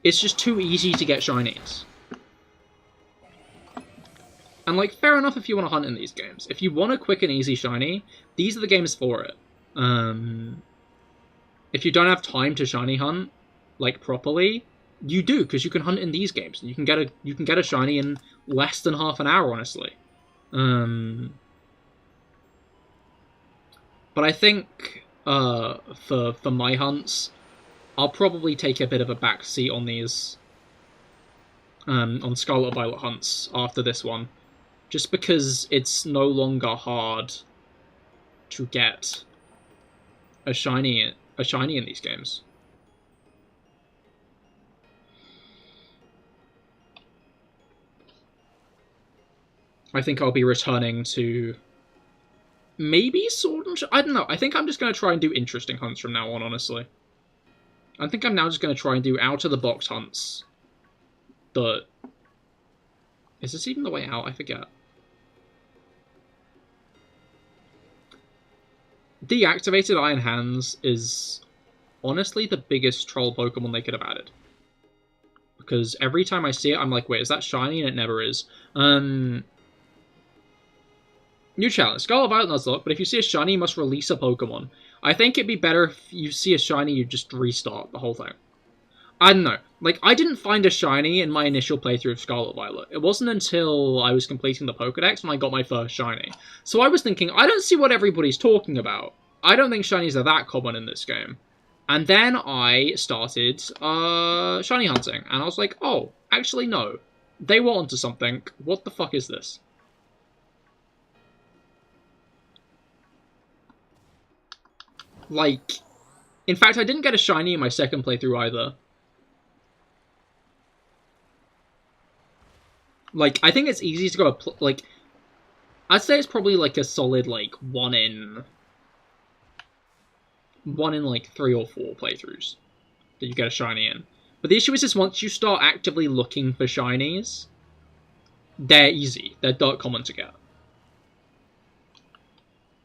it's just too easy to get shinies. And, like, fair enough if you want to hunt in these games. If you want a quick and easy shiny, these are the games for it. If you don't have time to shiny hunt, like, properly, you do, because you can hunt in these games. And you can get a shiny in less than half an hour, honestly. But I think, for my hunts, I'll probably take a bit of a backseat on these, on Scarlet Violet hunts after this one. Just because it's no longer hard to get a shiny in these games. I think I'll be returning to maybe Sword and I don't know. I think I'm just going to try and do interesting hunts from now on, honestly. I think I'm now just going to try and do out-of-the-box hunts. But is this even the way out? I forget. Deactivated Iron Hands is honestly the biggest troll Pokemon they could have added. Because every time I see it, I'm like, wait, is that shiny? And it never is. New challenge. Scarlet Violet Nuzlocke, but if you see a shiny, you must release a Pokemon. I think it'd be better if you see a shiny, you just restart the whole thing. I don't know. Like, I didn't find a shiny in my initial playthrough of Scarlet Violet. It wasn't until I was completing the Pokedex when I got my first shiny. So I was thinking, I don't see what everybody's talking about. I don't think shinies are that common in this game. And then I started shiny hunting, and I was like, oh, actually no. They were onto something. What the fuck is this? Like, in fact, I didn't get a shiny in my second playthrough either. Like, I think it's easy to go, like, I'd say it's probably, like, a solid, like, one in, like, 3 or 4 playthroughs that you get a shiny in. But the issue is once you start actively looking for shinies, they're easy. They're dirt common to get.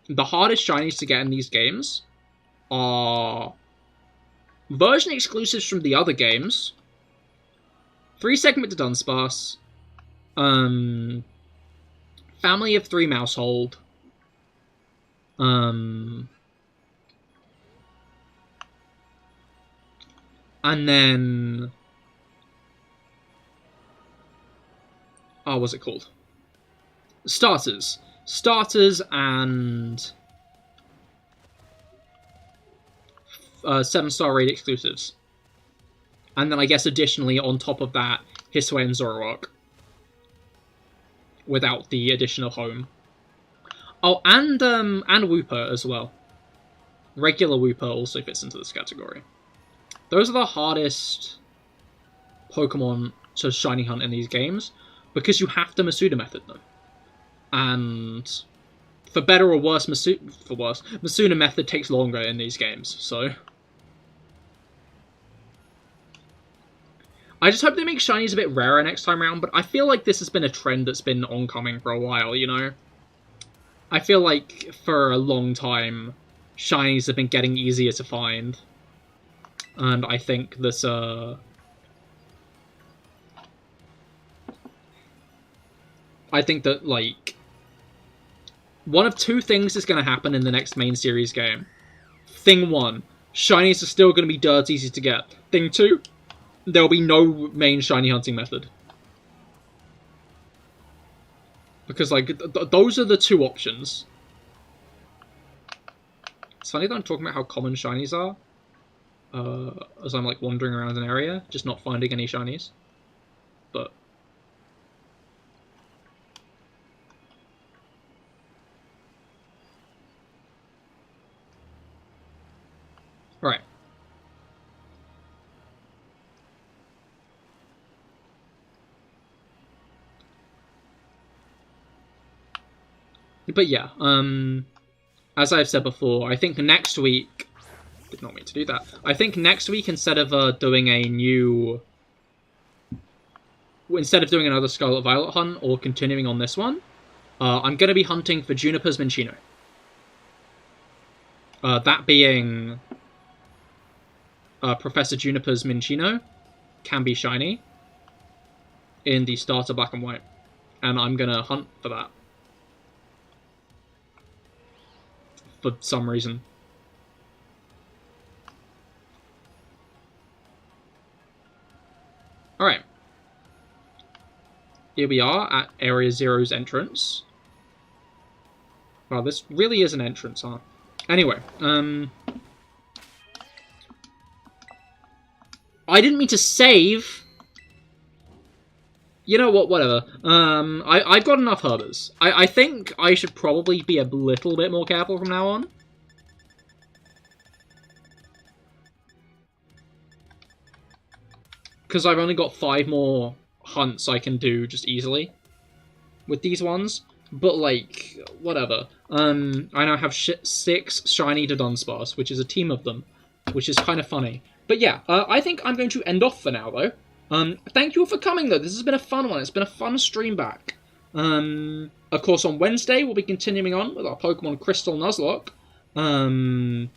The hardest shinies to get in these games are version exclusives from the other games, 3-segment to Dunsparce, Family of 3 Mousehold, and then, oh, what's it called? Starters and 7-star raid exclusives. And then I guess additionally on top of that, Hisui and Zoroark. Without the addition of Home. Oh, and Wooper as well. Regular Wooper also fits into this category. Those are the hardest Pokemon to shiny hunt in these games, because you have to Masuda method them. And for better or worse, Masuda method takes longer in these games, so I just hope they make shinies a bit rarer next time around, but I feel like this has been a trend that's been oncoming for a while, you know? I feel like for a long time, shinies have been getting easier to find. And I think that, like, one of 2 things is going to happen in the next main series game. Thing 1, shinies are still going to be dirt easy to get. Thing 2, there'll be no main shiny hunting method. Because, like, those are the 2 options. It's funny that I'm talking about how common shinies are. As I'm, like, wandering around an area, just not finding any shinies. But right. But yeah, as I've said before, I think next week... Did not mean to do that. I think next week, instead of doing a new... Instead of doing another Scarlet Violet hunt, or continuing on this one, I'm going to be hunting for Juniper's Minccino. That being... Professor Juniper's Minccino can be shiny in the starter Black and White. And I'm going to hunt for that. For some reason. Alright. Here we are at Area Zero's entrance. Wow, this really is an entrance, huh? Anyway, I didn't mean to save! You know what, whatever. I've got enough Herbers. I think I should probably be a little bit more careful from now on. Because I've only got 5 more hunts I can do just easily. with these ones, but, like, whatever. I now have 6 shiny Dunsparce, which is a team of them, which is kind of funny. But yeah, I think I'm going to end off for now, though. Thank you all for coming, though. This has been a fun one. It's been a fun stream back. Of course, on Wednesday, we'll be continuing on with our Pokemon Crystal Nuzlocke. I'm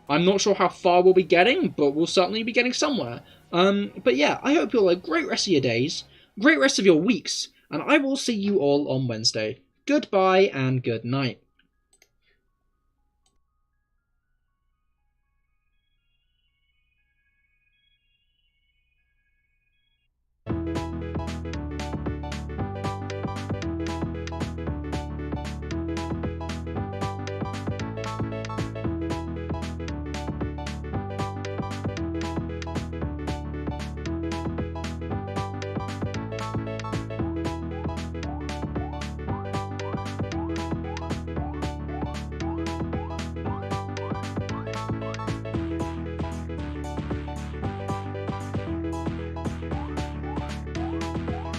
not sure how far we'll be getting, but we'll certainly be getting somewhere. But yeah, I hope you'll have a great rest of your days, great rest of your weeks, and I will see you all on Wednesday. Goodbye and good night.